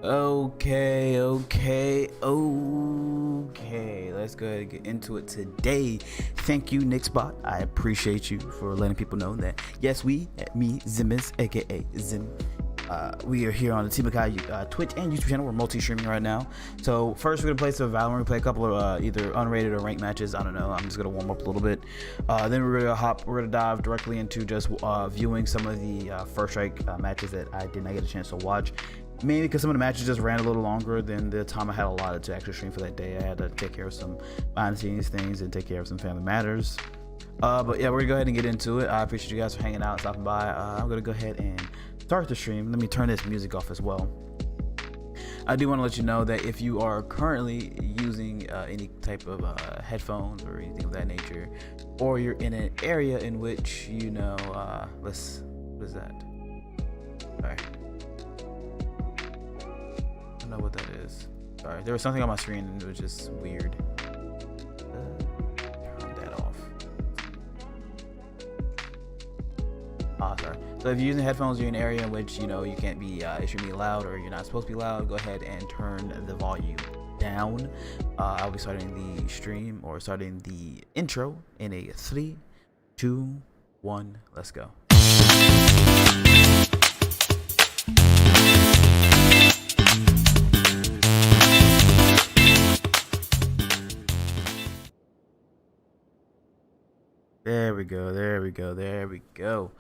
Okay. Let's go ahead and get into it today. Thank you, Nixbot. I appreciate you for letting people know that yes, me, Zimis, aka Zim. We are here on the G.A.T.E Twitch and YouTube channel. We're multi-streaming right now. So first, we're gonna play some Valorant. We play a couple of either unrated or ranked matches. I don't know. I'm just gonna warm up a little bit. Then we're gonna dive directly into just viewing some of the first strike matches that I did not get a chance to watch. Mainly because some of the matches just ran a little longer than the time I had allotted to actually stream for that day. I had to take care of some behind the scenes things and take care of some family matters. But yeah, we're gonna go ahead and get into it. I appreciate you guys for hanging out and stopping by. I'm gonna go ahead and start the stream. Let me turn this music off as well. I do want to let you know that if you are currently using any type of headphones or anything of that nature, or you're in an area in which you know, what is that? Sorry. I don't know what that is. Sorry, there was something on my screen and it was just weird. Turn that off. Sorry. So if you're using headphones, you're in an area in which you know you can't be extremely loud or you're not supposed to be loud, go ahead and turn the volume down. I'll be starting the stream or starting the intro in a 3, 2, 1. Let's go. There we go.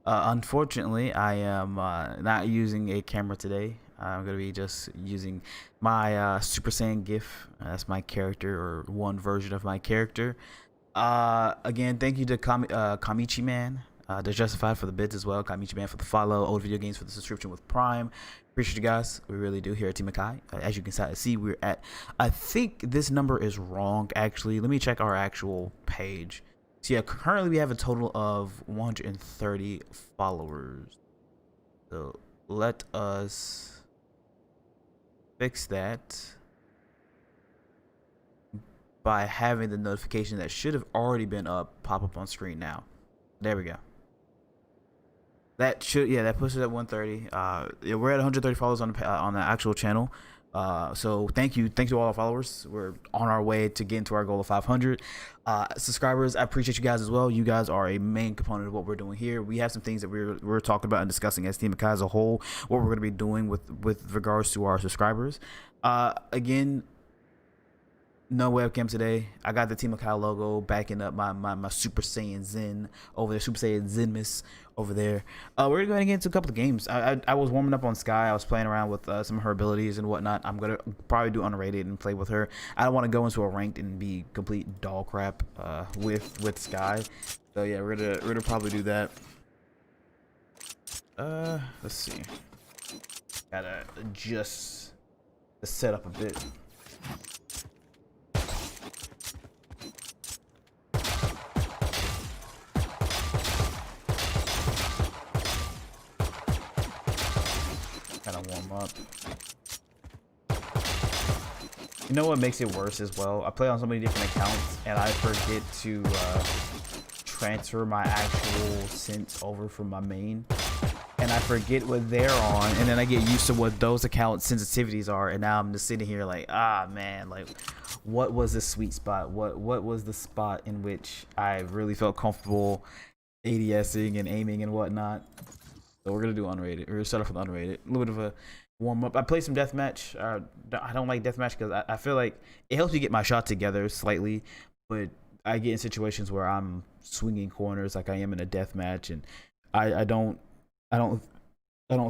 Unfortunately, I am not using a camera today. I'm going to be just using my Super Saiyan GIF. That's my character, or one version of my character. Again, thank you to Kamichi Man. They're justified for the bids as well. Kamichi Man for the follow. Old Video Games for the subscription with Prime. Appreciate you guys. We really do here at Team Akai. As you can see, we're at, I think this number is wrong, actually. Let me check our actual page. So yeah, currently we have a total of 130 followers. So let us fix that by having the notification that should have already been up pop up on screen now. There we go. That should, yeah, that pushes at 130. Yeah, we're at 130 followers on the actual channel. So thank you to all our followers. We're on our way to getting to our goal of 500 subscribers. I appreciate you guys as well. You guys are a main component of what we're doing here. We have some things that we're talking about and discussing as Team Akai as a whole, what we're going to be doing with regards to our subscribers. Again, no webcam today. I got the Team Akai logo backing up my Super Saiyan Zen over there, Super Saiyan Zenmus over there. We're going to get into a couple of games. I was warming up on Sky. I was playing around with some of her abilities and whatnot. I'm going to probably do unrated and play with her. I don't want to go into a ranked and be complete dog crap with Sky. So yeah, we're gonna probably do that. Let's see. Gotta adjust the setup a bit. Gotta warm up. You know what makes it worse as well? I play on so many different accounts and I forget to transfer my actual synths over from my main, and I forget what they're on, and then I get used to what those account sensitivities are, and now I'm just sitting here like, ah man, like what was the sweet spot? What was the spot in which I really felt comfortable ADSing and aiming and whatnot? So we're gonna do unrated. We're gonna start off with unrated. A little bit of a warm up. I play some deathmatch. I don't like deathmatch because I feel like it helps me get my shot together slightly, but I get in situations where I'm swinging corners like I am in a deathmatch, and I don't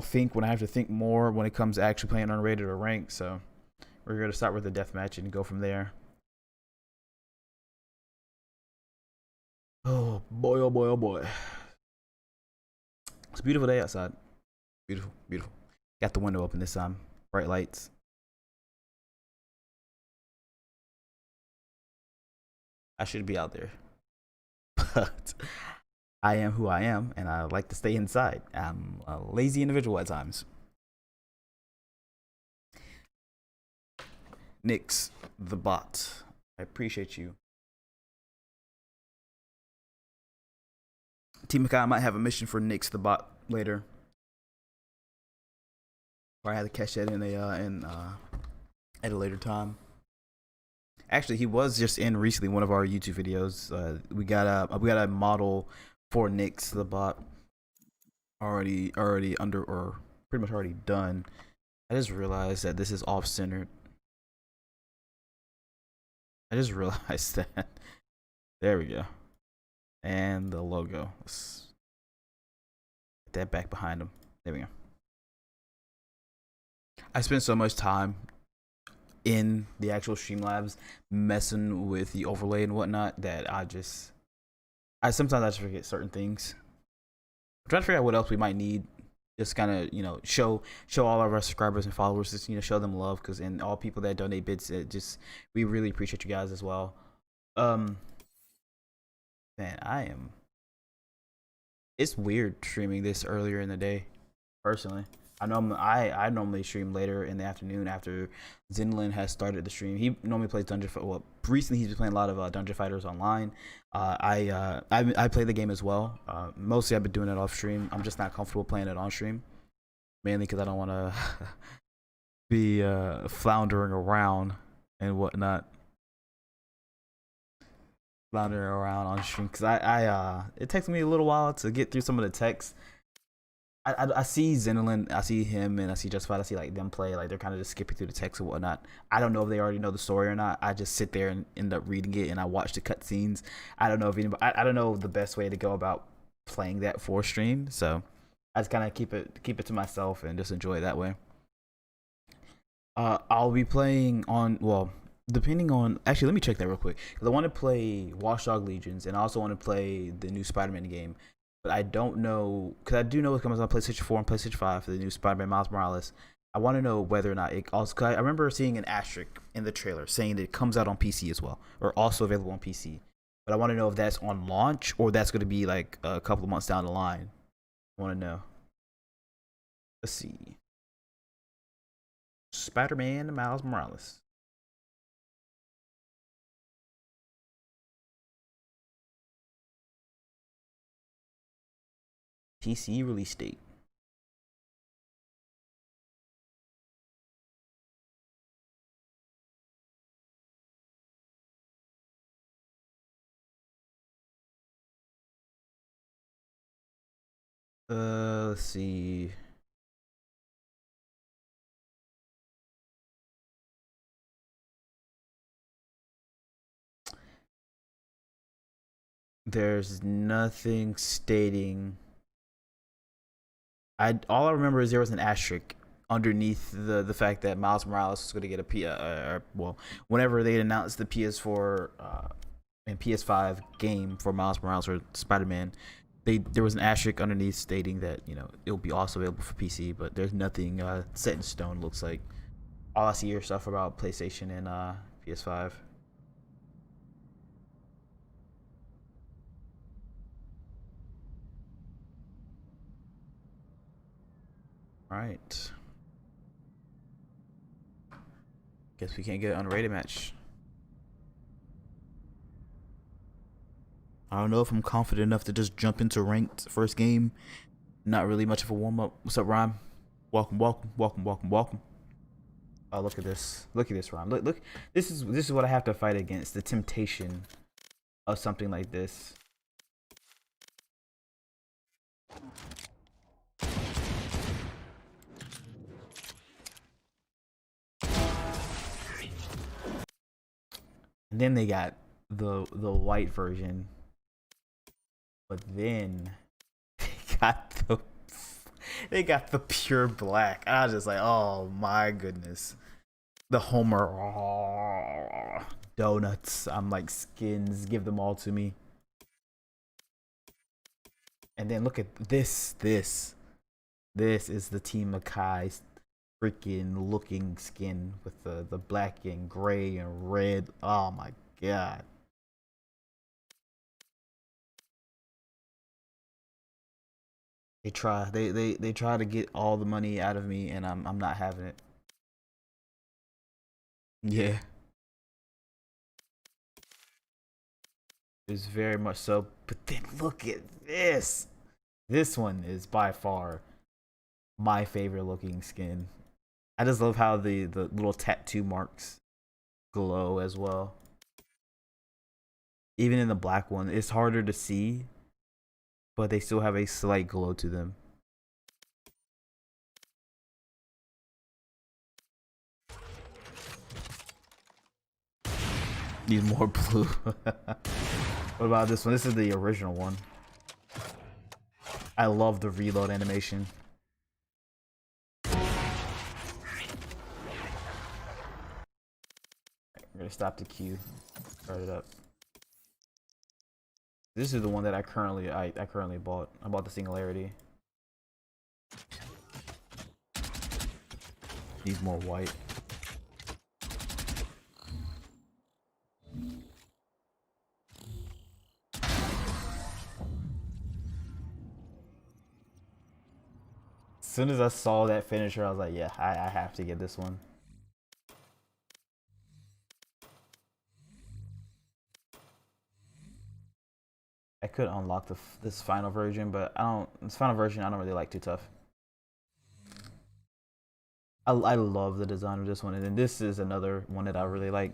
think when I have to think more when it comes to actually playing unrated or ranked. So we're gonna start with the deathmatch and go from there. Oh boy! Oh boy! Oh boy! It's a beautiful day outside. Beautiful, beautiful. Got the window open this time. Bright lights. I should be out there. But I am who I am, and I like to stay inside. I'm a lazy individual at times. Nix, the bot. I appreciate you. Team Akai might have a mission for Nix, the bot, later. Or I had to catch that at a later time. Actually, he was just in recently one of our YouTube videos. We got a model for Nyx the bot already under or pretty much already done. I just realized that this is off centered. I just realized that. There we go. And the logo. Let's get that back behind him. There we go. I spent so much time in the actual Streamlabs messing with the overlay and whatnot that I sometimes I just forget certain things. I'm trying to figure out what else we might need. Just kind of show all of our subscribers and followers, just show them love, because and all people that donate bits, it just we really appreciate you guys as well. Um, man, it's weird streaming this earlier in the day. Personally, I normally stream later in the afternoon after Zinlin has started the stream. He normally plays Dungeon. Well, recently he's been playing a lot of Dungeon Fighters online. I play the game as well. Mostly I've been doing it off stream. I'm just not comfortable playing it on stream, mainly because I don't want to be floundering around and whatnot. Floundering around on stream because it takes me a little while to get through some of the text. I see Zenilin, I see him, and I see Justified. I see like them play, like they're kind of just skipping through the text and whatnot. I don't know if they already know the story or not. I just sit there and end up reading it, and I watch the cutscenes. I don't know if anybody. I don't know the best way to go about playing that for stream. So I just kind of keep it to myself and just enjoy it that way. I'll be playing on depending on actually let me check that real quick because I want to play Watchdog Legions and I also want to play the new Spider-Man game. But I don't know because I do know it comes on PlayStation 4 and PlayStation 5 for the new Spider-Man Miles Morales. I want to know whether or not it also. Cause I remember seeing an asterisk in the trailer saying that it comes out on PC as well, or also available on PC. But I want to know if that's on launch or that's going to be like a couple of months down the line. I want to know. Let's see. Spider-Man Miles Morales. PC release date. Let's see. There's nothing stating. All I remember is there was an asterisk underneath the fact that Miles Morales was going to get a whenever they announced the PS4 and PS5 game for Miles Morales or Spider-Man, there was an asterisk underneath stating that it'll be also available for PC, but there's nothing set in stone. Looks like all I see are stuff about PlayStation and PS5. All right. Guess we can't get an unrated match. I don't know if I'm confident enough to just jump into ranked first game. Not really much of a warm up. What's up, Rhyme? Welcome, welcome, welcome, welcome, welcome. Oh, look at this! Look at this, Rhyme. Look. This is what I have to fight against. The temptation of something like this. And then they got the white version, but then they got the pure black. I was just like, oh my goodness, the Homer donuts. I'm like, skins, give them all to me. And then look at this. This is the Team Makai's freaking looking skin with the black and gray and red. Oh my god. They try to get all the money out of me and I'm not having it. Yeah. It's very much so. But then look at this. This one is by far my favorite looking skin. I just love how the little tattoo marks glow as well. Even in the black one, it's harder to see, but they still have a slight glow to them. Need more blue. What about this one? This is the original one. I love the reload animation. We're gonna stop the queue. Start it up. This is the one that I currently bought. I bought the Singularity. Needs more white. As soon as I saw that finisher, I was like, yeah, I have to get this one. I could unlock this final version, but this final version I don't really like too tough. I love the design of this one, and then this is another one that I really like,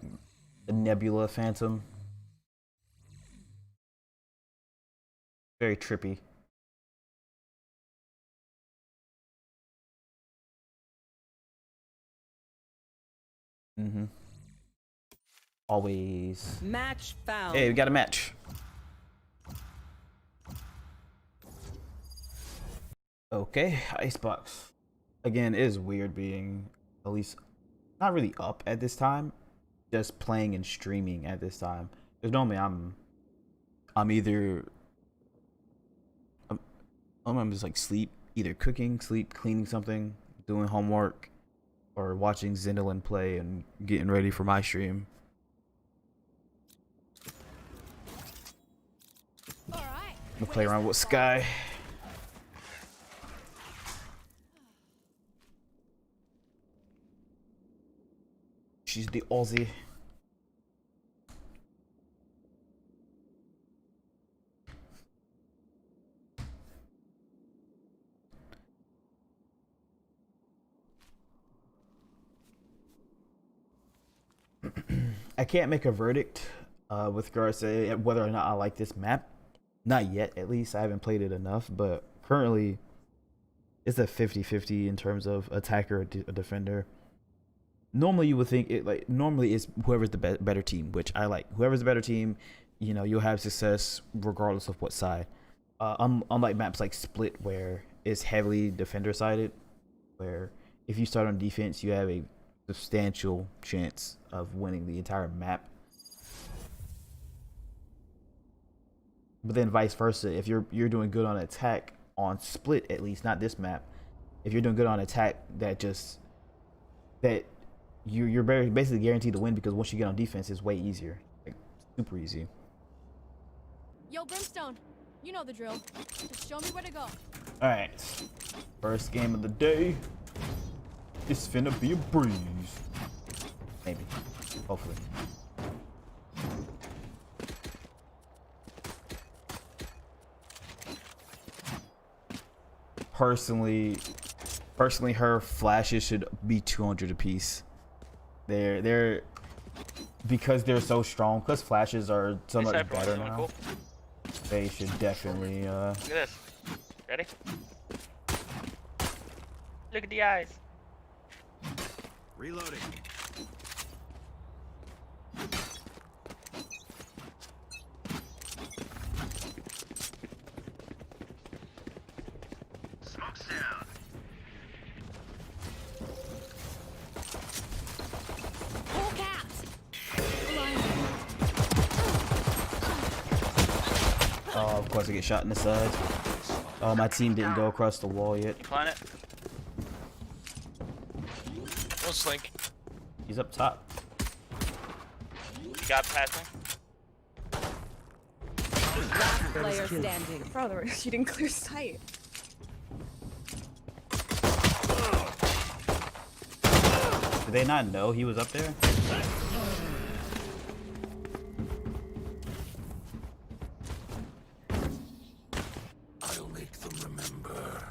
the Nebula Phantom. Very trippy. Always. Match found. Hey, we got a match. Okay, Icebox. Again, it is weird being at least not really up at this time, just playing and streaming at this time. Because normally I'm either I'm just like either cooking, sleep, cleaning something, doing homework, or watching Zendalin play and getting ready for my stream. All right. I'm gonna play around with Sky. She's the Aussie. I can't make a verdict with regards to whether or not I like this map. Not yet, at least. I haven't played it enough, but currently it's a 50-50 in terms of attacker or defender. Normally you would think normally it's whoever's the better team, which I like. Whoever's the better team, you know, you'll have success regardless of what side. Unlike maps like Split, where it's heavily defender sided, where if you start on defense, you have a substantial chance of winning the entire map. But then vice versa, if you're doing good on attack on Split, at least not this map, if you're doing good on attack, you're basically guaranteed to win, because once you get on defense, it's way easier, like super easy. Yo, Brimstone, you know the drill. Just show me where to go. All right, first game of the day. It's finna be a breeze. Maybe, hopefully. Personally, her flashes should be 200 apiece. They're because they're so strong. Because flashes are so much better now. Cool. They should definitely. Look at this. Ready? Look at the eyes. Reloading. Smoke's down. Whole cats. Oh, of course I get shot in the side. Oh, my team didn't go across the wall yet. You plant it? No slink. He's up top. You got past me? Last player standing. Brother, you didn't clear sight. Did they not know he was up there? I'll make them remember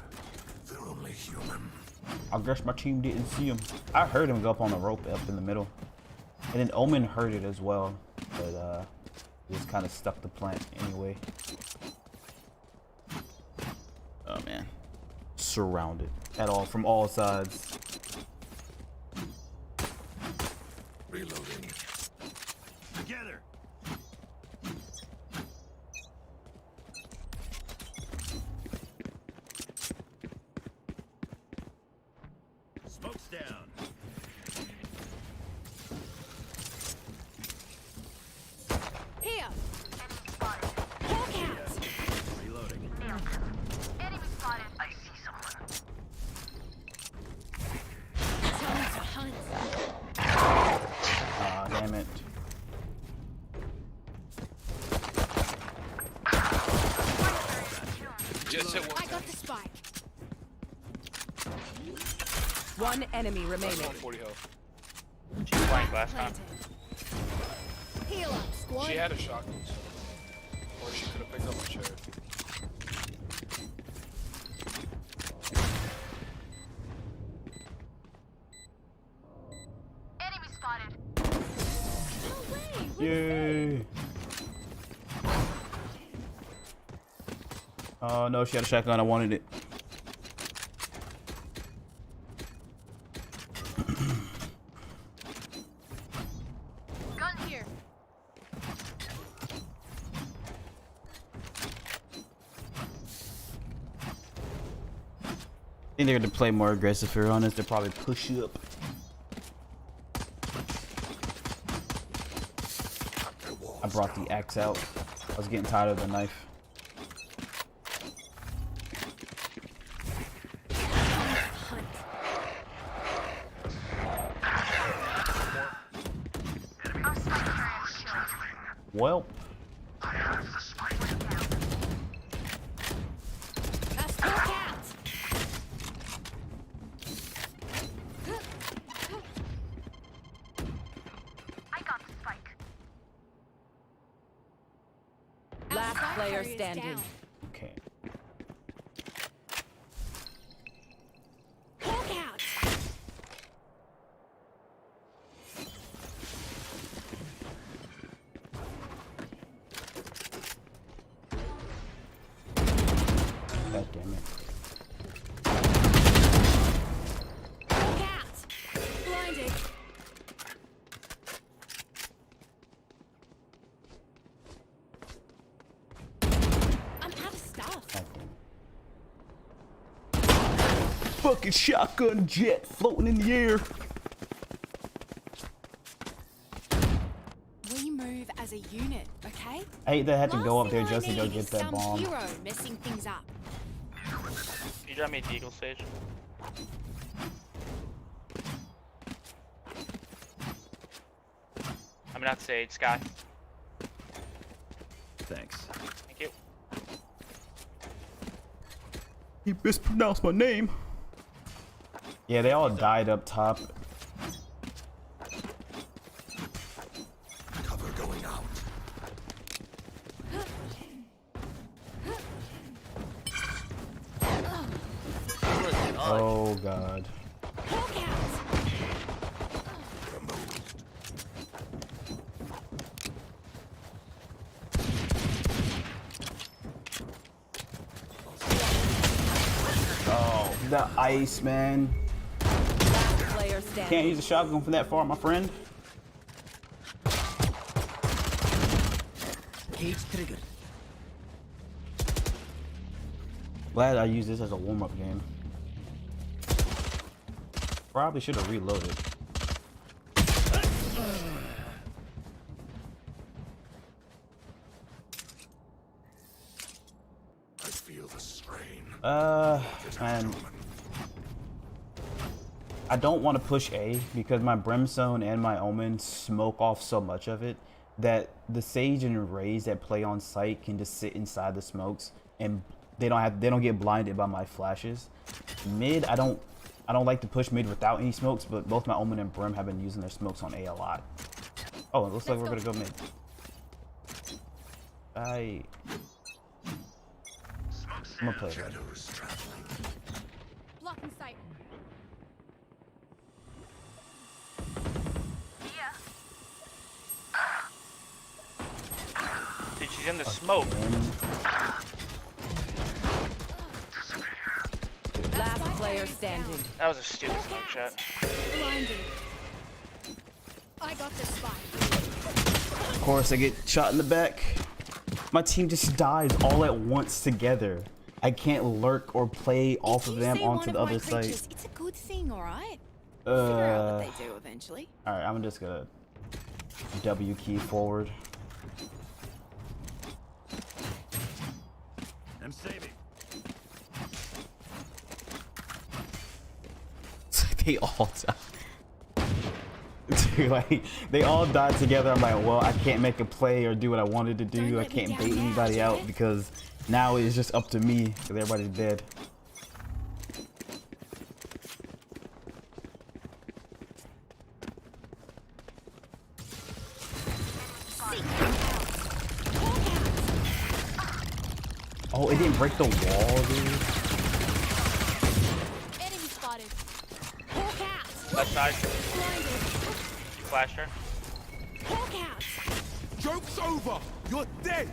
they're only human. I guess my team didn't see him. I heard him go up on the rope up in the middle. And then Omen heard it as well. But he just kind of stuck the plant anyway. Oh man. Surrounded from all sides. Reloading. Together. Smoke's down. Here. Hawk out. Reloading. Enemy spotted. I see someone. Time to hunt. Ah, damn it. Just hit I one. got the spike. One enemy remaining. 40 health. She was playing last time. Planted. Heal up, squad. She had a shotgun, so. Or she could have picked up a chair. Enemy spotted. No way. Yay. Oh no, she had a shotgun. I wanted it. Gun here. I think they're gonna play more aggressive here on us. They'll probably push you up. I brought the axe out. I was getting tired of the knife. Hunt. Well, That's Hawk out. I got the spike. Last Spike player carrier's standing. down. okay. Hawk out. God damn it. Hawk out. Blinded. I'm out of stuff. God damn it. Fucking shotgun jet floating in the air. We move as a unit, okay? I hate that I had to go Last up there thing I just to go need get is that some bomb. hero messing things up. You drop me a deagle stage. I'm not Sage, Sky. Thanks. Thank you. He mispronounced my name. Yeah, they all died up top. Cover going out. Oh god. Hawk out. Removed. Oh, the ice, man. Player standing. Can't use a shotgun from that far, my friend. Cage triggered. Glad I used this as a warm-up game. Probably should have reloaded. I feel the strain. Man. I don't want to push A because my Brimstone and my Omen smoke off so much of it that the Sage and Rays that play on site can just sit inside the smokes and they don't get blinded by my flashes. Mid, I don't like to push mid without any smokes, but both my Omen and Brim have been using their smokes on A a lot. Oh, it looks like we're gonna go mid. I'm gonna play it. Shadows traveling. Blocking sight. planted. She's in the smoke. Last player standing. That was a stupid smoke shot. Blinded. I got the spike. Of course, I get shot in the back. My team just dies all at once together. I can't lurk or play off of them onto the other side. It's a good thing, alright? Figure out what they do eventually. Alright, I'm just gonna W key forward. I'm saving. They all died. Dude, like, they all died together. I'm like, well, I can't make a play or do what I wanted to do. I can't bait anybody out because now it's just up to me because everybody's dead. Oh, it didn't break the wall, dude. Enemy spotted. Hawk out. Left side. Blinded. You flashed her. Hawk out. Joke's over. You're dead.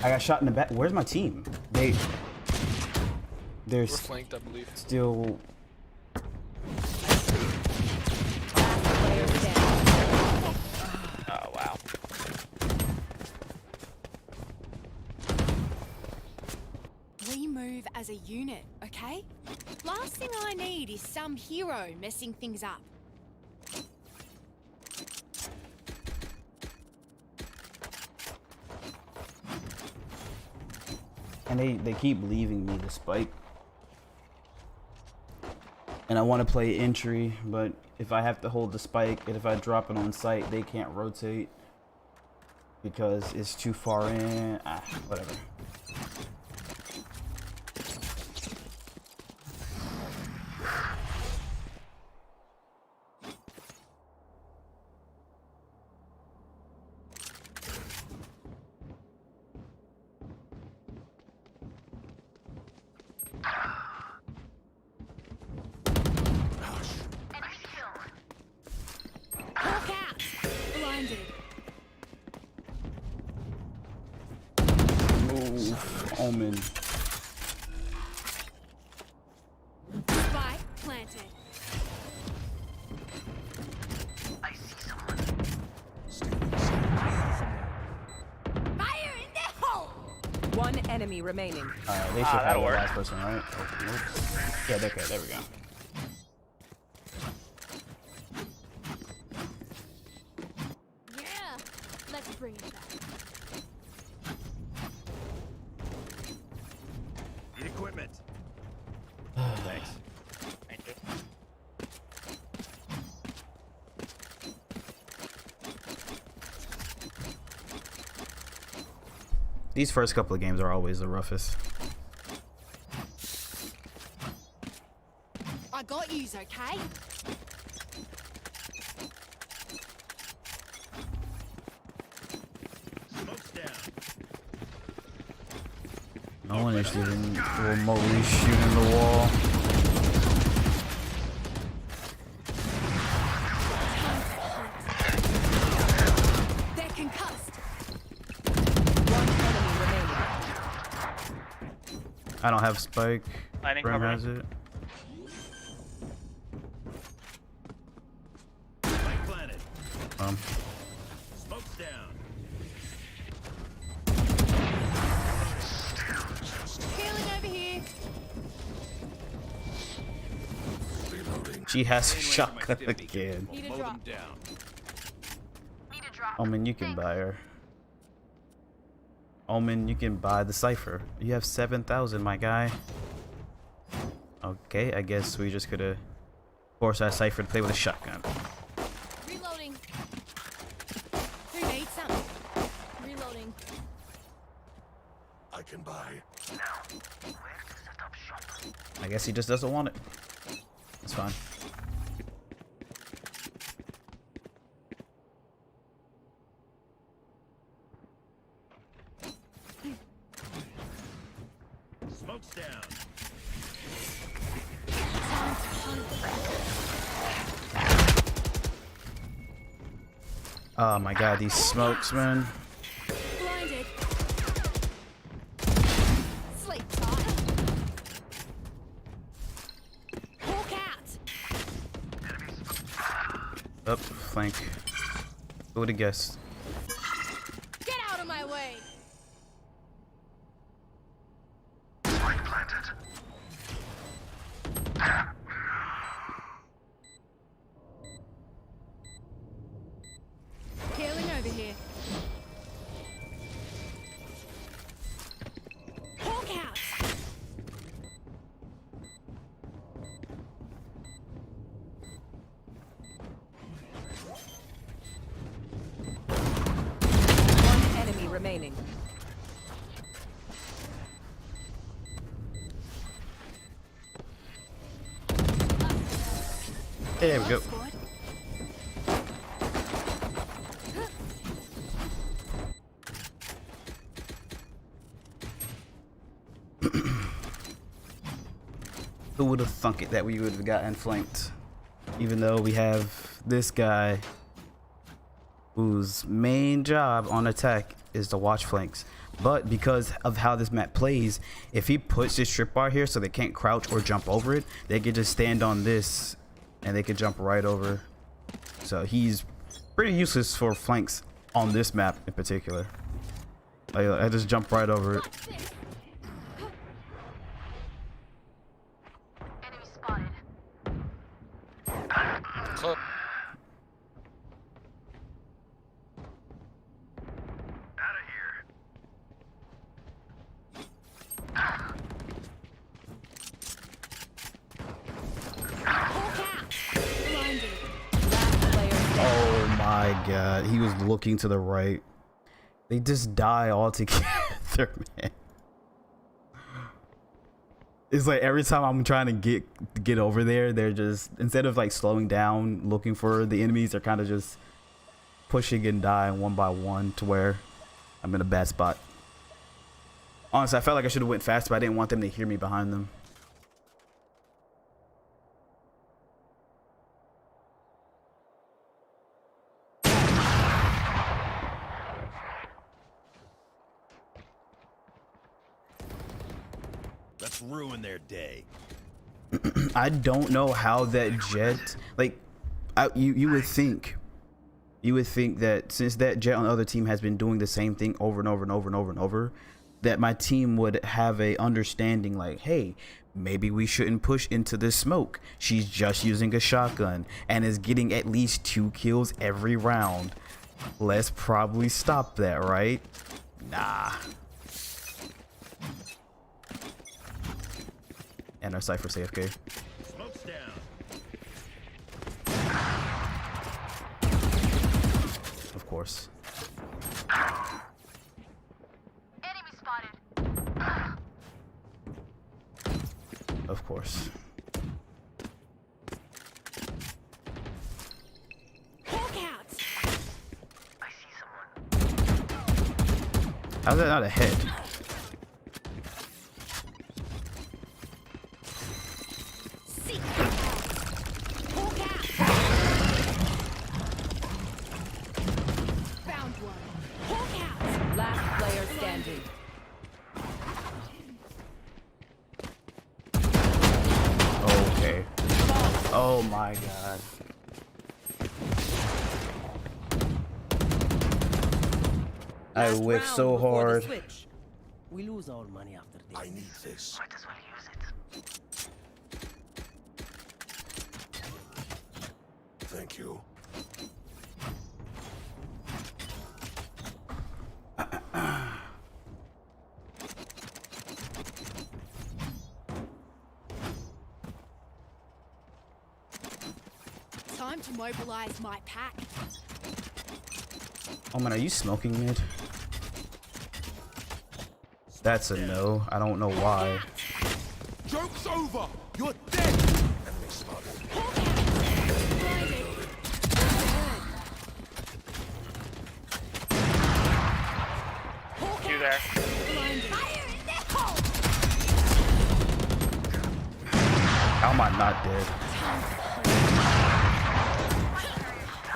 I got shot in the back. Where's my team? They're We're flanked, I believe. still. Player standing. Oh wow. We move as a unit, okay? Last thing I need is some hero messing things up. And they keep leaving me the spike. And I want to play entry, but if I have to hold the spike and if I drop it on site, they can't rotate because it's too far in. Ah, whatever. Enemy killed. Hawk out. Blinded. Move, Omen. Spike planted. I see someone. Fire in the hole. One enemy remaining. Alright, they should have that'll the work. last person, right? Oh, nope. Yeah, okay, there we go. Yeah. Let's bring it back. Need equipment. Thanks. Thank you. These first couple of games are always the roughest. I got yous, okay? Smoke's down. No one is even remotely shooting the wall. They're concussed. One enemy remaining. I don't have spike. Lightning Brim cover. has it. Spike planted. Um, Smoke's down. Healing over here. she has a shotgun again. Need a Mow drop. them down. Need a drop. Omen, you can buy her. Omen, you can buy the cipher. You have 7,000, my guy. Okay, I guess we just could force our cipher to play with a shotgun. Reloading. Who needs some? Reloading. I can buy. Now, where to set up shop? I guess he just doesn't want it. It's fine. Smoke's down. Oh my god, these smokes, man. Blinded. Sleep tight. Hawk out. Up, flank. Who would have guessed? Get out of my way. Spike planted. Healing over here. Hawk out. One enemy remaining. There we go. Squad. Who would have thunk it that we would have gotten flanked? Even though we have this guy whose main job on attack is to watch flanks. But because of how this map plays, if he puts this trip bar here so they can't crouch or jump over it, they can just stand on this and they can jump right over. So he's pretty useless for flanks on this map in particular. I just jump right over it. What's this? Enemy spotted. Clip. Out of here. Hawk out. Blinded. Last player standing. Oh my god, he was looking to the right. They just die all together, man. It's like every time I'm trying to get over there, they're just, instead of like slowing down looking for the enemies, they're kind of just pushing and dying one by one to where I'm in a bad spot. Honestly, I felt like I should have went faster, but I didn't want them to hear me behind them. Let's ruin their day. I don't know how that Jet, like, you would think that since that Jet on the other team has been doing the same thing over and over and over and over and over, that my team would have a understanding like, hey, maybe we shouldn't push into this smoke. She's just using a shotgun and is getting at least 2 kills every round. Let's probably stop that, right? Nah. And our Cypher AFK. Smoke's down. Of course. Enemy spotted. Of course. Hawk out. I see someone. How's that not a head? Seek. Hawk out. Found one. Hawk out. Last player standing. Okay. Oh my god. I whiffed so hard. We lose our money after this. I need this. Might as well use it. Thank you. Time to mobilize my pack. Oh man, are you smoking mid? That's a no. I don't know why. Joke's over. You're dead. Enemy spotted. Blinded. Hawk You out. there. Blinded. Fire in the hole. How am I not dead?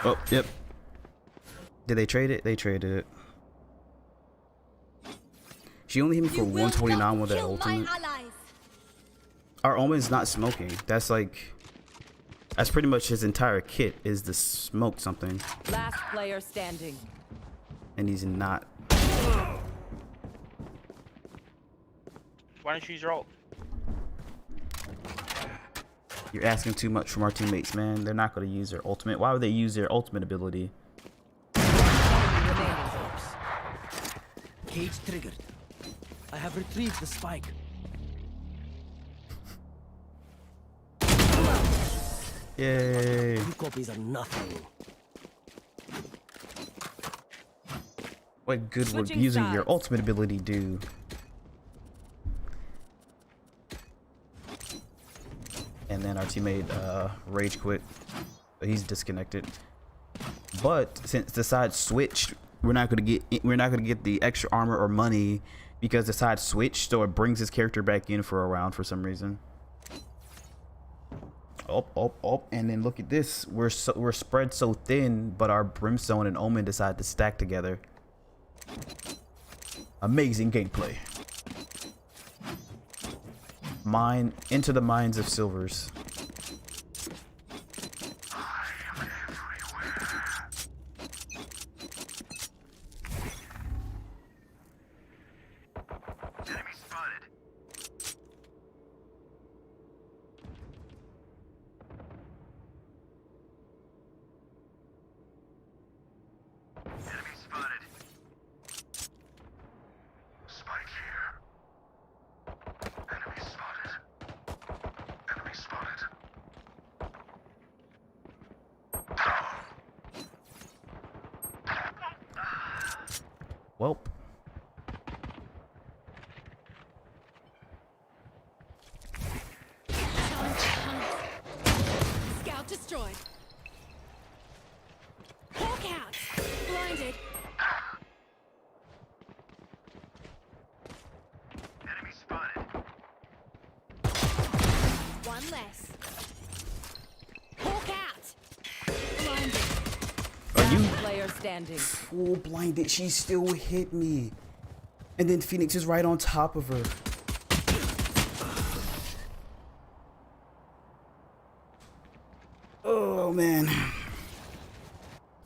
Oh, yep. Did they trade it? They traded it. She only hit me for 129 with that ultimate. Our Omen's not smoking. That's like, that's pretty much his entire kit is to smoke something. Last player standing. And he's not. Why don't you use your ult? You're asking too much from our teammates, man. They're not going to use their ultimate. Why would they use their ultimate ability? Cage triggered. I have retrieved the spike. Yay. 2 copies are nothing. What good would Switching using your sides. ultimate ability do? And then our teammate rage quit. He's disconnected. But since the side switched, we're not gonna get the extra armor or money because the side switched, so it brings his character back in for a round for some reason. Oh, and then look at this. We're spread so thin, but our Brimstone and Omen decide to stack together. Amazing gameplay. Mine into the mines of silvers. Enemy spotted. Enemy spotted. Spike here. Enemy spotted. Enemy spotted. Welp. Scout destroyed. Hawk out. Blinded. Enemy spotted. One less. Hawk out. Blinded. Are you Last player standing. full blinded? She still hit me. And then Phoenix is right on top of her. Oh man.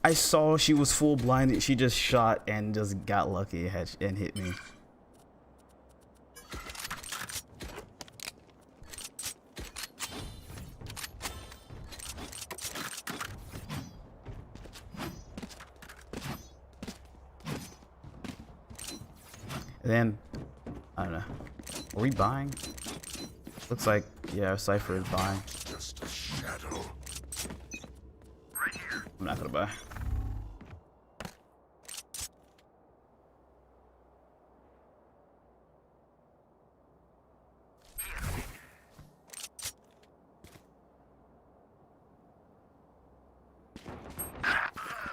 I saw she was full blinded. She just shot and just got lucky and hit me. And then, I don't know. Are we buying? Looks like, yeah, Cypher is buying. Just a shadow. Right here. I'm not gonna buy.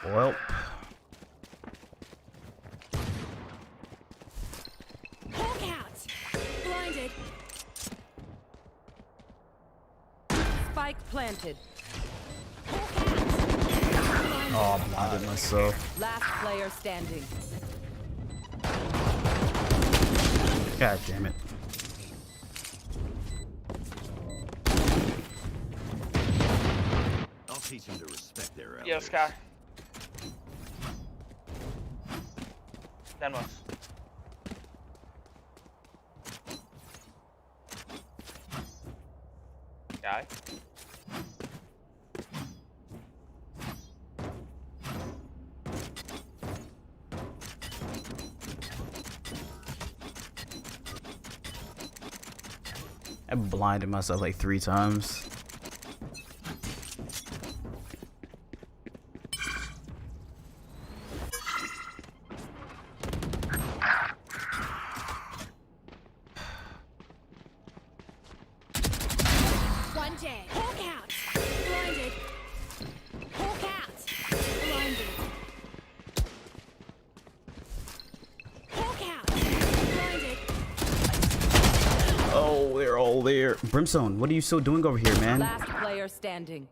Well, Hawk out. Blinded. Spike planted. Hawk out. oh, I blinded myself. Last player standing. God damn it. I'll teach them to respect their elders. Yo, Sky. Denmos. Guy. I blinded myself like 3 times. One dead. Hawk out. Blinded. Hawk out. Blinded. Hawk out. Blinded. Oh, they're all there. Brimstone, what are you still doing over here, man? Last player standing.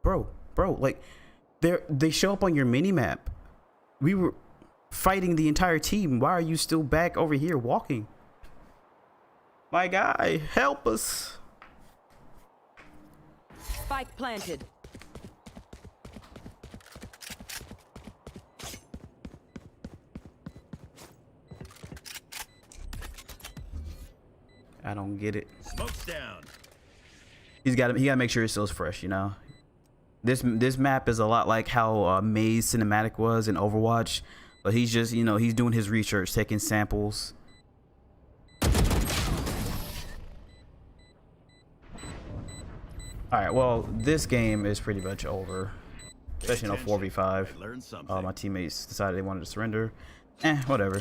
Bro, like, They show up on your mini map. We were fighting the entire team. Why are you still back over here walking? My guy, help us. Spike planted. I don't get it. Smoke's down. He gotta make sure it still fresh, you know. This map is a lot like how Maze cinematic was in Overwatch, but he's just, you know, he's doing his research, taking samples. All right, well, this game is pretty much over, especially in a 4v5. Learn something. My teammates decided they wanted to surrender. Whatever.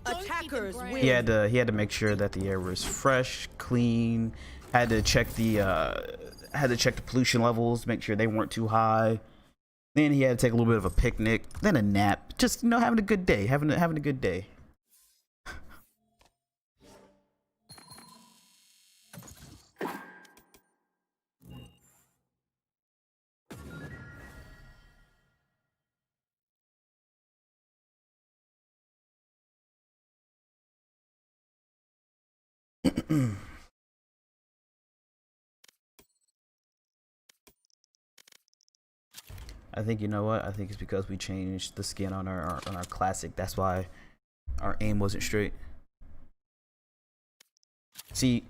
Attackers win. He had to make sure that the air was fresh, clean. Had to check the pollution levels, make sure they weren't too high. Then he had to take a little bit of a picnic, then a nap. Just, you know, having a good day, having a good day. I think, you know what? I think it's because we changed the skin on our classic. That's why our aim wasn't straight. See,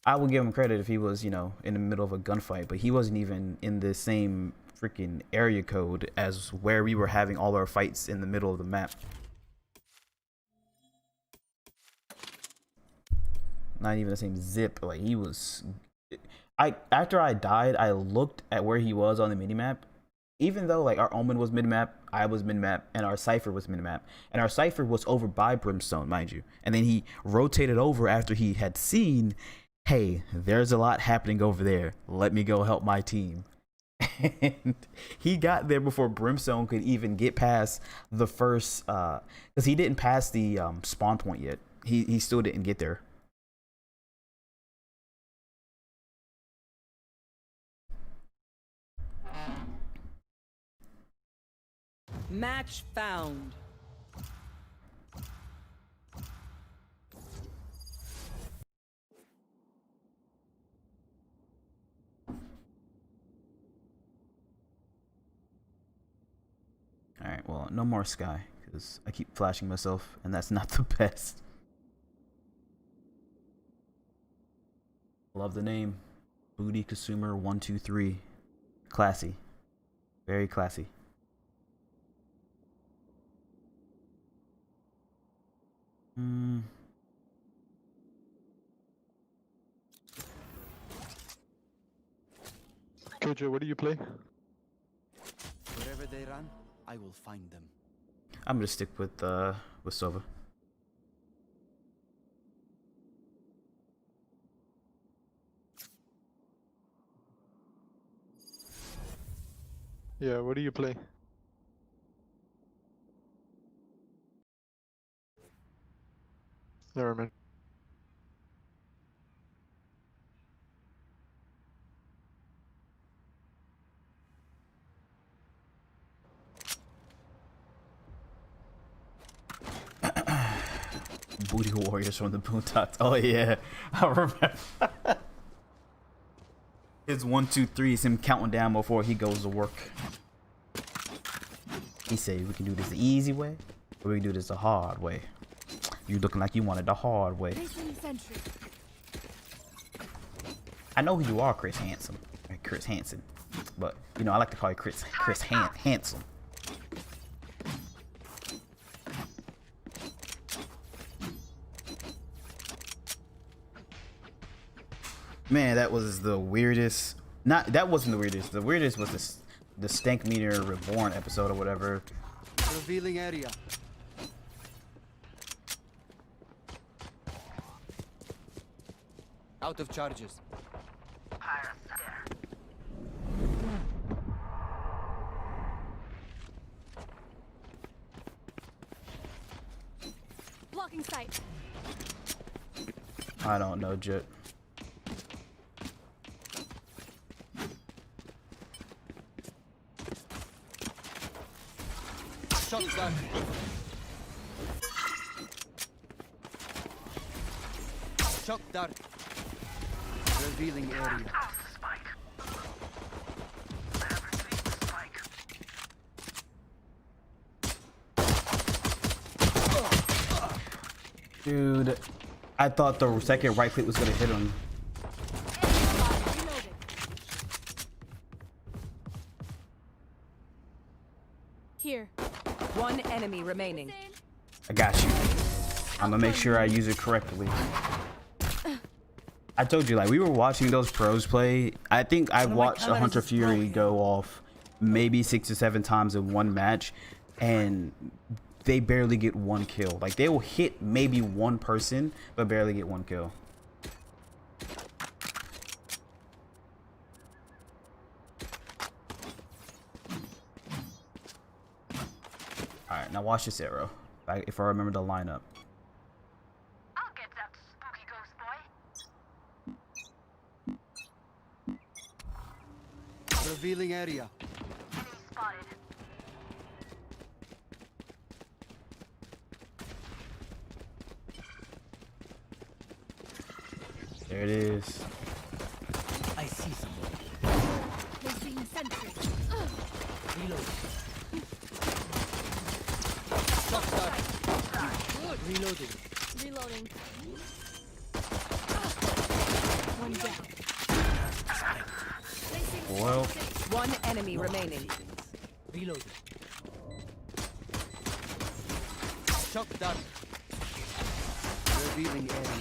I would give him credit if he was, you know, in the middle of a gunfight, but he wasn't even in the same freaking area code as where we were having all our fights in the middle of the map. Not even the same zip. Like, he was. After I died, I looked at where he was on the minimap. Even though, like, our Omen was mid-map, I was mid-map, and our Cypher was mid-map. And our Cypher was over by Brimstone, mind you. And then he rotated over after he had seen, hey, there's a lot happening over there. Let me go help my team. And he got there before Brimstone could even get past the first, because he didn't pass the spawn point yet. He still didn't get there. Match found. Alright, well, no more Sky, because I keep flashing myself, and that's not the best. Love the name. Booty Consumer 123. Classy. Very classy. KJ, what do you play? Wherever they run, I will find them. I'm gonna stick with Sova. Yeah, what do you play? Never mind. Booty Warriors from the Boondocks. Oh yeah, I remember. His 1, 2, 3 is him counting down before he goes to work. He said we can do this the easy way, or we can do this the hard way. You looking like you wanted the hard way. I know who you are, Chris Handsome. Chris Hansen. But, you know, I like to call you Chris Handsome. Man, that was the weirdest. That wasn't the weirdest. The weirdest was the Stank Meter Reborn episode or whatever. Revealing area. Out of charges. Blocking sight. I don't know, Jet. Shot down. Shock dart. Revealing area. Toss the spike. I have received the spike. Dude, I thought the second right click was gonna hit him. Reloading. Here. One enemy remaining. I got you. I'm gonna make sure I use it correctly. I told you, like, we were watching those pros play. I think I watched a Hunter Fury go off maybe 6 or 7 times in one match, and they barely get one kill. Like, they will hit maybe one person, but barely get one kill. Alright, now watch this arrow. If I remember the lineup. I'll get that spooky ghost boy. Revealing area. Enemy spotted. There it is. I see someone. Placing sentry. Shock dart. Reloading. Reloading. One down. Placing Well, One enemy remaining. Reloading. Shock dart. Revealing area.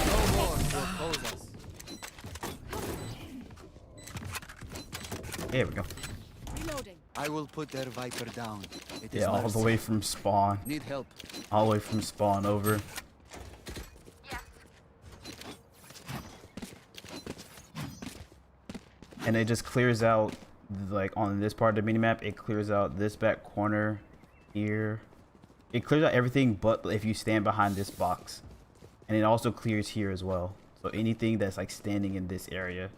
No more to oppose us. there we go. reloading. I will put their Viper down. It is Yeah, all the mercy. way from spawn. Need help. All the way from spawn over. Yes. And it just clears out, like, on this part of the minimap, it clears out this back corner here. It clears out everything but if you stand behind this box. And it also clears here as well. So anything that's like standing in this area.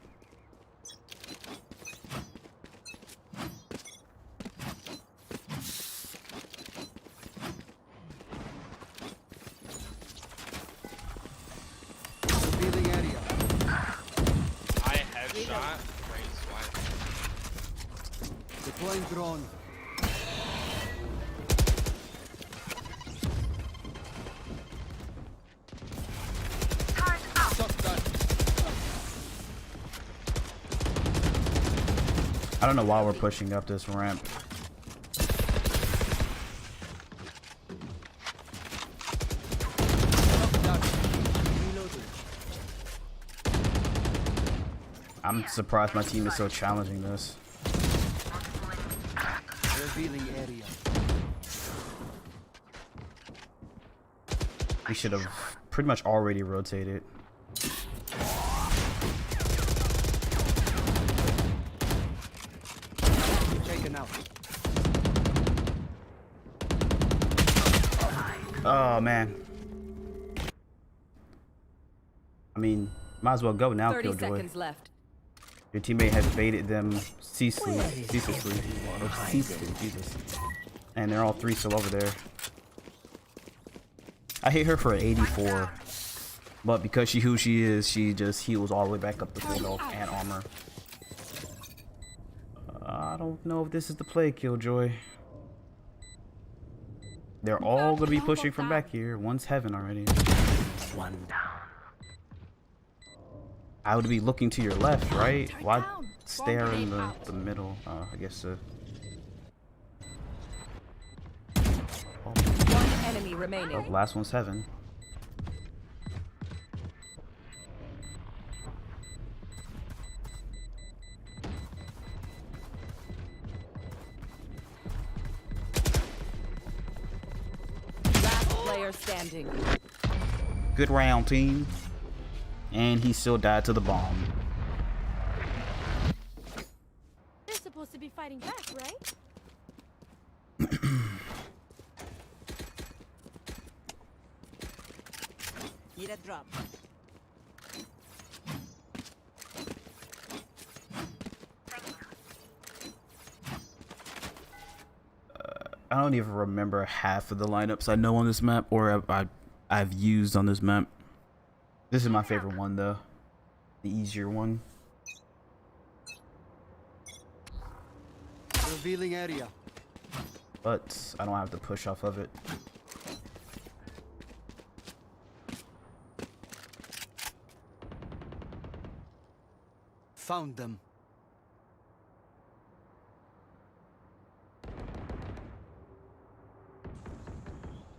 Revealing area. I headshot. Great swipe. Deploying drone. Shot dart. I don't know why we're pushing up this ramp. Shock dart. Reloading. I'm surprised my team is so challenging this. Revealing area. We should have pretty much already rotated. Taken out. Oh man. I mean, might as well go now, 30 Killjoy. seconds left. Your teammate has baited them ceaselessly. Jesus. And they're all three still over there. I hit her for an 84. But because she who she is, she just heals all the way back up to full health and armor. I don't know if this is the play, Killjoy. They're all gonna be pushing from back here. One's heaven already. One down. I would be looking to your left, right? Why stare in the middle? I guess One enemy remaining. the last one's heaven. Last player standing. Good round, team. And he still died to the bomb. They're supposed to be fighting back, right? Need a drop. I don't even remember half of the lineups I know on this map or I've used on this map. This is my favorite one though. The easier one. Revealing area. But I don't have to push off of it. Found them.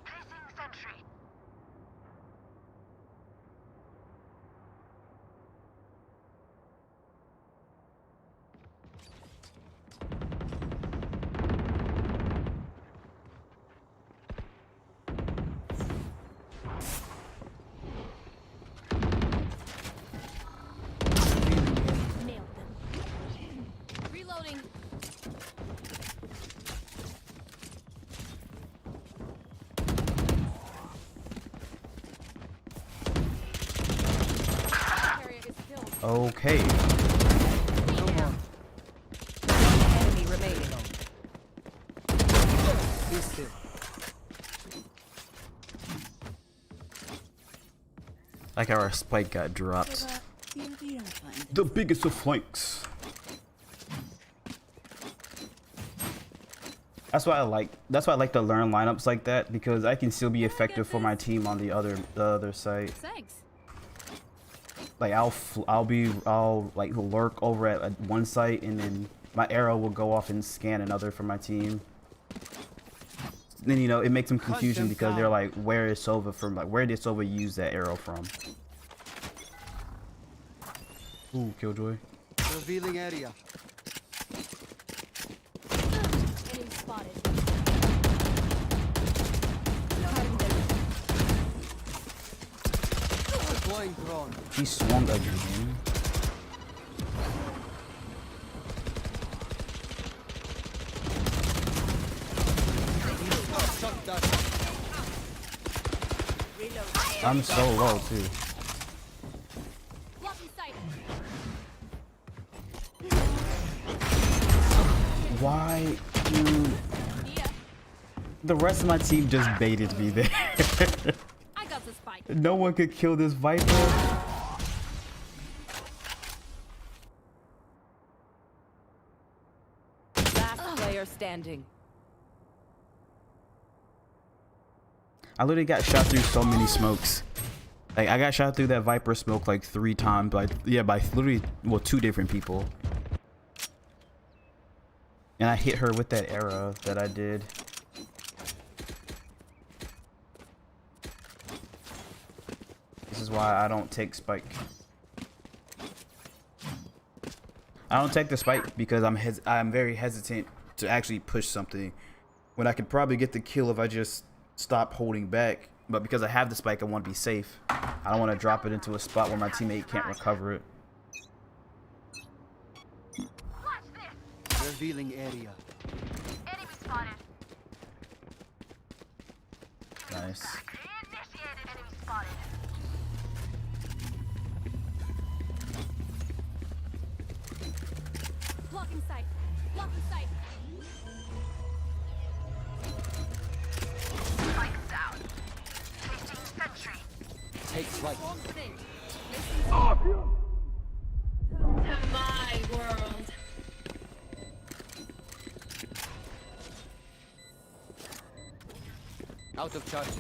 Placing sentry. Nailed them. Reloading. Area is filled. Okay. No more. One enemy remaining. Be still. Like how our spike got dropped. The biggest of flanks. That's why I like to learn lineups like that, because I can still be effective for my team on the other side. Thanks. Like I'll like lurk over at one site and then my arrow will go off and scan another for my team. Then you know it makes them confusion because they're like, where is Sova from? Like where did Sova use that arrow from? Ooh, Killjoy. Revealing area. Enemy spotted. Deploying drone. He swung again. Shot that. I'm so low too. Blocking sight. Why, dude? Yeah. The rest of my team just baited me there. I got the spike. No one could kill this Viper. Last player standing. I literally got shot through so many smokes. Like I got shot through that Viper smoke like 3 times, by literally, well, 2 different people. And I hit her with that arrow that I did. This is why I don't take spike. I don't take the spike because I'm very hesitant to actually push something when I could probably get the kill if I just stop holding back. But because I have the spike, I want to be safe. I don't want to drop it into a spot where my teammate can't recover it. Watch this. Revealing area. Enemy spotted. Nice. Initiated. Enemy spotted. Blocking sight. Blocking sight. Spikes down. Placing sentry. Take flight. Wrong thing. To my world. Out of charges.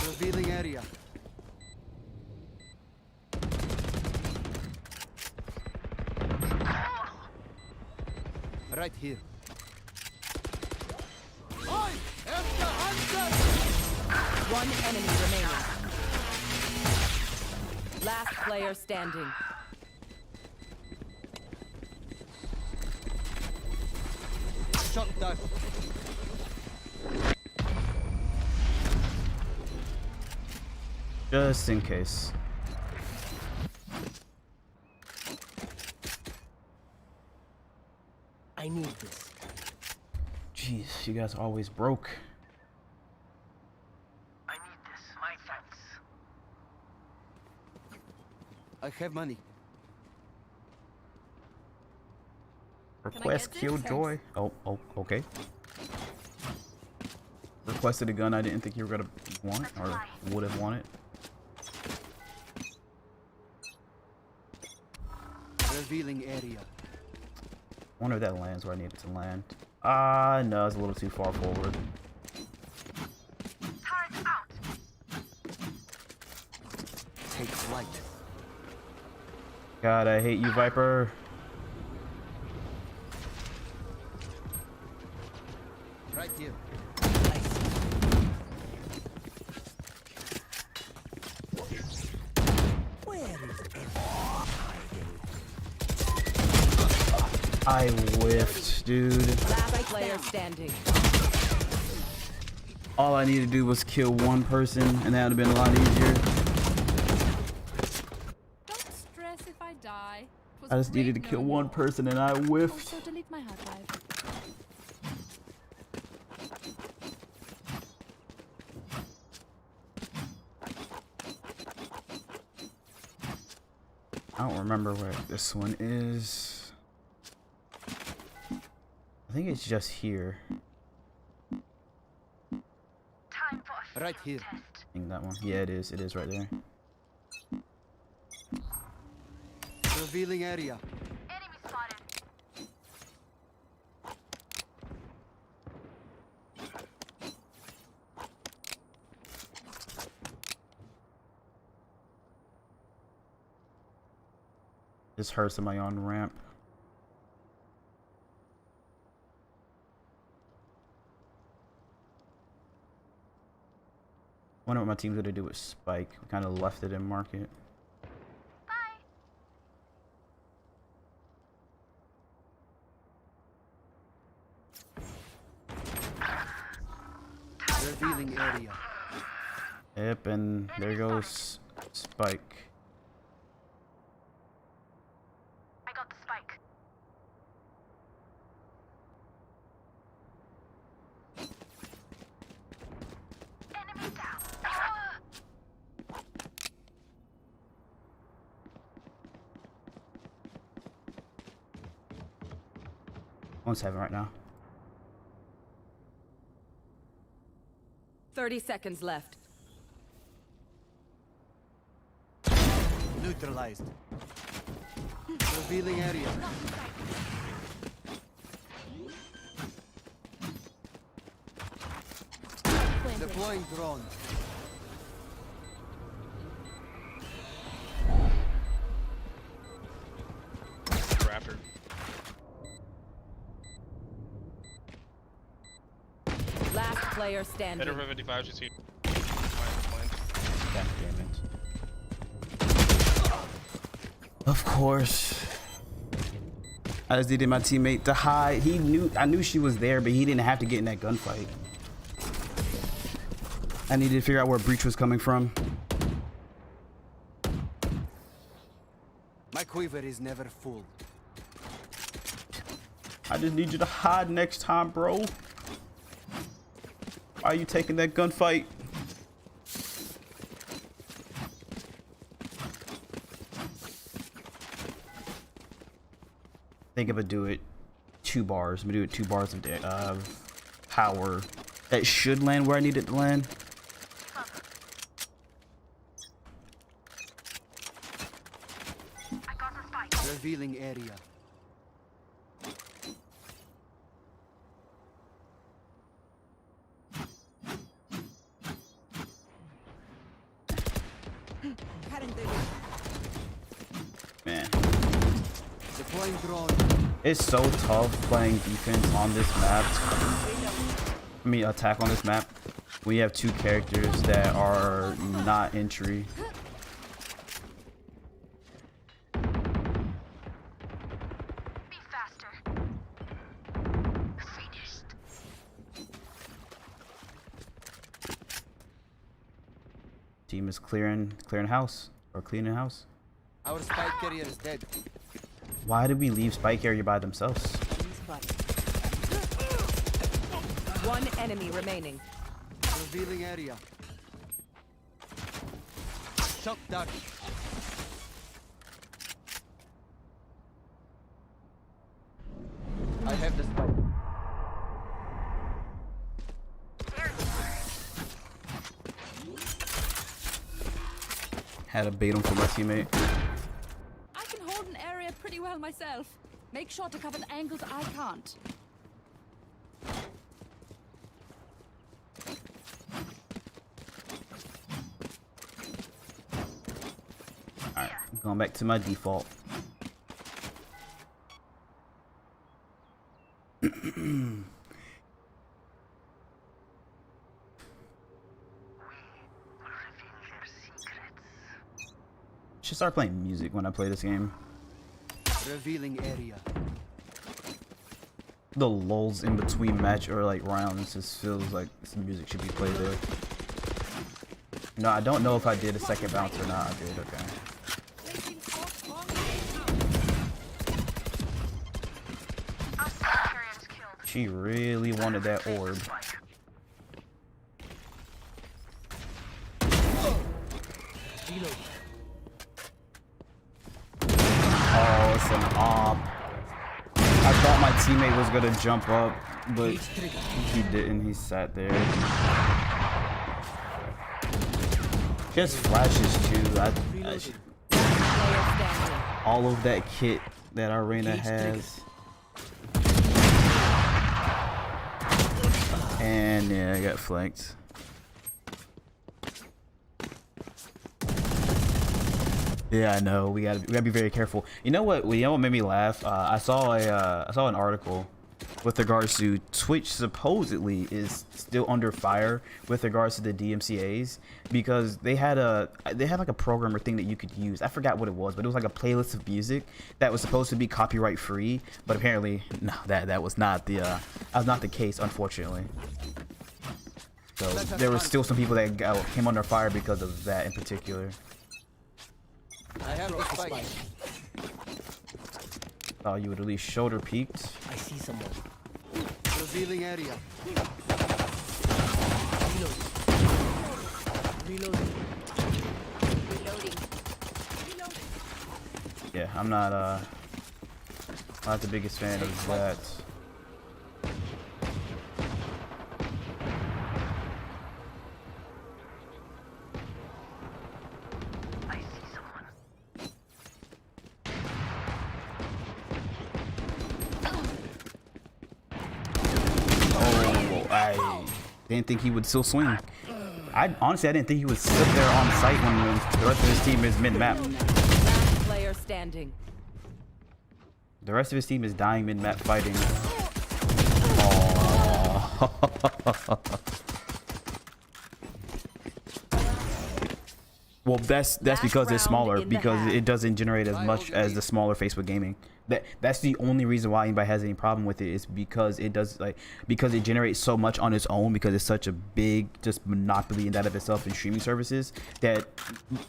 Revealing area. Right here. I am the hunter! One enemy remaining. Last player standing. Shot that. Just in case. I need this. Jeez, you guys always broke. I need this. My fence. I have money. Request Killjoy. Oh, okay. Requested a gun I didn't think you were gonna want or would have wanted. Revealing area. I wonder if that lands where I need it to land. No, it's a little too far forward. Turret out. Take flight. God, I hate you, Viper. Right here. I whiffed, dude. Last player standing. All I needed to do was kill one person, and that would have been a lot easier. Don't stress if I die. It was I just needed to great kill knowing one you. person, and I whiffed. Also, delete my hard drive. I don't remember where this one is. I think it's just here. Time for a Right field here. test. I think that one. Yeah, it is. It is right there. Revealing area. Enemy spotted. Just heard somebody on the ramp. Wonder what my team's gonna do with Spike. We kind of left it in market. Bye. Revealing area. Yep, and there goes Spike. I got the spike. Enemy down. One's heaven right now. 30 seconds left. Neutralized. Revealing area. Deploying drone. Rafter. Last player standing. Better for 55, just see. God damn it. Of course. I just needed my teammate to hide. I knew she was there, but he didn't have to get in that gunfight. I needed to figure out where Breach was coming from. My quiver is never full. I just need you to hide next time, bro. Why are you taking that gunfight? I think I'm gonna do it 2 bars. I'm gonna do it 2 bars of power. That should land where I need it to land. I got the spike. Revealing area. Man, Deploying drone. it's so tough playing defense on this map. I mean, attack on this map. We have 2 characters that are not entry. Be faster. Finished. Team is clearing house or cleaning house. Our spike carrier is dead. Why did we leave Spike Carrier by themselves? One enemy remaining. Revealing area. Shock dart. I have the spike. Had to bait him for my teammate. I can hold an area pretty well myself. Make sure to cover the angles I can't. Alright, going back to my default. Should start playing music when I play this game. Revealing area. The lulls in between match or like rounds just feels like some music should be played there. No, I don't know if I did a second bounce or not. I did, okay. She really wanted that orb. Oh, it's an op. I thought my teammate was gonna jump up, but he didn't. He sat there. She has flashes too. All of that kit that Arena has. And yeah, I got flanked. Yeah, I know. We gotta be very careful. You know what? You know what made me laugh? I saw an article with regards to Twitch supposedly is still under fire with regards to the DMCA's because they had like a programmer thing that you could use. I forgot what it was, but it was like a playlist of music that was supposed to be copyright free, but apparently no, that was not the case, unfortunately. So there were still some people that came under fire because of that in particular. I have the spike. Oh, you would at least shoulder peeked. I see someone. Revealing area. Reloading. Yeah, I'm not the biggest fan of that. Didn't think he would still swing. Honestly, I didn't think he would sit there on site when the rest of his team is mid-map. Last player standing. The rest of his team is dying mid-map fighting. Well, that's because it's smaller, because it doesn't generate as much as the smaller Facebook gaming. That's the only reason why anybody has any problem with it, is because it does, like, because it generates so much on its own, because it's such a big just monopoly in that of itself in streaming services that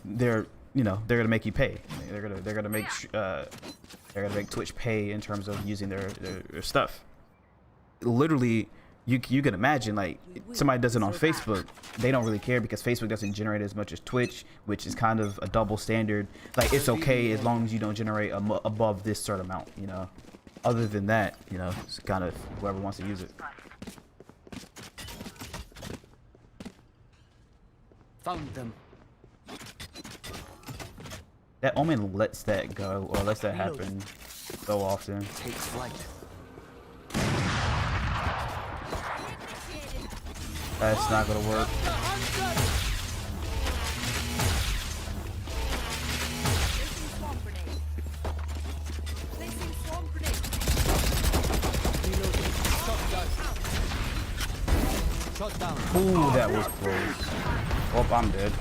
they're gonna make you pay. They're gonna make Twitch pay in terms of using their stuff. Literally, you can imagine, like, somebody does it on Facebook, they don't really care because Facebook doesn't generate as much as Twitch, which is kind of a double standard. Like, it's okay as long as you don't generate above this certain amount, you know. Other than that, you know, it's kind of whoever wants to use it. Found them. That Omen lets that go, or lets that happen so often. Takes flight. That's not gonna work. Ooh, that was close. Oh, I'm dead.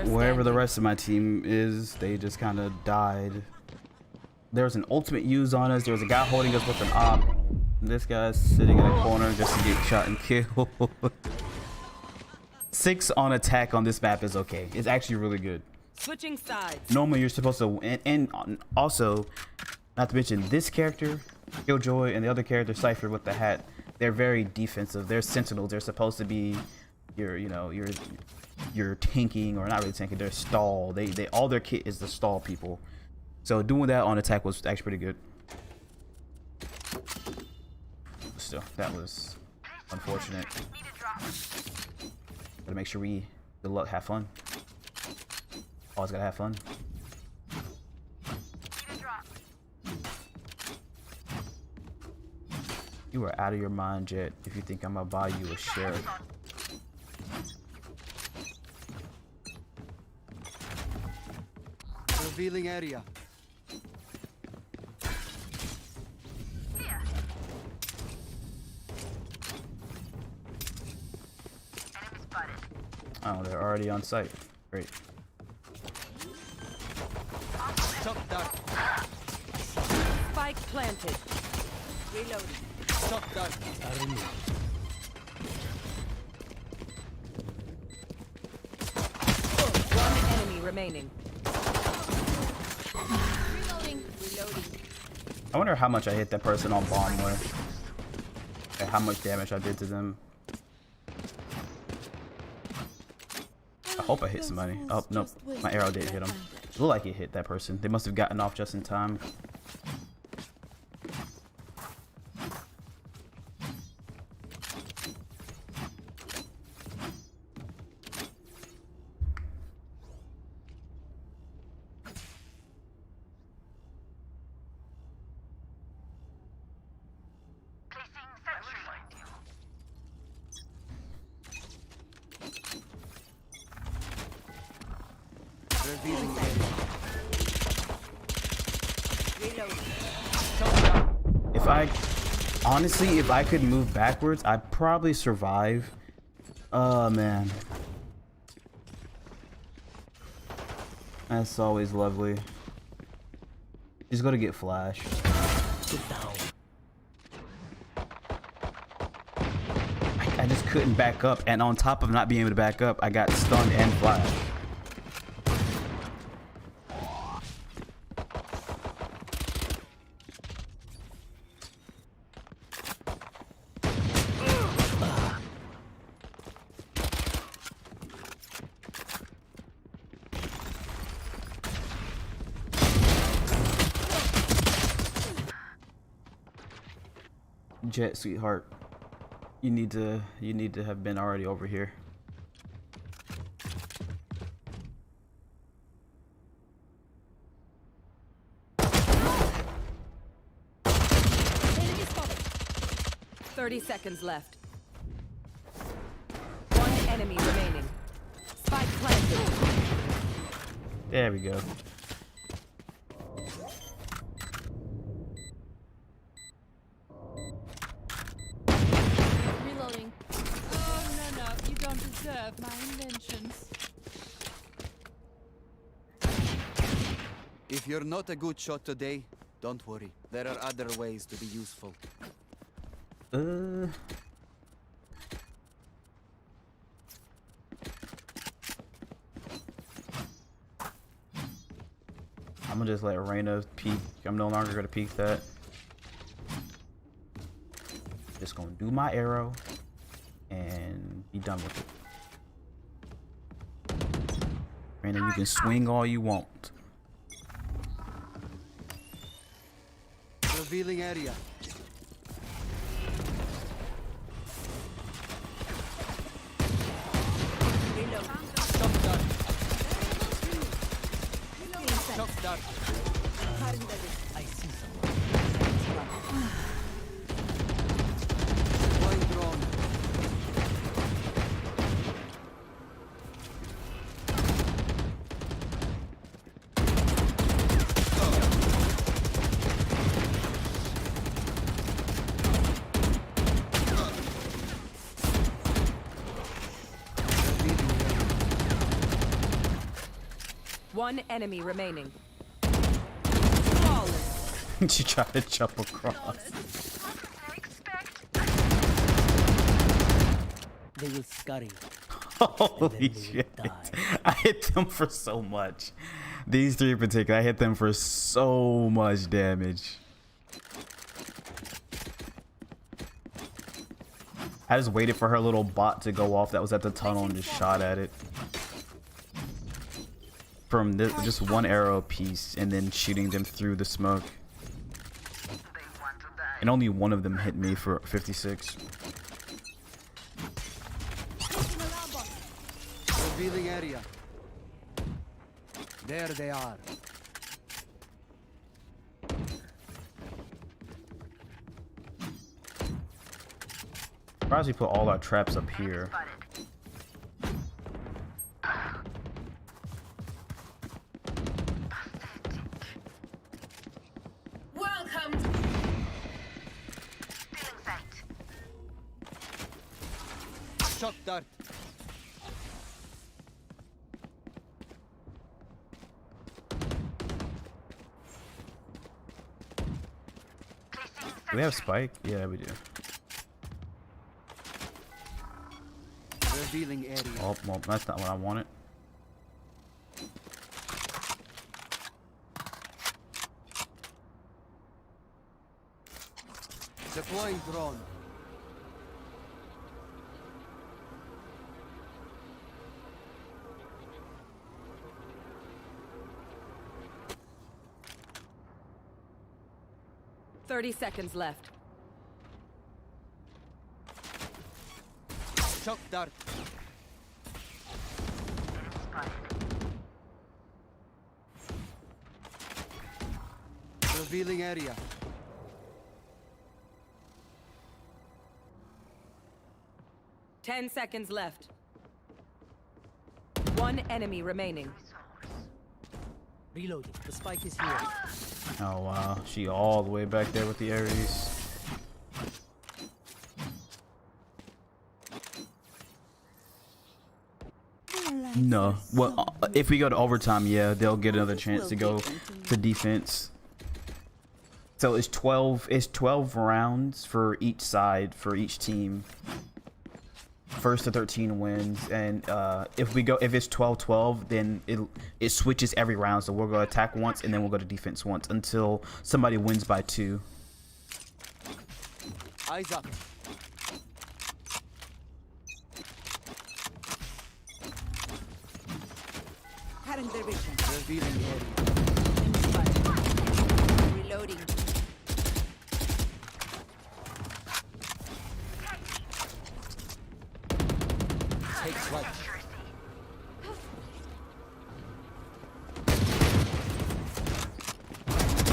Wherever the rest of my team is, they just kind of died. There was an ultimate used on us. There was a guy holding us with an op. This guy's sitting in a corner just to get shot and killed. 6 on attack on this map is okay. It's actually really good. Switching sides. Normally you're supposed to, and also, not to mention this character, Killjoy, and the other character, Cypher with the hat, they're very defensive. They're sentinels. They're supposed to be your you're tanking, or not really tanking, they're stall. They all their kit is the stall people. So doing that on attack was actually pretty good. Still, that was unfortunate. Gotta make sure we good luck, have fun. Always gotta have fun. You are out of your mind, Jet, if you think I'm gonna buy you a sheriff. Revealing area. Oh, they're already on site. Great. Top dark. Spike planted. Reloading. Top dark. One enemy remaining. Reloading. Reloading. I wonder how much I hit that person on bomb with. And how much damage I did to them. I hope I hit somebody. Oh, nope. My arrow didn't hit him. It looked like it hit that person. They must have gotten off just in time. Revealing If I... Honestly, if I could move backwards, I'd probably survive. Oh, man. That's always lovely. Just gotta get flash. I just couldn't back up, and on top of not being able to back up, I got stunned and flash. Jet, sweetheart, you need to have been already over here. Enemy spotted. 30 seconds left. One enemy remaining. Spike planted. There we go. Reloading. Oh, no, you don't deserve my inventions. If you're not a good shot today, don't worry. There are other ways to be useful. I'm gonna just let Reyna peek. I'm no longer gonna peek that. Just gonna do my arrow and be done with it. Reyna, you can swing all you want. Revealing area. Top dark. Top dark. I see someone. Deploying drone. One enemy remaining. Flawless. She tried to jump across. They will scurry. Holy shit. I hit them for so much. These three in particular, I hit them for so much damage. I just waited for her little bot to go off that was at the tunnel and just shot at it. from this, just one arrow piece and then shooting them through the smoke. And only one of them hit me for 56. Revealing area. There they are. Surprised we put all our traps up here. Welcome. Stealing sight. Shock dart. Do we have spike? Yeah, we do. Revealing area. Oh, well, that's not what I wanted. Deploying drone. Thirty seconds left. Shock dart. Revealing area. Ten seconds left. One enemy remaining. Reloading. The spike is here. Oh wow, she all the way back there with the Ares. No. Well, if we go to overtime, yeah, they'll get another chance to go to defense. So it's 12 rounds for each side for each team. First to 13 wins, and if it's 12-12, then it switches every round. So we'll go attack once, and then we'll go to defense once until somebody wins by 2. Eyes up. Current division. Revealing area. Reloading. Take flight.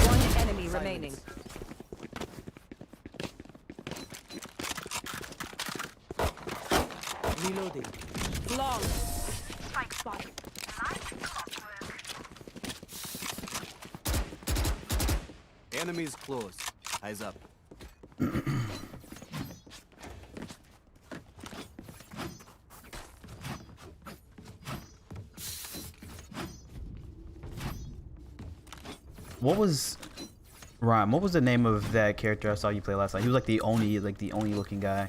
One enemy remaining. Reloading. Long. Spike spotted. Enemies close. Eyes up. What was Ryan? What was the name of that character I saw you play last night? He was like the only looking guy.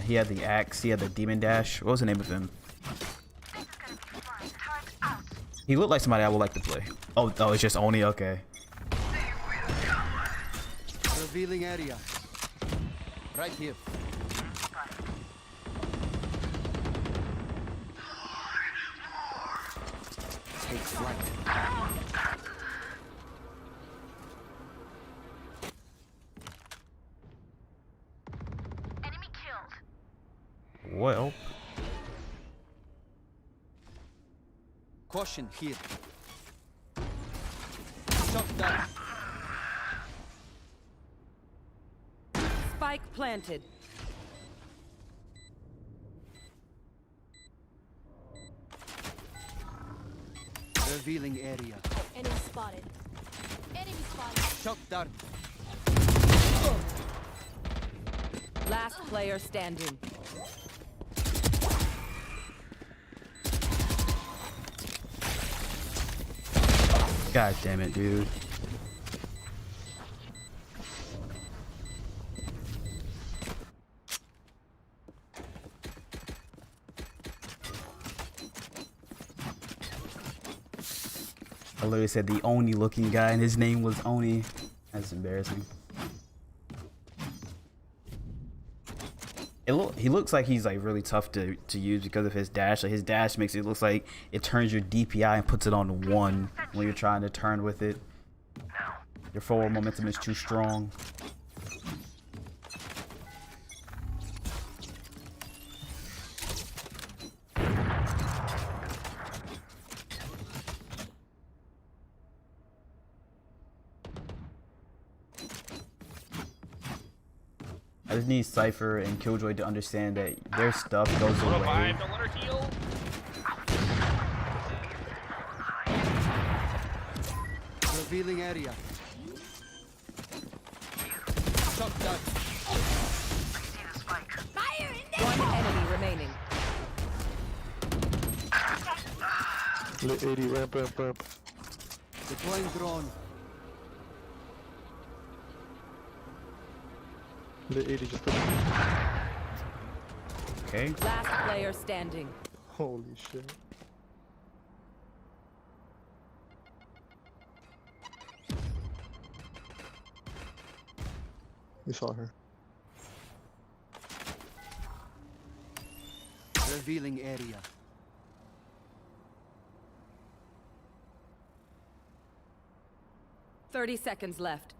He had the axe. He had the demon dash. What was the name of him? He looked like somebody I would like to play. Oh, it's just Oni. Okay. Revealing area. Right here. Take flight. Enemy killed. Well. Caution here. Shock dart. Spike planted. Revealing area. Enemy spotted. Enemy spotted. Shock dart. Last player standing. God damn it, dude. I literally said the Oni looking guy and his name was Oni. That's embarrassing. he looks like he's like really tough to use because of his dash. Like his dash makes it looks like it turns your DPI and puts it on 1 when you're trying to turn with it. Your forward momentum is too strong. I just need Cypher and Killjoy to understand that their stuff goes away. Revive, don't let her heal. Revealing area. Shot down. Fire in there! One enemy remaining. Lit 80, ramp. Deploying drone. Lit 80, just put Okay. Last player standing. Holy shit. You saw her. Revealing area. Thirty seconds left.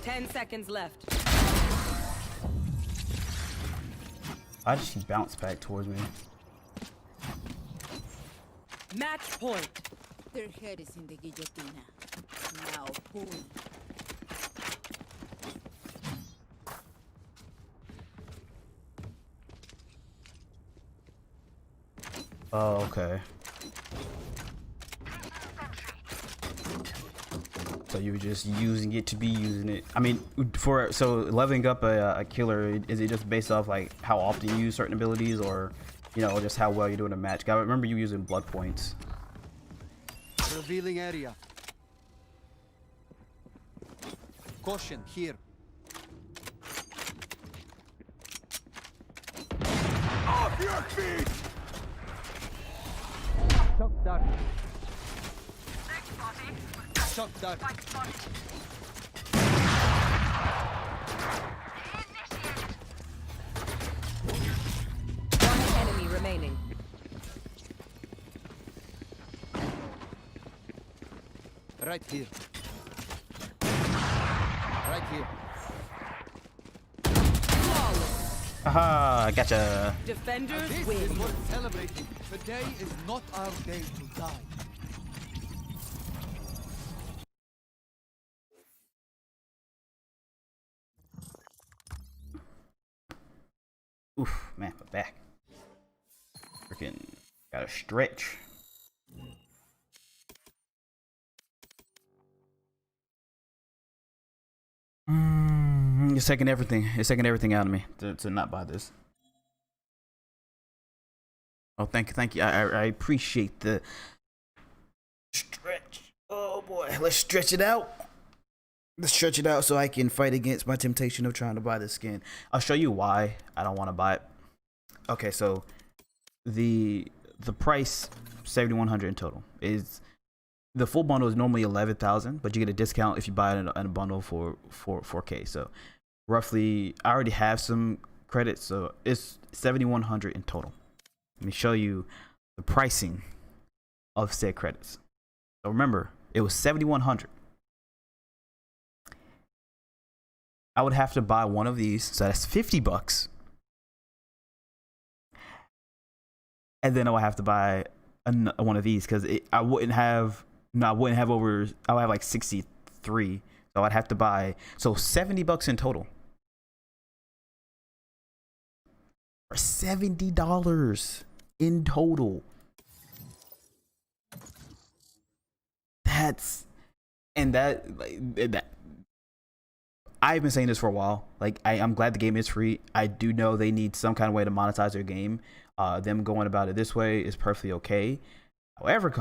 Ten seconds left. I just see bounce back towards me. Match point. Their head is in the guillotine. Now pull. Oh, okay. So you were just using it to be using it. I mean, so leveling up a killer, is it just based off like how often you use certain abilities, or just how well you're doing a match? I remember you using blood points. Revealing area. Caution here. Off your feet! Shot down. Shot down. One enemy remaining. Right here. Right here. Aha, gotcha. Defenders This win. is worth celebrating. Today is not our day to die. Oof, man, my back. Freaking gotta stretch. It's taking everything. It's taking everything out of me to not buy this. Oh, thank you. I appreciate the stretch. Oh boy, let's stretch it out. Let's stretch it out so I can fight against my temptation of trying to buy this skin. I'll show you why I don't want to buy it. Okay, so the price 7,100 in total is. The full bundle is normally 11,000, but you get a discount if you buy it in a bundle for 4K. So roughly, I already have some credits, so it's 7,100 in total. Let me show you the pricing of said credits. So remember, it was 7,100. I would have to buy one of these, so that's $50. And then I would have to buy one of these because I wouldn't have over. I would have like 63, so I'd have to buy $70 in total. For $70 in total. That I've been saying this for a while. Like I'm glad the game is free. I do know they need some kind of way to monetize their game. Them going about it this way is perfectly okay. However,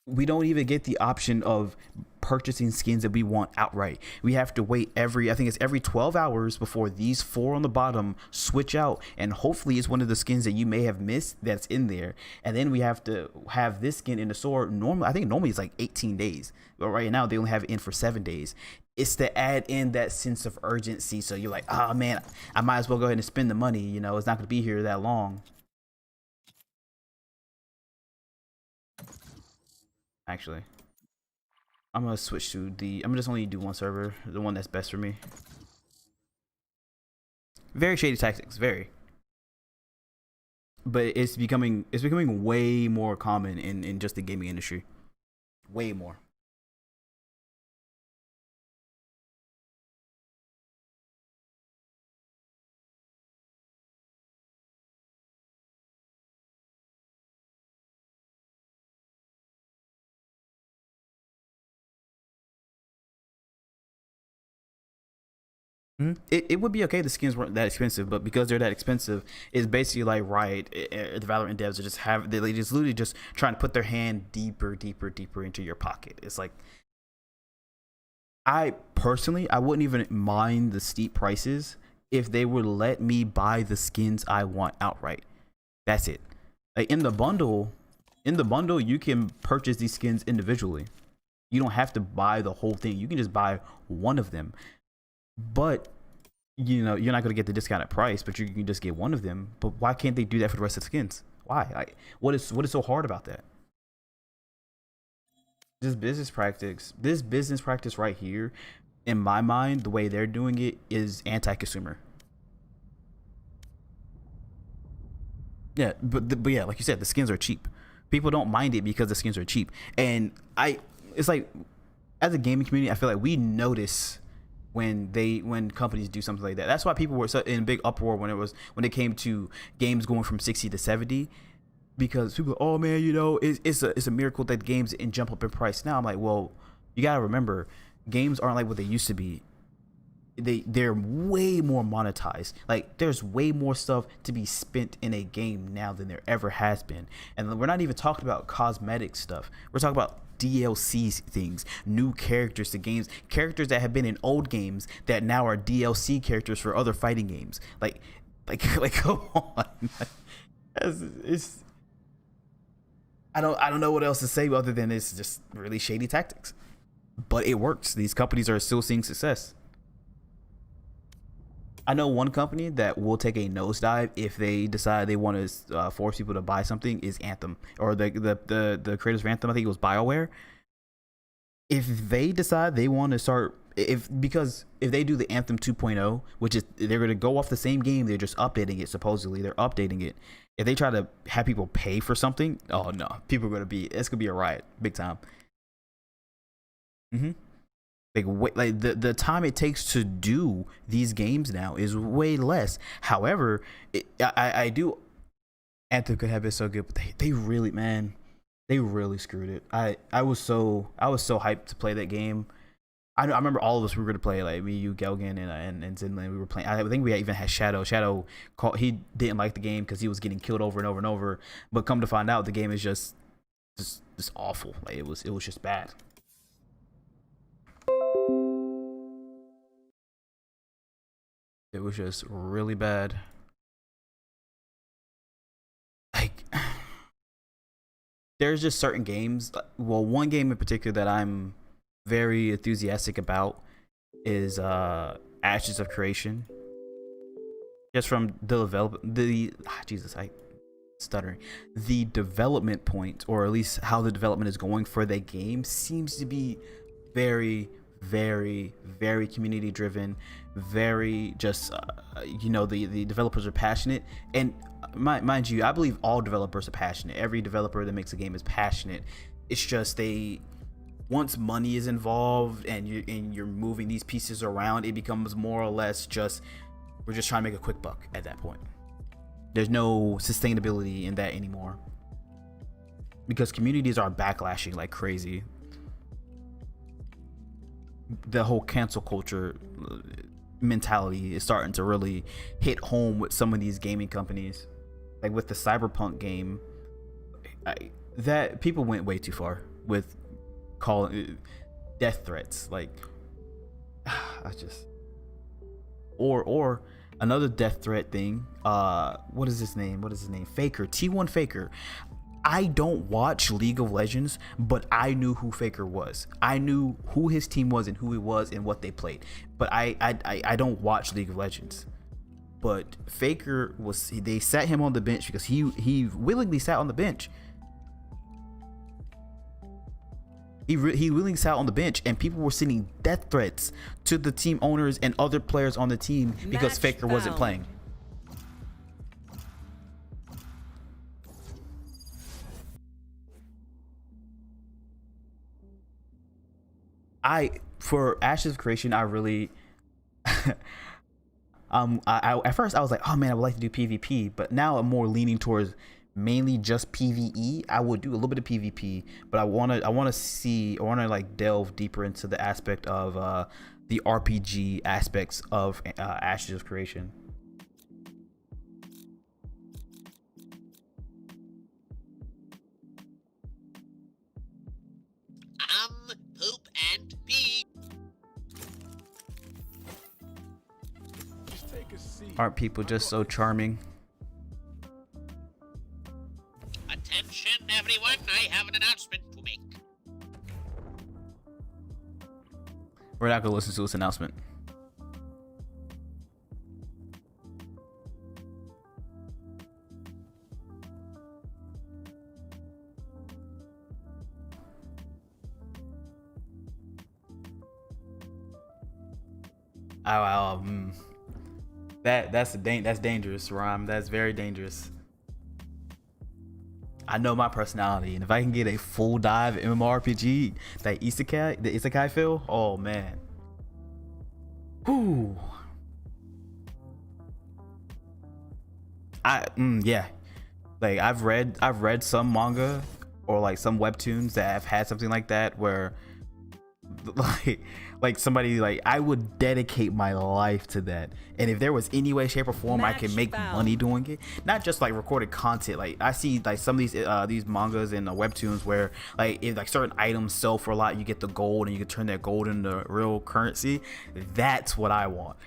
we don't even get the option of purchasing skins that we want outright. We have to wait I think it's every 12 hours before these 4 on the bottom switch out, and hopefully it's one of the skins that you may have missed that's in there. And then we have to have this skin in the store. I think normally it's like 18 days, but right now they only have it in for 7 days. It's to add in that sense of urgency, so you're like, oh man, I might as well go ahead and spend the money, you know, it's not going to be here that long. Actually, I'm gonna switch to I'm gonna just only do one server, the one that's best for me. Very shady tactics, very. But it's becoming way more common in just the gaming industry. Way more. It would be okay. The skins weren't that expensive, but because they're that expensive, it's basically like Riot, the Valorant devs are they just literally just trying to put their hand deeper into your pocket. It's like, I personally, I wouldn't even mind the steep prices if they would let me buy the skins I want outright. That's it. Like in the bundle, you can purchase these skins individually. You don't have to buy the whole thing. You can just buy one of them. But you know, you're not going to get the discounted price, but you can just get one of them. But why can't they do that for the rest of the skins? Why? Like, what is so hard about that? This business practice right here, in my mind, the way they're doing it is anti-consumer. Yeah, but yeah, like you said, the skins are cheap. People don't mind it because the skins are cheap, and it's like, as a gaming community, I feel like we notice when companies do something like that. That's why people were in a big uproar when it came to games going from 60 to 70, because people are, oh man, you know, it's a miracle that games didn't jump up in price. Now I'm like, well, you gotta remember, games aren't like what they used to be. They're way more monetized. Like, there's way more stuff to be spent in a game now than there ever has been. And we're not even talking about cosmetic stuff. We're talking about DLC things, new characters to games, characters that have been in old games that now are DLC characters for other fighting games. Like come on. It's I don't know what else to say other than it's just really shady tactics. But it works. These companies are still seeing success. I know one company that will take a nosedive if they decide they want to force people to buy something is Anthem, or the creators of Anthem. I think it was BioWare. If they decide they want to start, because if they do the Anthem 2.0, which is they're going to go off the same game, they're just updating it. Supposedly they're updating it. If they try to have people pay for something, oh no, it's going to be a riot, big time. Like the time it takes to do these games now is way less. However, I do, Anthem could have been so good, but they really, man, they really screwed it. I was so hyped to play that game. I remember all of us, we were going to play, like me, you, Gelgan, and Zinlin. We were playing. I think we even had Shadow. He didn't like the game because he was getting killed over and over and over. But come to find out, the game is just awful. Like it was just bad. It was just really bad. Like, there's just certain games. Well, one game in particular that I'm very enthusiastic about is Ashes of Creation. Just from the development point, or at least how the development is going for that game, seems to be very, very, very community driven, very just the developers are passionate, and mind you, I believe all developers are passionate. Every developer that makes a game is passionate. It's just once money is involved and you're moving these pieces around, it becomes more or less just, we're just trying to make a quick buck at that point. There's no sustainability in that anymore, because communities are backlashing like crazy. The whole cancel culture mentality is starting to really hit home with some of these gaming companies. Like with the Cyberpunk game, that people went way too far with calling. death threats. Like, I just or another death threat thing. What is his name? Faker. T1 Faker. I don't watch League of Legends, but I knew who Faker was. I knew who his team was and who he was and what they played. But I don't watch League of Legends. But Faker they sat him on the bench because he willingly sat on the bench. He willingly sat on the bench, and people were sending death threats to the team owners and other players on the team because Faker wasn't playing. For Ashes of Creation, I really at first I was like, oh man, I would like to do PvP, but now I'm more leaning towards mainly just PvE. I would do a little bit of PvP, but I want to like delve deeper into the aspect of the RPG aspects of Ashes of Creation. Poop and pee. Just take a seat. Aren't people just so charming? Attention, everyone, I have an announcement to make. We're not gonna listen to this announcement. That's dangerous, Rhyme. That's very dangerous. I know my personality, and if I can get a full dive MMORPG, the isekai feel, oh man. Whoo. Yeah. Like I've read some manga or like some webtoons that have had something like that where like somebody, like, I would dedicate my life to that, and if there was any way, shape, or form I can make money doing it, not just like recorded content. Like I see like some of these mangas and webtoons where like if like certain items sell for a lot, you get the gold and you can turn that gold into real currency. That's what I want.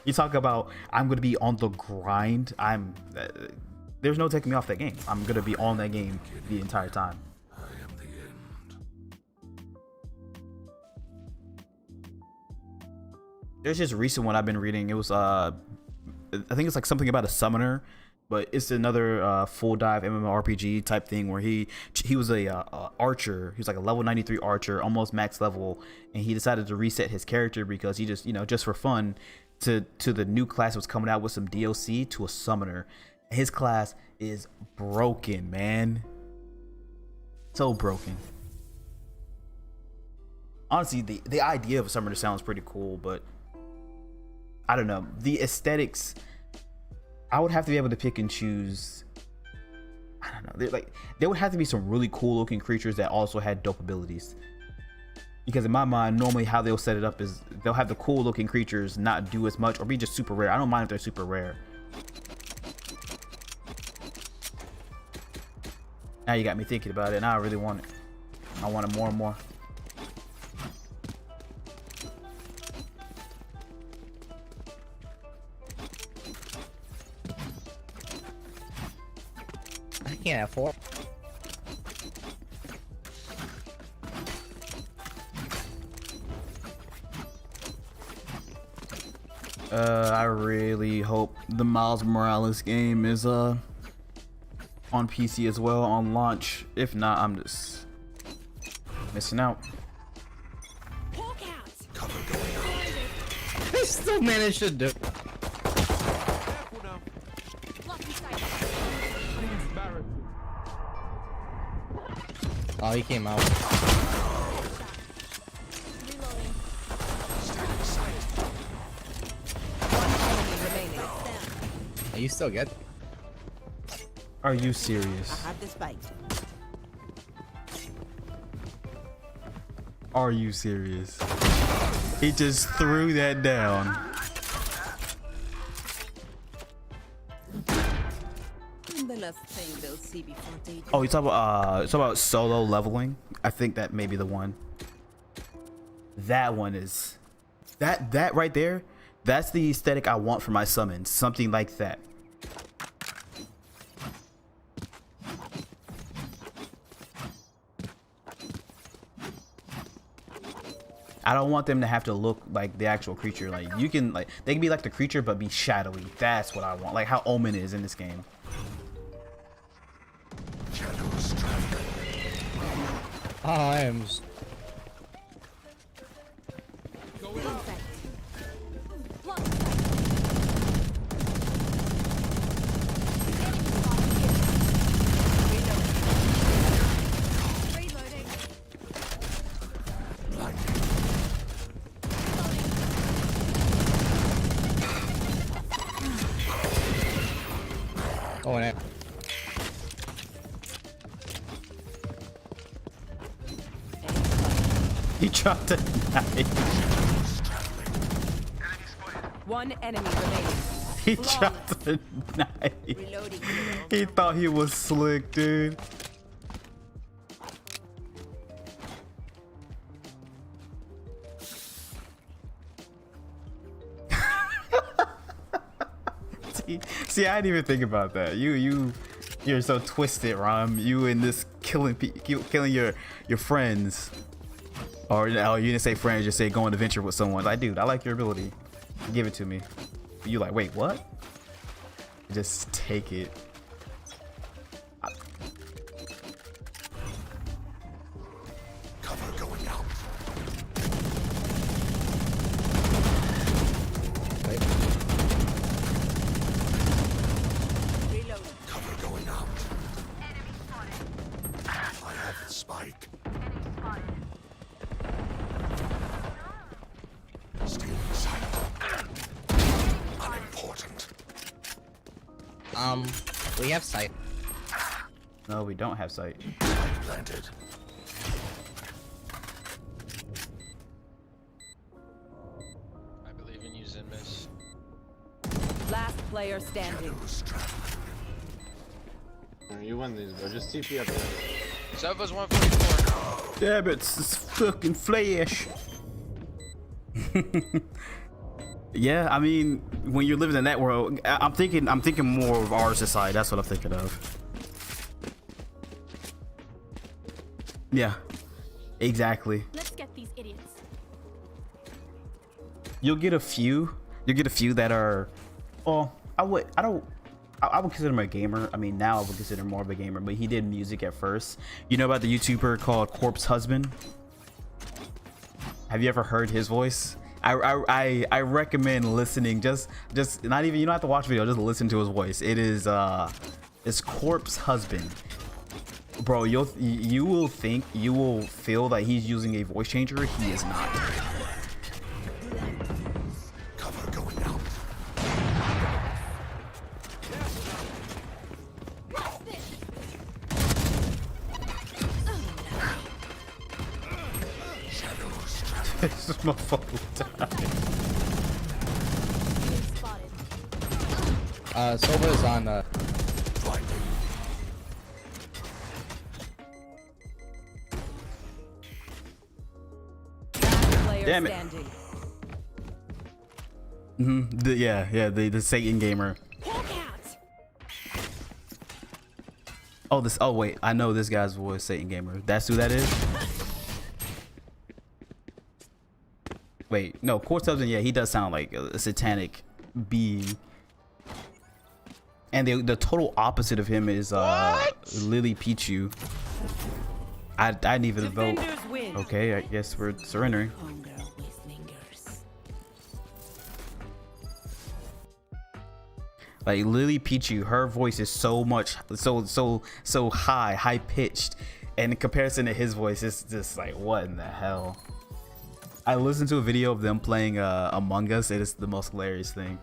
You talk about I'm gonna be on the grind. There's no taking me off that game. I'm gonna be on that game the entire time. There's this recent one I've been reading. It was I think it's like something about a summoner, but it's another full dive MMORPG type thing where he was a archer. He was like a level 93 archer, almost max level, and he decided to reset his character because he just, just for fun, to the new class that was coming out with some DLC, to a summoner. His class is broken, man. So broken. Honestly, the idea of a summoner sounds pretty cool, but I don't know. The aesthetics, I would have to be able to pick and choose. I don't know. There would have to be some really cool looking creatures that also had dope abilities. Because in my mind, normally how they'll set it up is they'll have the cool looking creatures not do as much or be just super rare. I don't mind if they're super rare. Now you got me thinking about it, and I really want it. I want it more and more. I can't afford. I really hope the Miles Morales game is on PC as well on launch. If not, I'm just missing out. I still managed to do. Oh, he came out. Are you still good? Are you serious? I have this bite. Are you serious? He just threw that down. The last thing they'll see before they Oh, you talk about solo leveling? I think that may be the one. That one is that right there. That's the aesthetic I want for my summons. Something like that. I don't want them to have to look like the actual creature. Like you can like they can be like the creature but be shadowy. That's what I want. Like how Omen is in this game. Oh, I am. Oh, and He dropped a knife. One enemy remaining. He dropped a knife. Reloading. He thought he was slick, dude. See, I didn't even think about that. You're so twisted, Rom. You in this killing your friends, or you didn't say friends, just say go on an adventure with someone. Like, dude, I like your ability. Give it to me. You like, wait, what? Just take it. Cover going out. Cover going out. I have the spike. Stealing sight. Unimportant. We have sight. No, we don't have sight. Planted. I believe in you, Zinmis. Last player standing. You win these, bro. Just TP up there. Sova's 144. Damn it, it's fucking flash. Yeah, I mean, when you're living in that world, I'm thinking more of our society. That's what I'm thinking of. Yeah, exactly. Let's get these idiots. You'll get a few that are, well, I would consider him a gamer. I mean, now I would consider him more of a gamer, but he did music at first. You know about the YouTuber called Corpse Husband? Have you ever heard his voice? I recommend listening. Just not even, you don't have to watch the video, just listen to his voice. It is it's Corpse Husband. Bro, you will feel that he's using a voice changer. He is not. Cover going out. This motherfucker died. Sova's on Player Damn it. standing. The Satan gamer. Oh wait, I know this guy's voice, Satan gamer. That's who that is. Wait, no, Corpse Husband. Yeah, he does sound like a satanic being. And the total opposite of him is Lily Pichu. I didn't even vote. Defenders win. Okay, I guess we're surrendering. Like Lily Pichu, her voice is so high pitched, and in comparison to his voice, it's just like, what in the hell? I listened to a video of them playing Among Us. It is the most hilarious thing.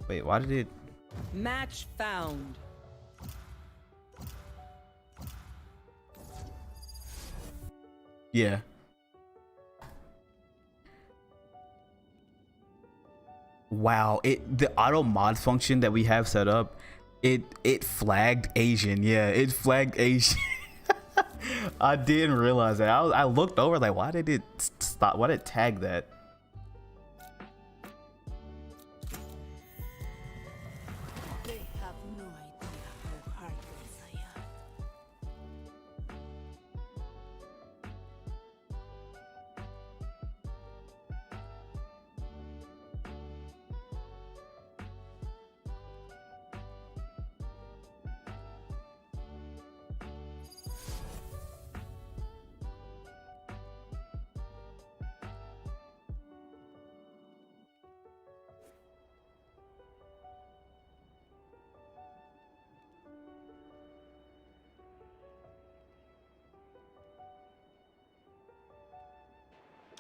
Wait, why did it? Match found. Yeah. Wow, the auto mod function that we have set up It flagged Asian. Yeah, it flagged Asian. I didn't realize that. I looked over like, why did it stop? Why did it tag that? They have no idea how heartless I am.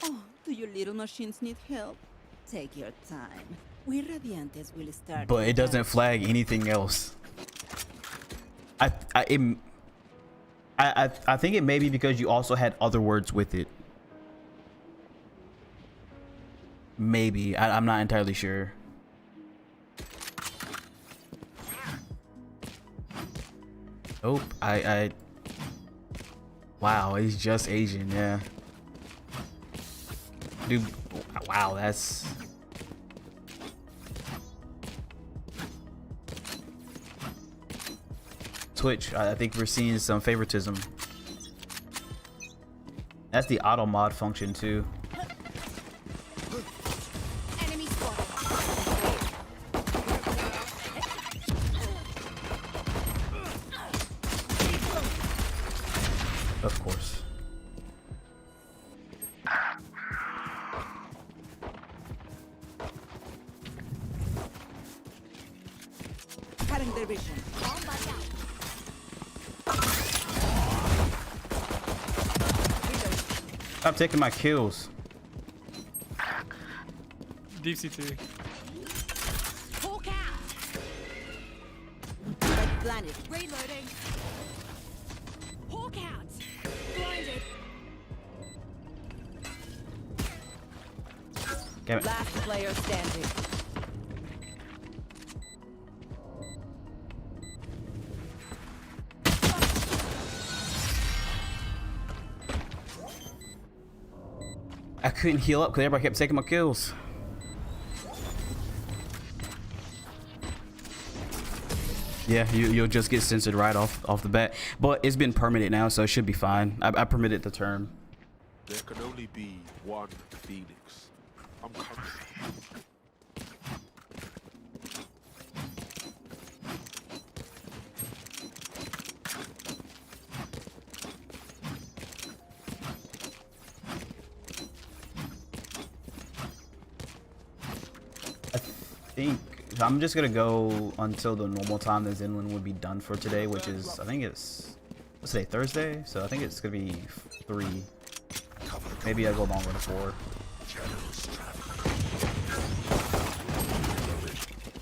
Oh, do your little machines need help? Take your time. We Radiantes will start. But it doesn't flag anything else. I think it may be because you also had other words with it. Maybe. I'm not entirely sure. Oh, wow, he's just Asian, yeah. Dude, wow, that's... Twitch, I think we're seeing some favoritism. That's the auto mod function too. Enemy spotted. Of course. Cutting their vision. Stop taking my kills. Deep CT. Hawk out. Planet. Reloading. Hawk out. Blinded. Damn it. Last player standing. I couldn't heal up because everybody kept taking my kills. Yeah, you'll just get censored right off the bat. But it's been permitted now, so it should be fine. I permitted the term. There can only be one Phoenix. I'm coming. I'm just gonna go until the normal time that Zinwin would be done for today, which is, I think it's, what's today, Thursday? So I think it's gonna be 3. Maybe I go longer to 4.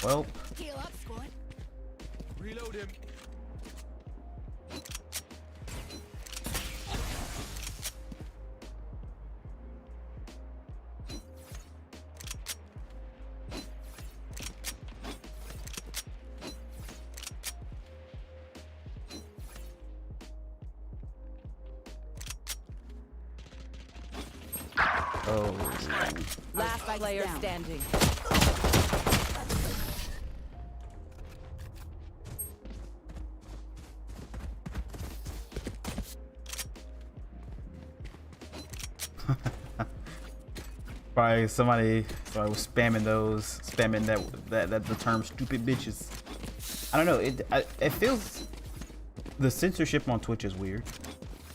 Well, Heal up, squad. Reload him. oh, Last player standing. probably somebody was spamming the term stupid bitches. I don't know, it feels, the censorship on Twitch is weird.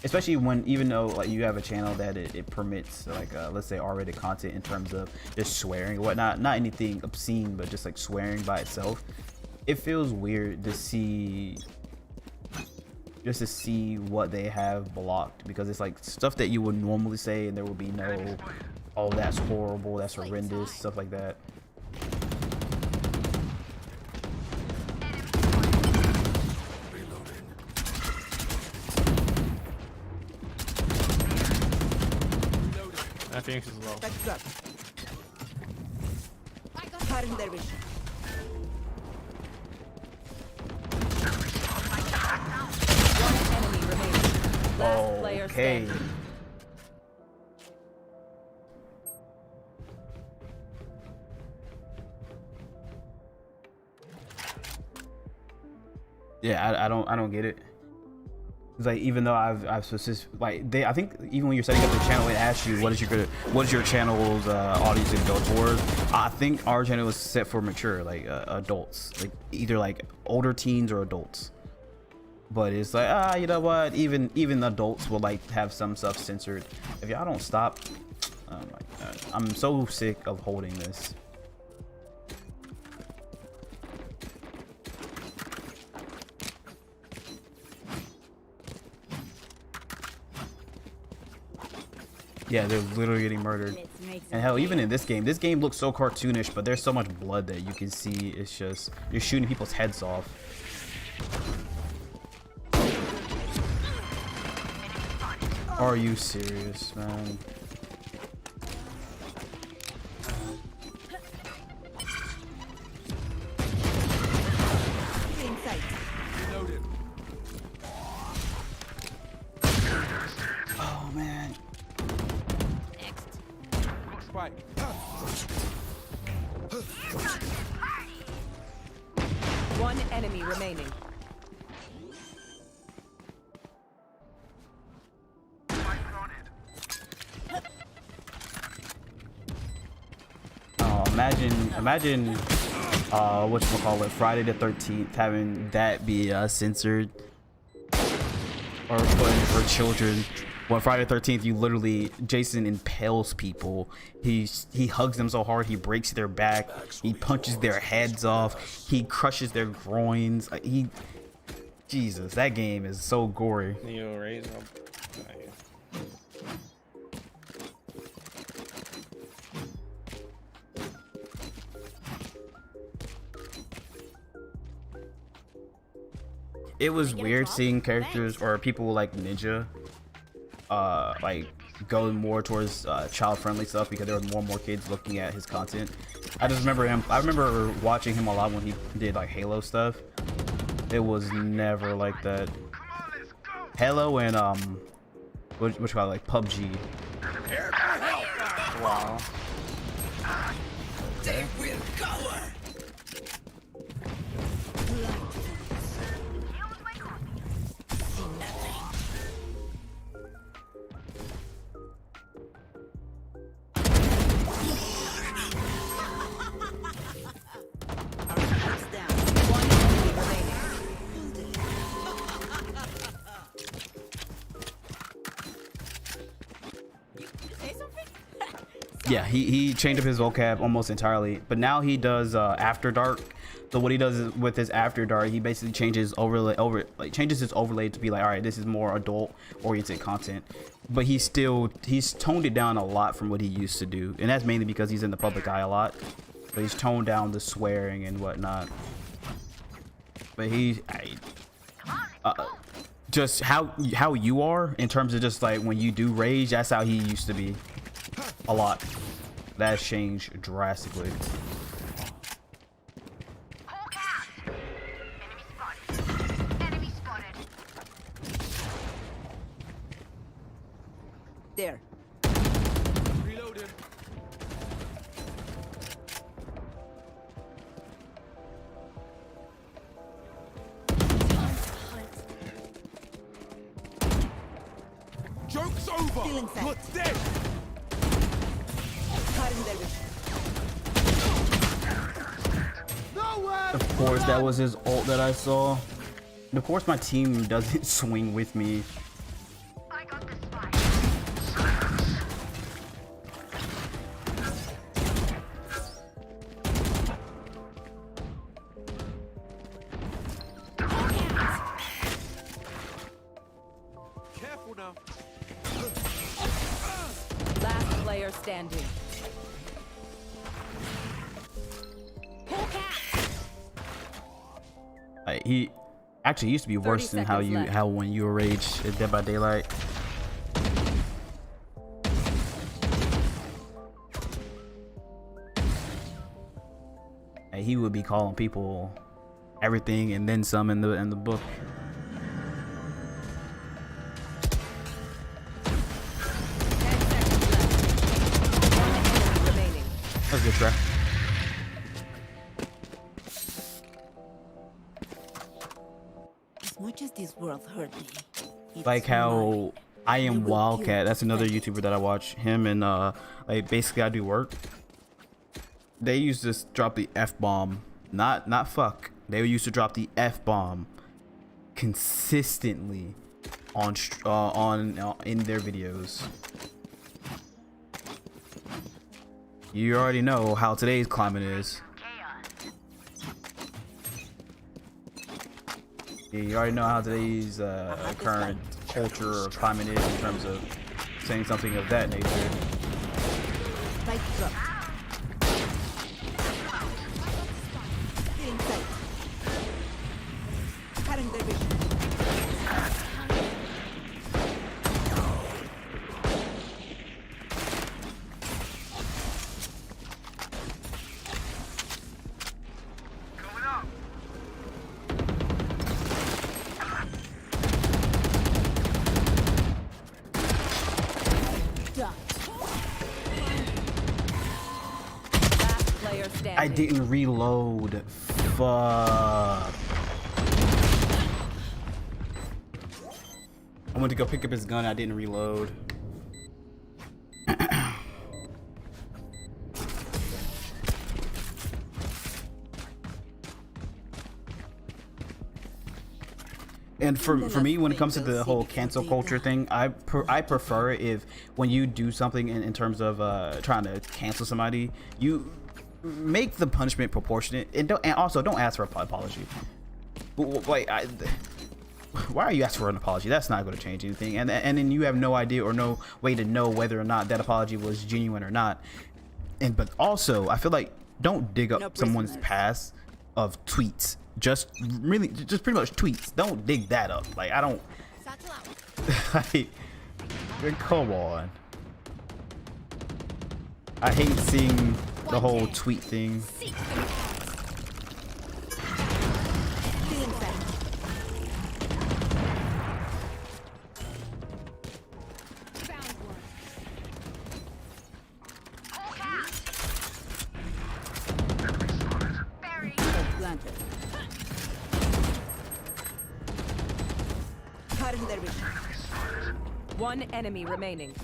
Especially when, even though like you have a channel that it permits like let's say R-rated content in terms of just swearing or whatnot, not anything obscene, but just like swearing by itself. It feels weird to see, just to see what they have blocked, because it's like stuff that you would normally say and there would be no, oh that's horrible, that's horrendous, stuff like that. I think she's low. Back up. I got Cutting their vision. Last player Okay. standing. Yeah, I don't get it. It's like, even though I've specific, like, I think even when you're setting up the channel, it asks you what is your channel's audience to go towards. I think our channel is set for mature, like adults, like either like older teens or adults. But it's like, you know what? Even adults will like have some stuff censored. If y'all don't stop, oh my god, I'm so sick of holding this. Yeah, they're literally getting murdered. And hell, even in this game looks so cartoonish, but there's so much blood that you can see. It's just, you're shooting people's heads off. Are you serious, man? Oh man. One enemy remaining. Oh, imagine whatchamacallit, Friday the 13th, having that be censored or put in for children. When Friday the 13th, you literally, Jason impales people. He hugs them so hard he breaks their back. He punches their heads off. He crushes their groins. Jesus, that game is so gory. It was weird seeing characters or people like Ninja like go more towards child-friendly stuff, because there was more and more kids looking at his content. I remember watching him a lot when he did like Halo stuff. It was never like that. Halo and what you call it, like PUBG. Wow. They will cover. Yeah, he changed up his vocab almost entirely, but now he does After Dark. So what he does is, with his After Dark, he basically changes changes his overlay to be like, all right, this is more adult oriented content, but he's toned it down a lot from what he used to do, and that's mainly because he's in the public eye a lot. But he's toned down the swearing and whatnot. But just how you are in terms of just like when you do rage, that's how he used to be. A lot. That's changed drastically. There. Reloading. Joke's over. You're dead. Of course, that was his ult that I saw. And of course, my team doesn't swing with me. I got the spike. Careful now. Last player standing. He actually used to be worse than how when you were rage at Dead by Daylight. He would be calling people everything and then some in the book. try. As much as this world hurt me, it's Like how mine. I am will Wildcat. kill That's another them. YouTuber that I watch. Him and like basically I do work. They used to drop the F-bomb, not fuck. They used to drop the F-bomb consistently on in their videos. You already know how today's climate is. Yeah, you already know how today's current culture or climate is in terms of saying something of that nature. Spike drop. Feeling sight. Cutting their vision. Going up. Done. Last player standing. I didn't reload. Fuck. I went to go pick up his gun. I didn't reload. And for me, when it comes to the whole cancel culture thing, I prefer it if when you do something in terms of trying to cancel somebody, you make the punishment proportionate and also don't ask for an apology. Like, why are you asking for an apology? That's not going to change anything. And then you have no idea or no way to know whether or not that apology was genuine or not. But also, I feel like don't dig up No someone's prisoners. past of tweets. Just pretty much tweets. Don't dig that up. Like, I don't. Satchel out. Like, come on. I hate seeing the whole tweet thing. Seek them out. Feeling sight. Found one. Spike planted. Cutting their vision. One enemy remaining.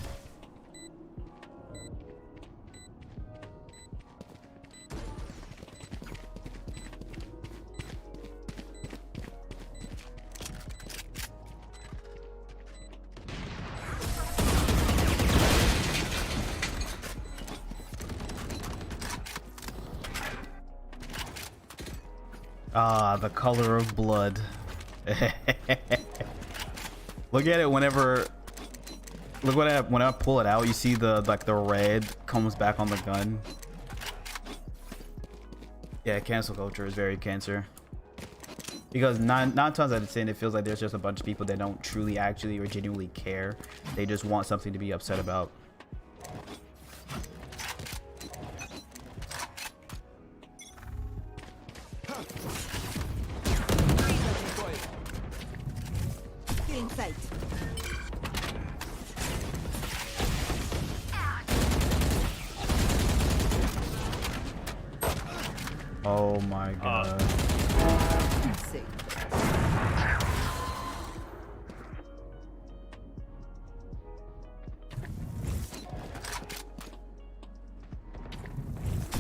Ah, the color of blood. Look at it whenever. Look when I pull it out, you see the red comes back on the gun. Yeah, cancel culture is very cancer. Because nine times out of 10, it feels like there's just a bunch of people that don't truly, actually, or genuinely care. They just want something to be upset about. Feeling sight. Oh my god. Sick.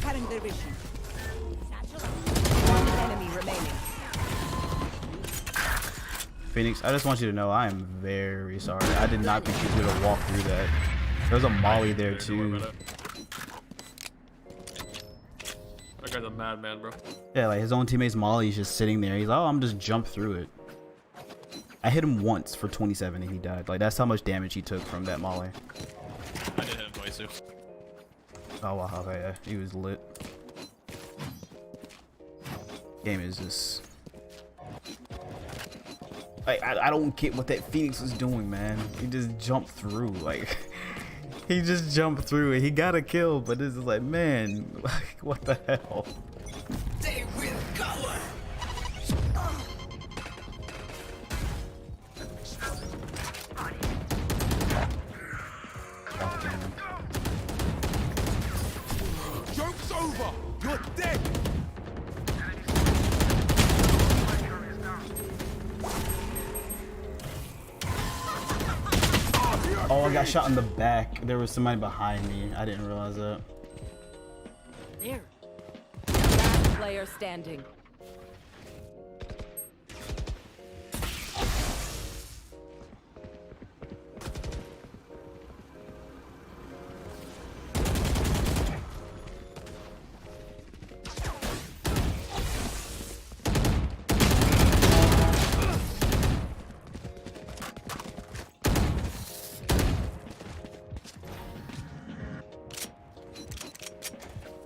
Cutting their vision. One enemy remaining. Phoenix, I just want you to know I am very sorry. I did not think you were gonna walk through that. There was a molly there too. That guy's a madman, bro. Yeah, like his own teammate's molly's just sitting there. He's like, oh, I'm just jump through it. I hit him once for 27 and he died. Like, that's how much damage he took from that molly. I did hit him twice too. Oh wow, okay, yeah, he was lit. Game is just like I don't get what that Phoenix was doing, man. He just jumped through, like he just jumped through and he got a kill, but this is like, man, like what the hell? They will cover. God damn. Joke's over. I got shot in the back. There was somebody behind me. I didn't realize that. There. Last player standing.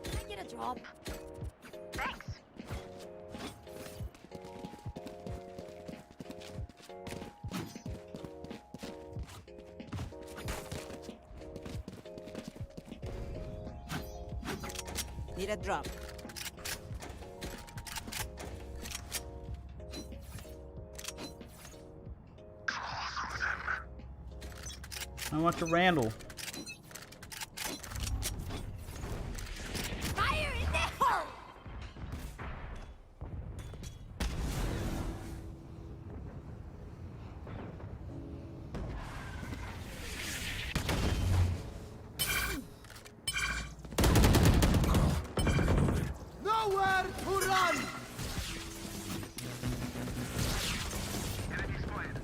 Can I get a drop? Thanks. Need a drop. I want to Randall. Fire in the hole! Nowhere to run! Enemy spotted.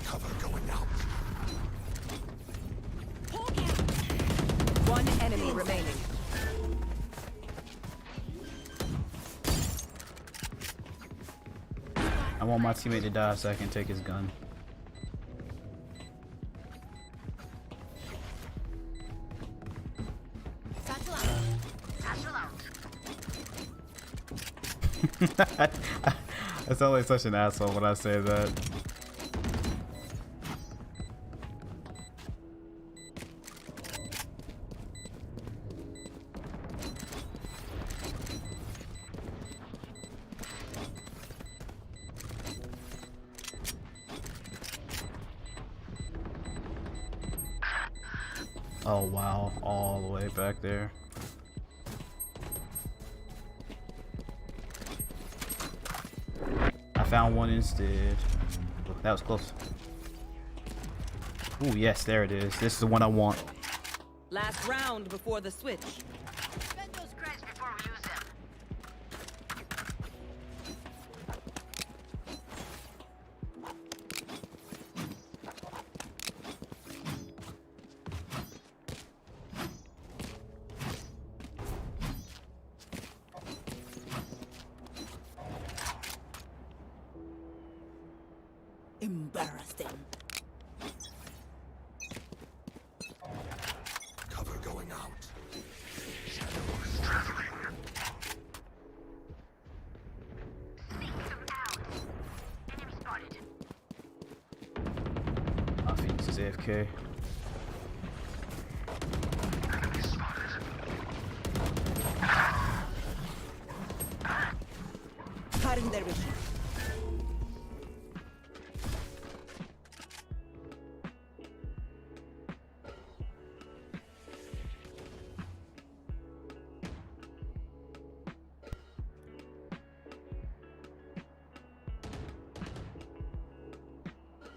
Cover going out. One enemy remaining. I want my teammate to die so I can take his gun. Satchel out. Satchel out. I sound like such an asshole when I say that. Oh wow, all the way back there. I found one instead. Oh, that was close. Oh yes, there it is. This is the one I want. Last round before the switch. Spend those credits before we use them. Embarrassing. Cover going out. Shadows traveling. Seek them out. Enemy spotted. I think this is AFK. Enemy spotted. Cutting their vision.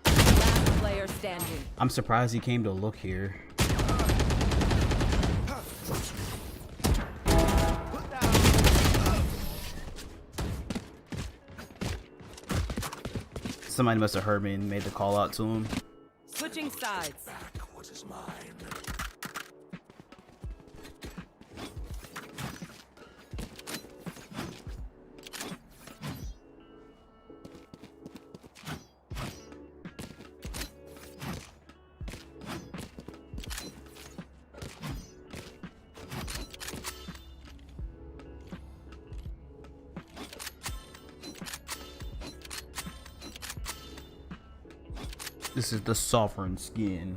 Last player standing. I'm surprised he came to look here. Somebody must have heard me and made the call out to him. Switching sides. Back what is mine. This is the sovereign skin.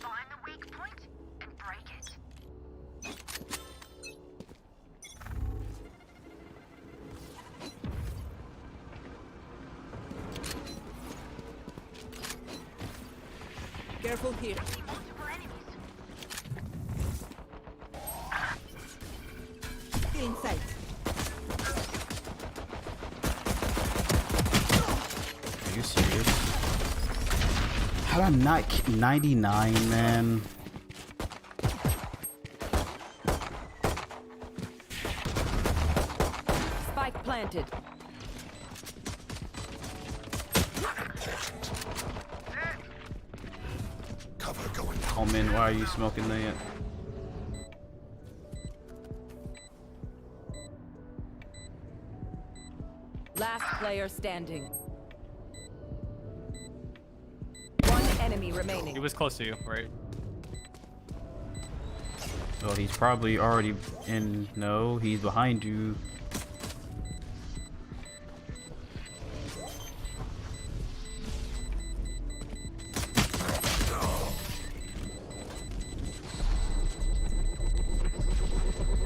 Find the weak point and break it. Careful here. See multiple enemies. you serious? How did I not 99, man? Spike planted. Cover going. Oh man, why are you smoking that? Last player standing. One enemy remaining. He was close to you, right? Well, he's probably already in. No, he's behind you.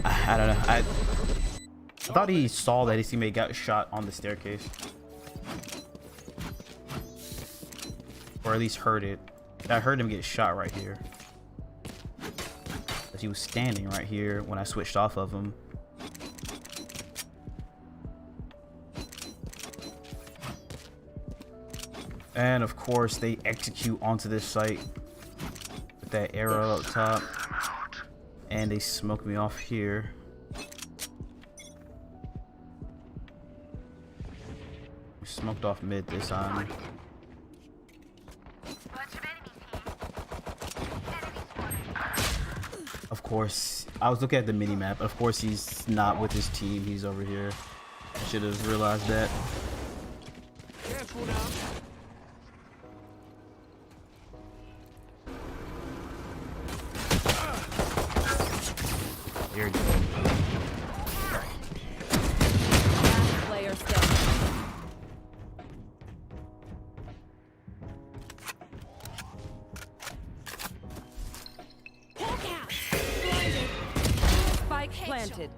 I don't know. I thought he saw that his teammate got shot on the staircase. Or at least heard it. I heard him get shot right here. Because he was standing right here when I switched off of him. And of course they execute onto this site with that arrow up top. And they smoke me off here. Smoked off mid this time. Of course, I was looking at the mini map. Of course, he's not with his team. He's over here. I should have realized that. Careful now. Here you go. Last player standing. Hawk out. Blinded. Spike planted.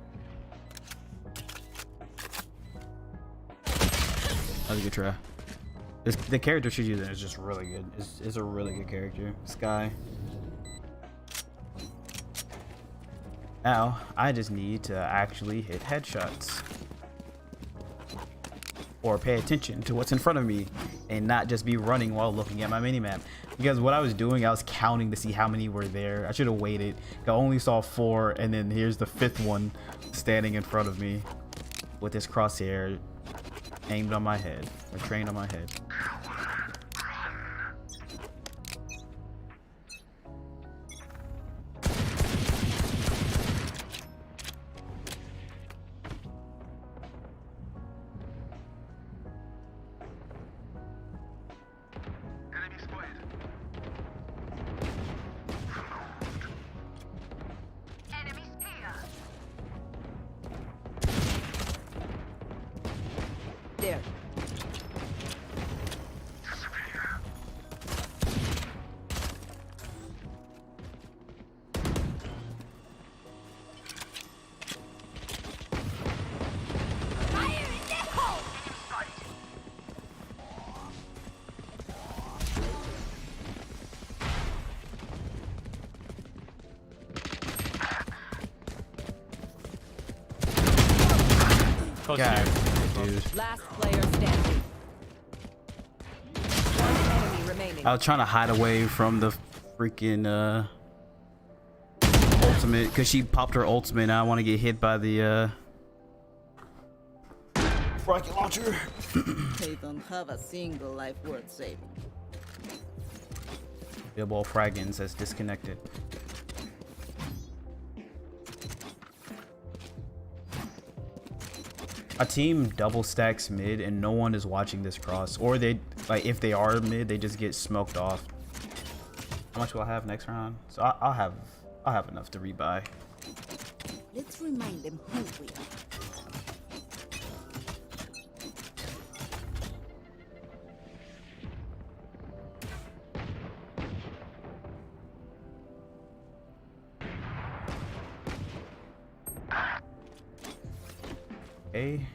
That was a good try. The character she's using is just really good. It's a really good character. Sky. Now, I just need to actually hit headshots. Or pay attention to what's in front of me and not just be running while looking at my minimap. Because what I was doing, I was counting to see how many were there. I should have waited. I only saw 4, and then here's the 5th one standing in front of me with this crosshair aimed on my head, or trained on my head. There. Close God, to you. dude. Last player standing. One enemy remaining. I was trying to hide away from the freaking ultimate because she popped her ultimate and I want to get hit by the rocket launcher. They don't have a single life worth saving. Billball Fraggins has disconnected. A team double stacks mid and no one is watching this cross, or they, like, if they are mid, they just get smoked off. How much will I have next round? So I'll have enough to rebuy. Let's remind them who we are. Okay.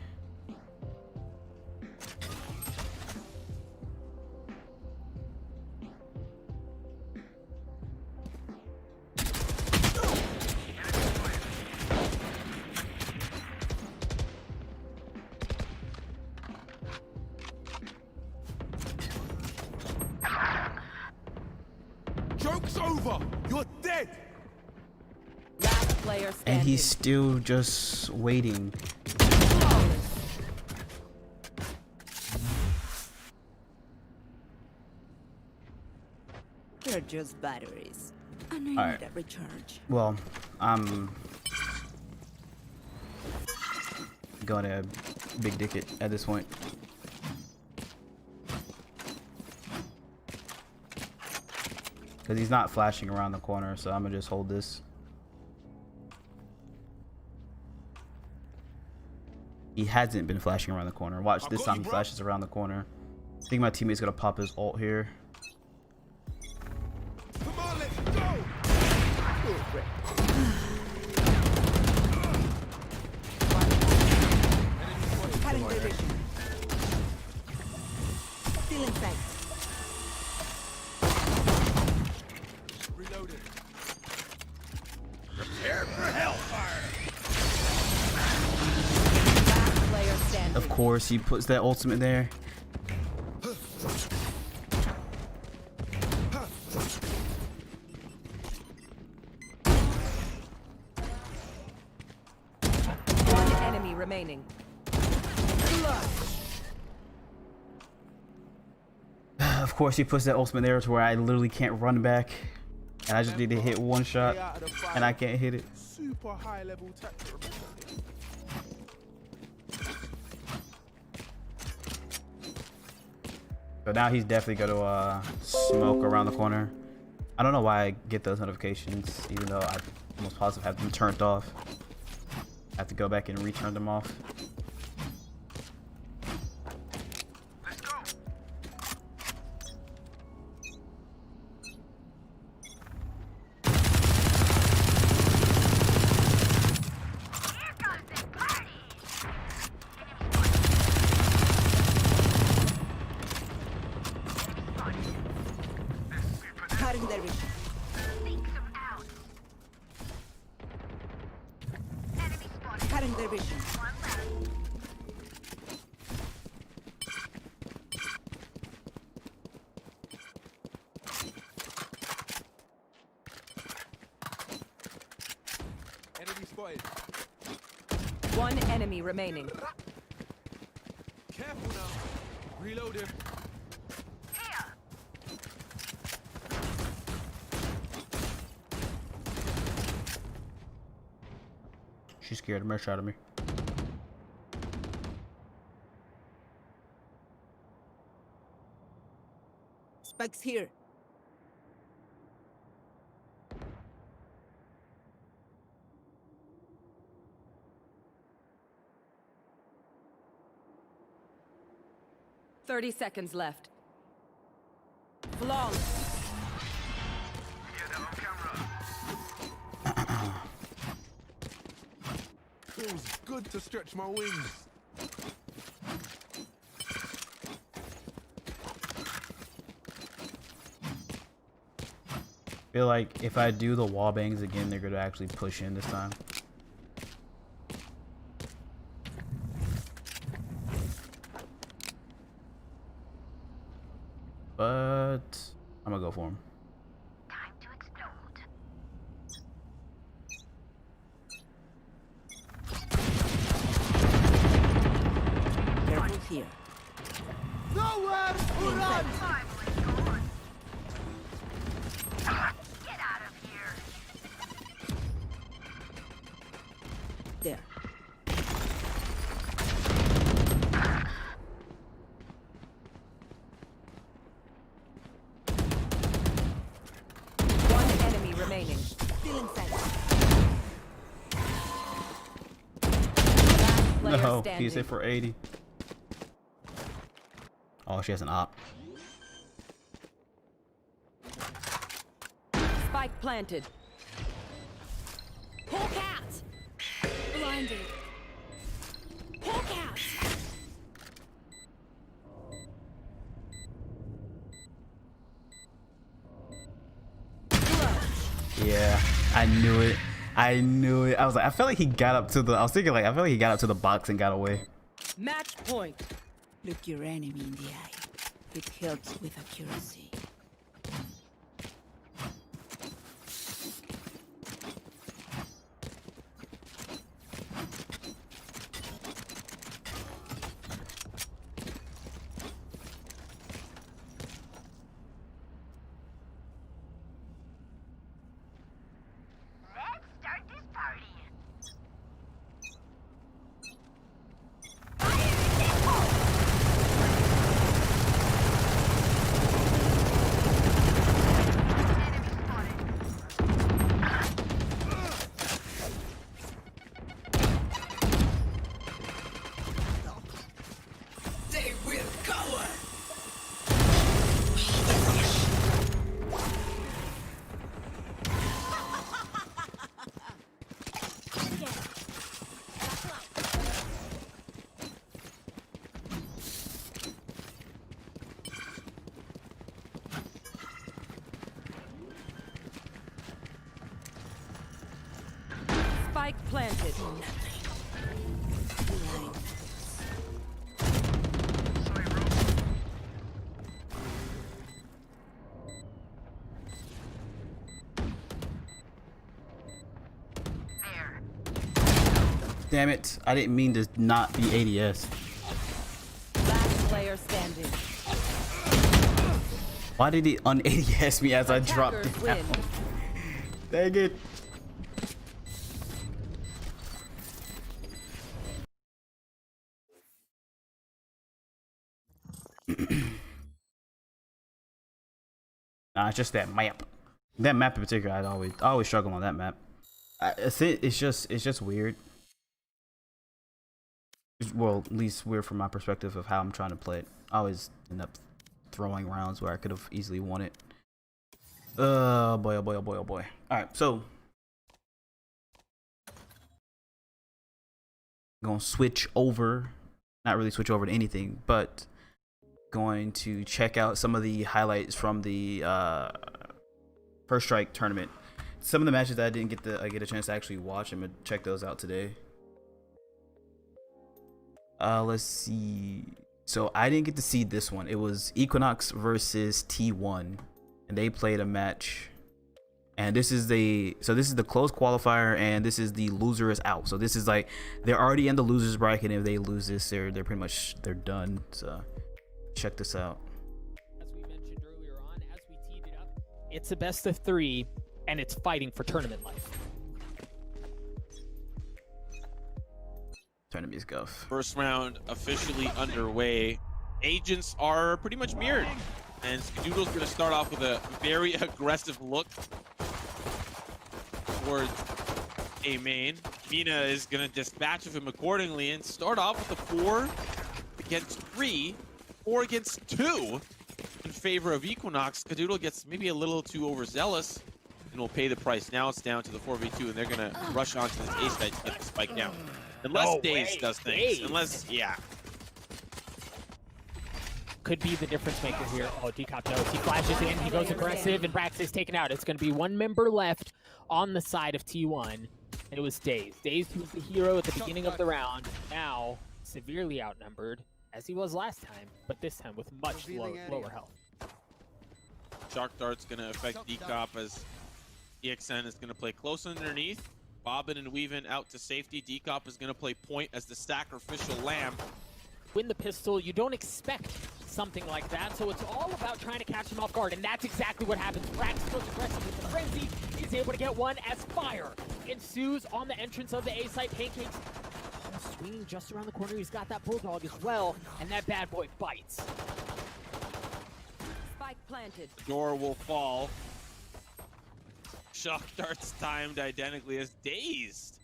Joke's over! You're dead! Last player standing. And he's still just waiting. They're just batteries. And I need Alright. a recharge. Well, I'm going to big dick it at this point. Because he's not flashing around the corner, so I'm going to just hold this. He hasn't been flashing around the corner. Watch this time he flashes around the corner. I think my teammate's going to pop his ult here. Come on, let's go! Cutting their vision. Still in sight. Reloaded. Prepare for hellfire! Last player standing. Of course, he puts that ultimate there. One enemy remaining. Of course, he puts that ultimate there to where I literally can't run back. And I just need to hit one shot, and I can't hit it. Super high level tactic. So now he's definitely going to smoke around the corner. I don't know why I get those notifications, even though I almost positive have them turned off. I have to go back and return them off. Let's go. Here comes the party. Cutting their vision. Think them out. Enemy spotted. Cutting their vision. One left. Enemy spotted. One enemy remaining. Careful now. Reloaded. Here. She's scared of merch out of me. Spikes here. Thirty seconds left. Flawless. You're the on camera. Feels good to stretch my wings. Feel like if I do the wall bangs again, they're going to actually push in this time. But I'm going to go for him. Time to explode. Careful here. Nowhere to run! Finally gone. Get out of here. There. One enemy remaining. Still in sight. Last player No, standing. he's hit for 80. Oh, she has an op. Spike planted. Hawk out! Blinded. Hawk out! Yeah, I knew it. I knew it. I was like, I felt like he got up to the. I was thinking like, I felt like he got up to the box and got away. Match point. Look your enemy in the eye. It helps with accuracy. Spike planted. Damn it. I didn't mean to not be ADS. Last player standing. Why did he un-ADS me as I dropped Attackers down? win. Dang it. Nah, it's just that map. That map in particular, I always struggle on that map. It's just weird. Well, at least weird from my perspective of how I'm trying to play it. I always end up throwing rounds where I could have easily won it. Oh boy, oh boy, oh boy, oh boy. Alright, so gonna switch over. Not really switch over to anything, but going to check out some of the highlights from the First Strike tournament. Some of the matches that I didn't get a chance to actually watch. I'm gonna check those out today. Let's see. So I didn't get to see this one. It was Equinox versus T1, and they played a match. And this is the closed qualifier, and this is the loser is out. So this is like they're already in the losers bracket, and if they lose this, they're pretty much done. So check this out. As we mentioned earlier on, as we teed it up, it's a best of 3, and it's fighting for tournament life. Tournament go. First round officially underway. Agents are pretty much mirrored. And Skadoodle's going to start off with a very aggressive look towards A main. Mina is going to dispatch of him accordingly and start off with a 4 against 3, 4 against 2 in favor of Equinox. Skadoodle gets maybe a little too overzealous and will pay the price. Now it's down to the 4v2, and they're going to rush onto this A side to get the spike down. Unless Daze does things. Unless, yeah. Could be the difference maker here. Oh, G.A.T.E knows. He flashes in, he goes aggressive, and Rax is taken out. It's going to be one member left on the side of T1, and it was Daze. Daze, who was the hero at the beginning of the round, now severely outnumbered, as he was last time, but this time with much lower health. Shark Dart's going to affect Decop as EXN is going to play close underneath. Bobbin and weaving out to safety. Decop is going to play point as the sacrificial lamb. Win the pistol, you don't expect something like that, so it's all about trying to catch him off guard, and that's exactly what happens. Rax goes aggressive with the frenzy, is able to get one as fire ensues on the entrance of the A site. Pancakes swinging just around the corner. He's got that bulldog as well, and that bad boy bites. Spike planted. Door will fall. Shock Dart's timed identically as Dazed.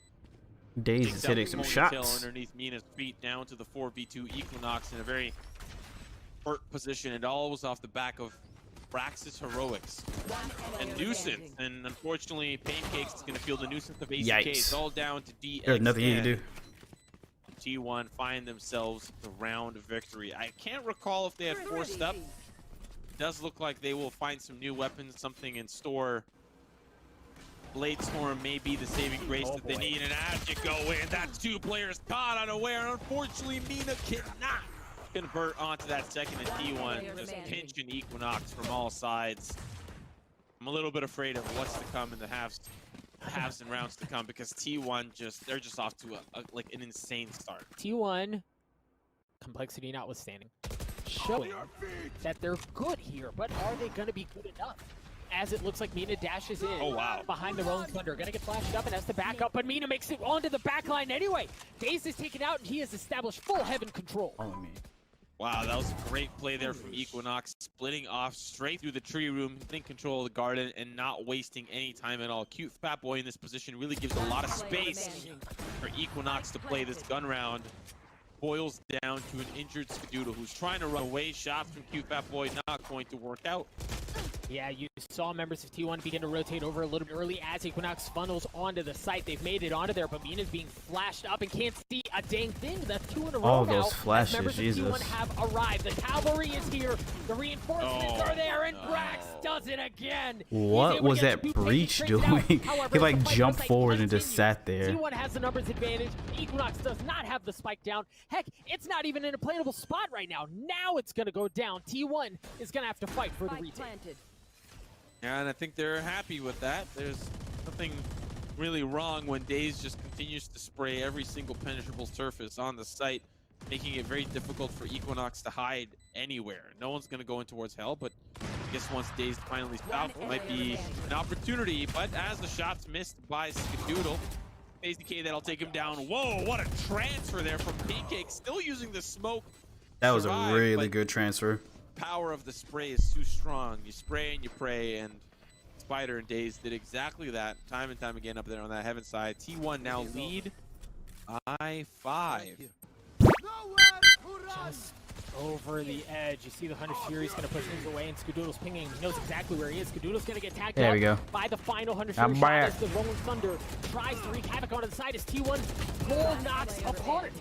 Daze is hitting some shots. Underneath Mina's feet down to the 4v2 Equinox in a very hurt position, and all was off the back of Brax's heroics and nuisance. And unfortunately, Pancakes is going to feel the nuisance of ACK. Yikes. It's all down to DX. There's nothing you can do. T1 find themselves the round victory. I can't recall if they had forced up. It does look like they will find some new weapons, something in store. Blade Storm may be the saving grace that they need, and as you go in, that's 2 players caught unaware. Unfortunately, Mina cannot convert onto that second, and T1 just pinching Equinox from all sides. I'm a little bit afraid of what's to come in the halves and rounds to come, because T1 they're just off to like an insane start. T1, complexity notwithstanding, showing that they're good here, but are they going to be good enough? As it looks like Mina dashes in behind the Rolling Thunder. Gonna get flashed up and has to back up, but Mina makes it onto the back line anyway. Daze is taken out, and he has established full heaven control. Wow, that was a great play there from Equinox, splitting off straight through the tree room, getting control of the garden, and not wasting any time at all. Cute Fat Boy in this position really gives a lot of space for Equinox to play this gun round. Boils down to an injured Skadoodle who's trying to run away. Shots from Cute Fat Boy not going to work out. Yeah, you saw members of T1 begin to rotate over a little bit early as Equinox funnels onto the site. They've made it onto there, but Mina's being flashed up and can't see a dang thing. That's 2 in a row now. All those flashes, members Jesus. of T1 have arrived. The cavalry is here. The reinforcements are there, and Brax does it again. What was that Breach doing? He like jumped forward and just sat there. T1 has the numbers advantage. Equinox does not have the spike down. Heck, it's not even in a playable spot right now. Now it's going to go down. T1 is going to have to fight for the retake. Yeah, and I think they're happy with that. There's nothing really wrong when Daze just continues to spray every single penetrable surface on the site, making it very difficult for Equinox to hide anywhere. No one's going to go in towards Hell, but I guess once Daze finally stops, it might be an opportunity. But as the shot's missed by Skadoodle, G.A.T.E that'll take him down. Whoa, what a transfer there from Pancake, still using the smoke. That was a really good transfer. Power of the spray is too strong. You spray and you pray, and Spider and Daze did exactly that time and time again up there on that heaven side. T1 now lead by 5. Just over the edge. You see the Hunter Fury's going to push things away, and Skadoodle's pinging. He knows exactly where he is. Skadoodle's going to get tagged there we go. By the final Hunter Fury shot as the Rolling Thunder tries to wreak havoc onto the side as T1 goal knocks apart.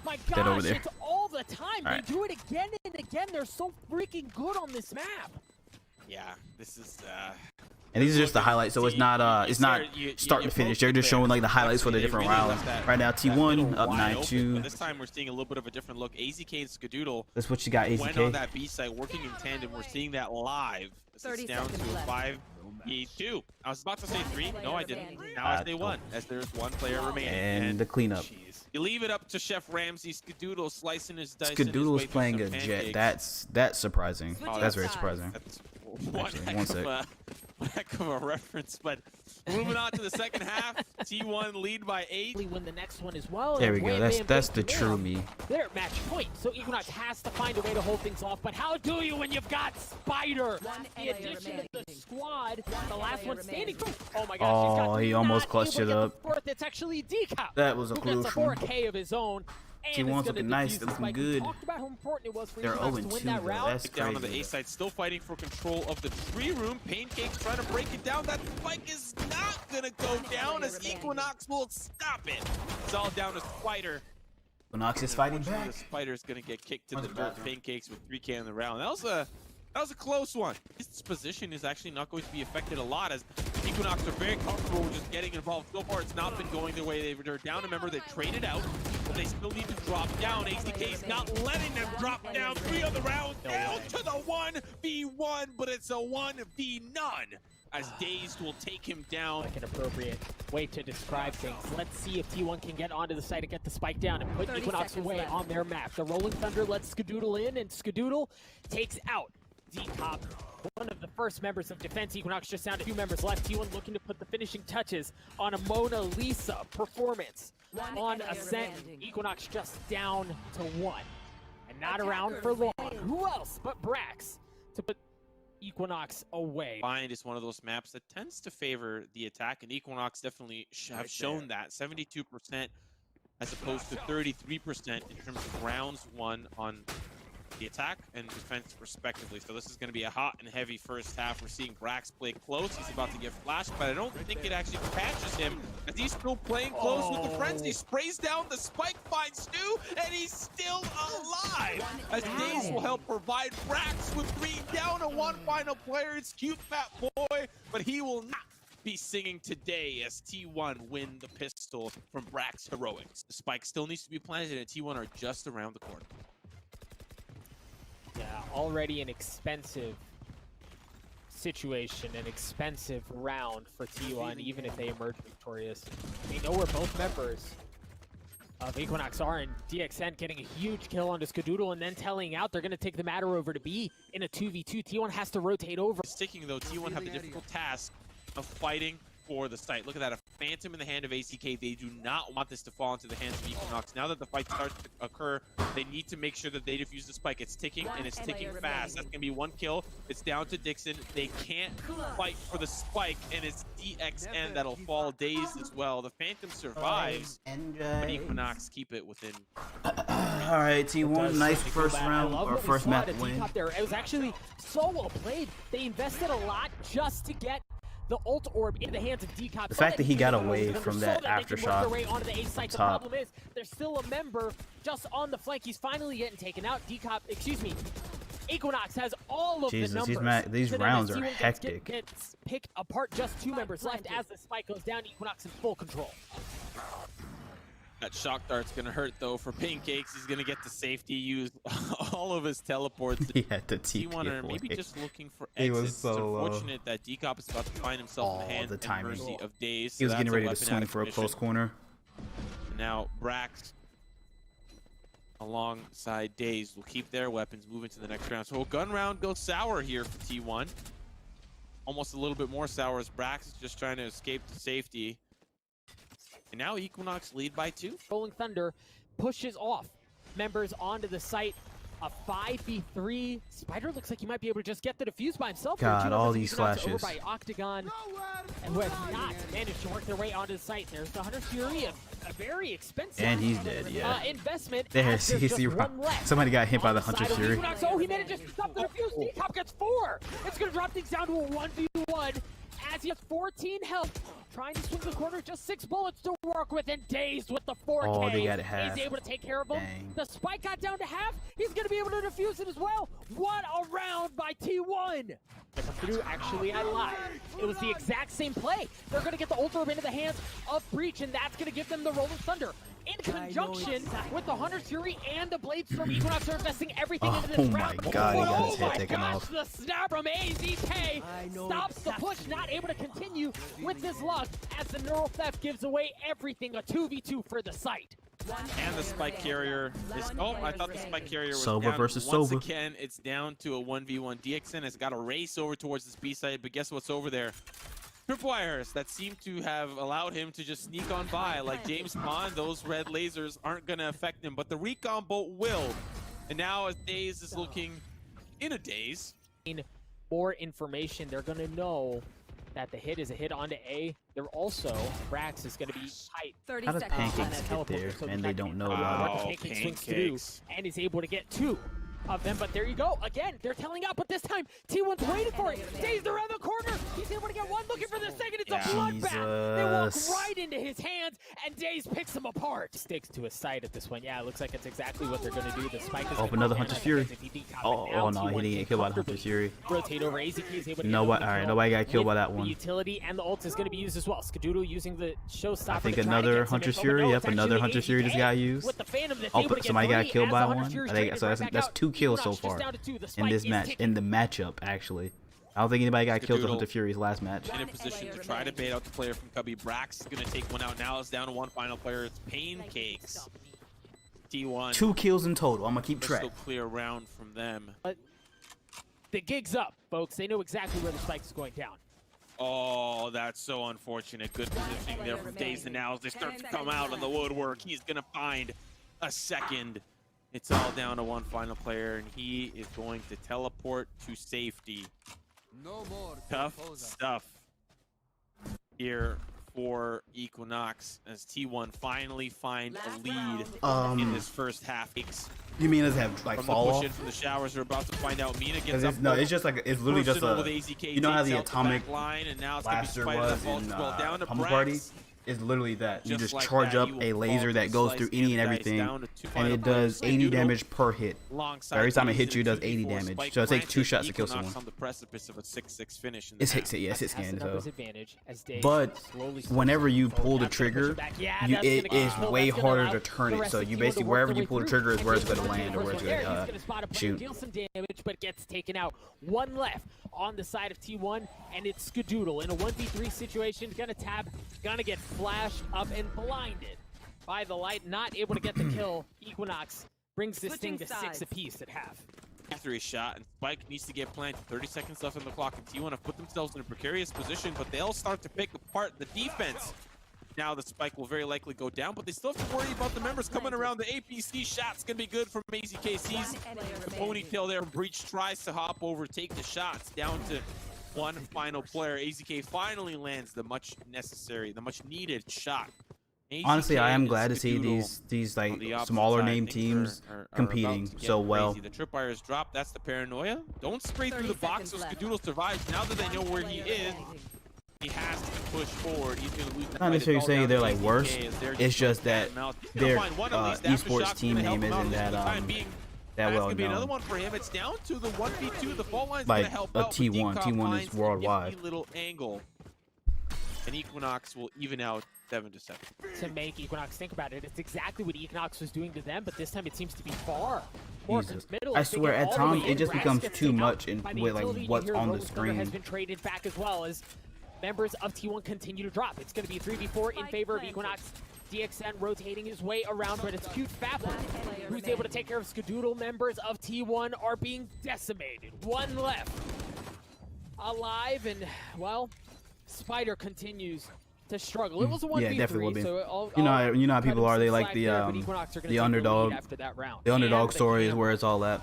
My gosh, it's all the time. They do it again and again. They're so freaking good on this map. Yeah, this is and these are just the highlights, so it's not start to finish. They're just showing like the highlights for the different rounds. Right now, T1 up 9-2. This time we're seeing a little bit of a different look. AZK and Skadoodle. That's what you got. AZK went on that B site working in tandem. We're seeing that live. It's down to a 5-2. I was about to say 3. No, I didn't. Now I say 1, as there's one player remaining. And the cleanup. You leave it up to Chef Ramsey. Skadoodle slicing his dice. Skadoodle's playing a Jet. That's surprising. That's very surprising. That's one heck of a reference, but moving on to the second half, T1 lead by 8. Win the next one as well. There we go. That's the true me. They're at match point, so Equinox has to find a way to hold things off. But how do you when you've got Spider? The addition of the squad, the last one standing. Oh my gosh! Oh, he almost clutched it up. It's actually G.A.T.E. That was a crucial. Gets a 4K of his own. T1's looking nice, looking good. They're 0-2 though. That's down on the crazy. A side, still fighting for control of the tree room. Pancake's trying to break it down. That spike is not gonna go down as Equinox will stop it. It's all down to Spider. Equinox is fighting back. The Spider's gonna get kicked to the dirt. Pancakes with 3K in the round. That was a close one. His position is actually not going to be affected a lot as Equinox are very comfortable with just getting involved. So far, it's not been going their way. They're down. Remember, they traded out, but they still need to drop down. AZK's not letting them drop down. 3 of the round down to the 1v1, but it's a 1v none as Dazed will take him down. Like an appropriate way to describe things. Let's see if T1 can get onto the site and get the spike down and put Equinox away on their map. The Rolling Thunder lets Skadoodle in, and Skadoodle takes out D.A.T.E, one of the first members of defense. Equinox just down to 2 members left. T1 looking to put the finishing touches on a Mona Lisa performance on Ascent. Equinox just down to 1 and not around for long. Who else but Brax to put Equinox away? Bind is one of those maps that tends to favor the attack, and Equinox definitely have shown that. 72% as opposed to 33% in terms of rounds won on the attack and defense respectively. So this is going to be a hot and heavy first half. We're seeing Brax play close. He's about to get flashed, but I don't think it actually catches him as he's still playing close with the frenzy. Sprays down the spike, finds Stu, and he's still alive as Daze will help provide Brax with 3 down to 1 final player. It's cute fat boy, but he will not be singing today as T1 win the pistol from Brax Heroics. The spike still needs to be planted, and T1 are just around the corner. Yeah, already an expensive situation, an expensive round for T1, even if they emerge victorious. We know where both members of Equinox are, and DXN getting a huge kill onto Skadoodle and then telling out they're going to take the matter over to B in a 2v2. T1 has to rotate over. Sticking though, T1 have the difficult task of fighting for the site. Look at that, a phantom in the hand of AZK. They do not want this to fall into the hands of Equinox. Now that the fight starts to occur, they need to make sure that they defuse the spike. It's ticking, and it's ticking fast. That's gonna be 1 kill. It's down to Dixon. They can't fight for the spike, and it's DXN that'll fall dazed as well. The phantom survives, but Equinox keep it within. All right, T1, nice first round or first map win. It was actually so well played. They invested a lot just to get the ult orb in the hands of D.A.T.E. The fact that he got away from that aftershock the problem is there's still a member just on the flank. He's finally getting taken out. D.A.T.E, excuse me, Equinox has all of Jesus, the numbers. these So then rounds as are T1 hectic. Gets picked apart, just 2 members left as the spike goes down. Equinox in full control. That shock dart's gonna hurt though for Pancakes. He's gonna get the safety, use all of his teleports. He had to TP T1 are away. maybe just looking for He exits. was so it's low. unfortunate that D.A.T.E is about to find himself in the hands the and timing. mercy of Days. He was so getting that's ready to weapon out swing of for a commission. close corner. And now Brax alongside Days will keep their weapons moving to the next round. So a gun round goes sour here for T1. Almost a little bit more sour as Brax is just trying to escape to safety. And now Equinox lead by 2. Rolling Thunder pushes off members onto the site. A 5v3. Spider looks like he might be able to just get the defuse by himself. God, Two all members these Equinox flashes. Over by Octagon, and who has not managed to work their way onto the site. There's the Hunter's Fury, a very expensive And he's dead, yeah. investment. There's There's just one left. somebody got hit by the On Hunter's side of Fury. Equinox. Oh, he managed to stop the defuse. D-Cop gets 4. It's going to drop things down to a 1v1 as he has 14 health. Trying to swing the corner, just 6 bullets to work with, and Dazed with the 4K. Oh, they got it half. He's able to take care of him. Dang. The spike got down to half. He's going to be able to defuse it as well. What a round by T1. Through, actually, I lied. It was the exact same play. They're going to get the ult orb into the hands of Breach, and that's going to give them the Rolling Thunder. In conjunction with the Hunter's Fury and the Bladestorm, Equinox are investing everything into this Oh my round. God, he But got his oh head my taken gosh, off. the snap from AZK stops the push, not able to continue with this luck as the Neural Theft gives away everything. A 2v2 for the site. And the spike carrier is. Oh, I thought the spike carrier was Sova down. versus Once Sova. again, it's down to a 1v1. DXN has got to race over towards this B side, but guess what's over there? Tripwires that seem to have allowed him to just sneak on by. Like James Bond, those red lasers aren't going to affect him, but the recon bolt will. And now as Daze is looking in a daze. More information, they're going to know that the hit is a hit onto A. They're also, Brax is going to be tight. 30 How does seconds. Pancakes get there and they don't know Wow. about it? Pancake swings through and is able to get 2 of them, but there you go. Again, they're telling out, but this time T1's waiting for it. Dazed around the corner. He's able to get 1, looking for the second. It's a bloodbath. They walk Jesus. right into his hands, and Dazed picks him apart. Sticks to his side at this one. Yeah, it looks like it's exactly what they're going to do. The spike is Another Hunter's Fury. Oh, no, he didn't get killed by the Hunter's Fury. Rotate over. AZK is able to Nobody, all right, nobody got killed by that The one. utility and the ult is going to be used as well. Skadoodle using the showstopper. I think to try to another get some Hunter's info, but Fury. no, Yep, it's another actually Hunter's Fury just AZK got used. with the Phantom that's Oh, able to but get somebody got 3 killed as by the one. Hunter's Fury's I trying think to so. bring back That's out. 2 kills so Equinox just far down to 2. The in spike this is match, ticking. in the matchup actually. I don't think anybody got killed to Skadoodle. Hunter Fury's last match. In a position to try to bait out the player from Cubby. Brax is going to take one out now. It's down to 1 final player. It's Pancakes. T1. 2 kills in total. I'm gonna keep track. Crystal clear round from them. The gig's up, folks. They know exactly where the spike is going down. Oh, that's so unfortunate. Good positioning there from Days and now as they start to come out on the woodwork. He's going to find a second. It's all down to 1 final player, and he is going to teleport to safety. No more Tough Teleposa. stuff here for Equinox as T1 finally find a lead in this first half. You mean does it have like From fall the push off? in from the showers, we're about to find out. Mina gets It's, up. no, it's just like it's literally just personal a. with AZK, You know how takes the out atomic back line, and now it's gonna be blaster Spider was that falls in well down to Pummel Brax. Party? It's literally that. You just like charge that, up he will a fall laser to that goes slice through the any and dice everything, down to 2 and final it does players. 80 Skadoodle damage per hit. alongside Every time it Daze hits you, it in a does 80 2v4. damage. Spike So it takes 2 planted. shots to kill Equinox someone. on the precipice of a 6-6 finish in the It's hit, match. yeah, it's hit Has scan. the So, numbers advantage as Dazed but slowly whenever you starts to pull the that's gonna push trigger, it back. Yeah, you that's it gonna is kill. way That's gonna harder allow to turn the it. rest So of the you team to basically work wherever their you way pull the through. trigger is And where it's Dazed going to is land or where it's there. going He's to gonna spot a player, shoot. deal some damage, but gets taken out. 1 left on the side of T1, and it's Skadoodle in a 1v3 situation. Gonna tap, gonna get flashed up and blinded by the light. Not able to get the kill. Equinox brings this thing to 6 apiece at half. After his shot, and Spike needs to get planted. 30 seconds left on the clock, and T1 have put themselves in a precarious position, but they'll start to pick apart the defense. Now the Spike will very likely go down, but they still have to worry about the members coming around. The APC shot's gonna be good from AZKC's. The ponytail there. Breach tries to hop over, take the shots down to 1 final player. AZK finally lands the much necessary, the much needed shot. Honestly, I am and glad to see Skadoodle these on like the opposite smaller side. name Things teams are about competing to get so well. crazy. The tripwires drop. That's the paranoia. Don't spray through the box so Skadoodle survives. Now that they know where he is, he has to push forward. He's going to lose the Not fight. necessarily It's all saying down they're to like AZK worse. as they're It's just going that cat and mouse. He's gonna their find one at least. Aftershock's esports team gonna help name him out isn't at least for the that time being. that That's well gonna be another known. one for him. It's down to the 1v2. The fall line's Like gonna help a out. But T1. Decop T1 finds is a worldwide. nifty little angle, and Equinox will even out 7-7. To make Equinox think about it, it's exactly what Equinox was doing to them, but this time it seems to be far more Jesus. committal. I If they swear, get at all the times way it in, just Brax becomes gets too taken out much in by the with like utility what's here. on the Rose Thunder has screen. been traded back as well as members of T1 continue to drop. It's going to be 3v4 in favor of Equinox. DXN rotating his way around, but it's cute Fapple who's able to take care of Skadoodle. Members of T1 are being decimated. One left alive, and well, Spider continues to struggle. It was a 1v3, Yeah, definitely will be. so You know how cut people him are. some They like slack the there, but Equinox are gonna take underdog. lead after that round. The underdog And the story is camera where it's all at.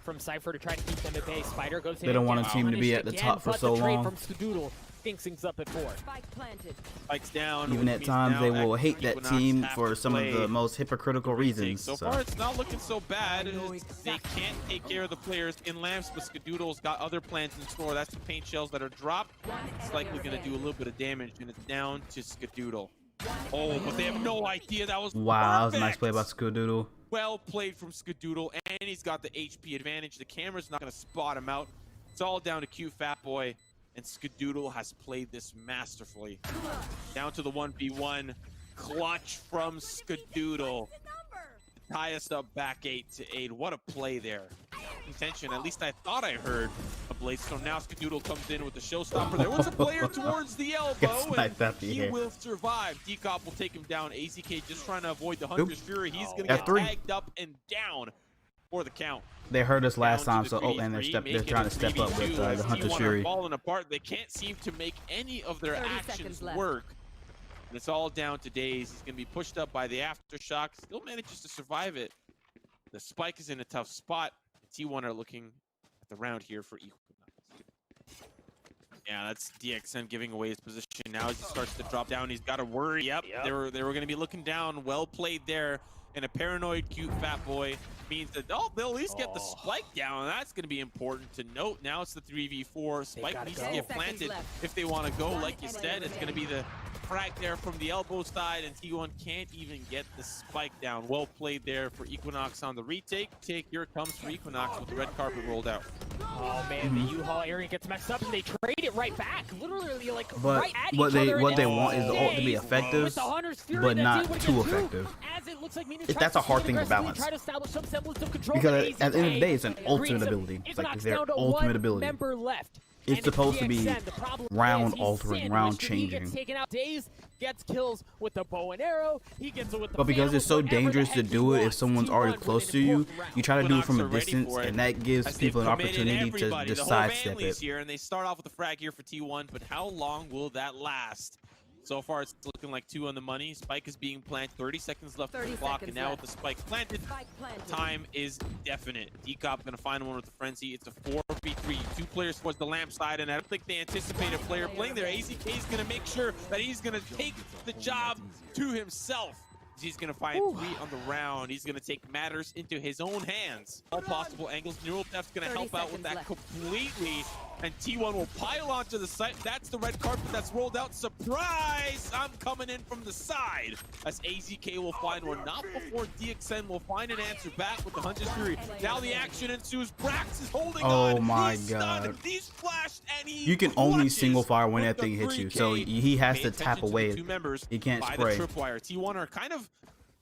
from Cypher to try to keep them at bay. Spider goes in. They don't want a and team to be punished at the again, top for but so the trade long. from Skadoodle stinks things up at 4. Spike planted. Spikes down. Even which at means times now they will hate that Equinox team have for to some of play the most hypocritical reasons. So far, it's not looking so bad. They can't take care of the players in lamps, but Skadoodle's got other plans in store. That's the paint shells that are dropped. It's likely going to do a little bit of damage, and it's down to Skadoodle. Oh, but they have no idea that was Wow, that was a nice perfect. play by Skadoodle. Well played from Skadoodle, and he's got the HP advantage. The camera's not going to spot him out. It's all down to Q Fat Boy, and Skadoodle has played this masterfully. Down to the 1v1. Clutch from Skadoodle. Tie us up back 8-8. What a play there. Intention. At least I thought I heard a Bladestone. Now Skadoodle comes in with the showstopper. There was a player towards the elbow, and he will survive. Decop will take him down. AZK just trying to avoid the Hunter's Fury. He's going to get tagged up and down for the count. They heard us last Down time, to so the and they're 3v3, trying to step up with 3v2 the as Hunter's T1 are Fury. falling apart. They can't seem to make any of their 30 actions seconds left. work. And it's all down to Daze. He's going to be pushed up by the Aftershock. Still manages to survive it. The Spike is in a tough spot. T1 are looking at the round here for Equinox. Yeah, that's DXN giving away his position. Now as he starts to drop down, he's got to worry. Yep. They were going to be looking down. Well played there. And a paranoid cute Fat Boy means that they'll at least get the Spike down. That's going to be important to note. Now it's the 3v4. Spike needs to get planted if they want to go. Like you said, it's going to be the frag there from the elbow side, and T1 can't even get the Spike down. Well played there for Equinox on the retake. Here it comes for Equinox with the red carpet rolled out. Oh man, the U-Haul area gets messed up, and they trade it right back. Literally, like But right at what each they other. what and they it want is the ult to be stays effective, with the Hunter's Fury but that's not able to too get through, effective. As it looks like Mina That's a hard thing to aggressively balance. try to establish some semblance of control, Because but at the end of the day, it's an AZK ultimate brings them. ability. It's like Equinox their down to ultimate one ability. member left. It's And supposed to be DXN. The problem round is he's altering, sandwiched. round He changing. gets taken out. Daze gets kills with the bow and arrow. He gets it with the But because it's so whatever the dangerous to heck he do it if wants. someone's T1 already with close an to you, important round. you try to do it from a Equinox are ready distance, for it, and that gives as they've people an committed opportunity to everybody. just The whole sidestep family's it. here, and they start off with the frag here for T1, but how long will that last? So far, it's looking like 2 on the money. Spike is being planted. 30 seconds left on the 30 clock, and seconds now left. with the Spike planted, Spike planted. time is definite. Decop gonna find one with the Frenzy. It's a 4v3. 2 players towards the lamp side, and I don't think they anticipate a player playing there. AZK is gonna make sure that he's gonna take the job to himself. He's gonna find 3 on the round. He's gonna take matters into his own hands. All possible angles. Neural Deft's gonna 30 help out with that seconds left. completely. And T1 will pile onto the site. That's the red carpet that's rolled out. Surprise! I'm coming in from the side. As AZK will find one. Not before DXN will find an answer back with the Hunter's Fury. Now the action ensues. Brax is holding on. Oh my He's God. stunned. He's flashed and he You can only clutches single fire when with that thing the hits you, so 3K. he has Pay to tap attention to the away. 2 members He can't by spray. the tripwire. T1 are kind of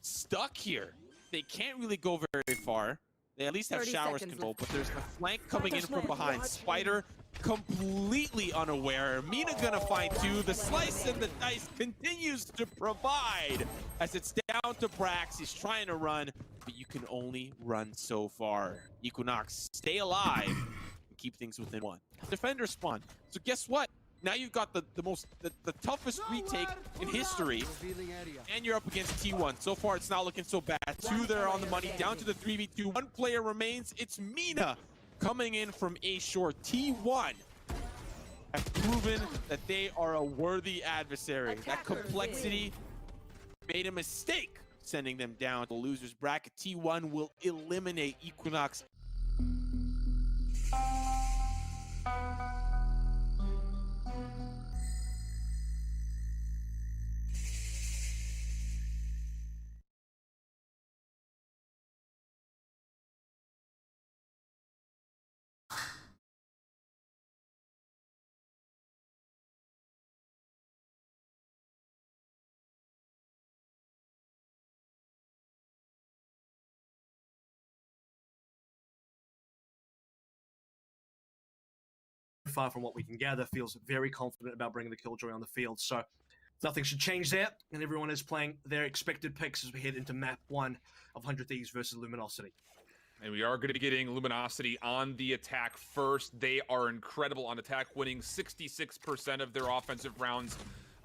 stuck here. They can't really go very far. They at least have 30 showers seconds control, left. but there's a flank coming in from behind. Spider completely unaware. Mina gonna find 2. The slice and the dice continues to provide as it's down to Brax. He's trying to run, but you can only run so far. Equinox, stay alive and keep things within 1. Defender spawn. So guess what? Now you've got the toughest retake in history, and you're up against T1. So far, it's not looking so bad. 2 there on the money, down to the 3v2. 1 player remains. It's Mina coming in from A shore. T1 have proven that they are a worthy adversary. That complexity made a mistake sending them down to the loser's bracket. T1 will eliminate Equinox far from what we can gather, feels very confident about bringing the Killjoy on the field. So nothing should change there, and everyone is playing their expected picks as we head into map 1 of 100 Thieves versus Luminosity. And we are going to be getting Luminosity on the attack first. They are incredible on attack, winning 66% of their offensive rounds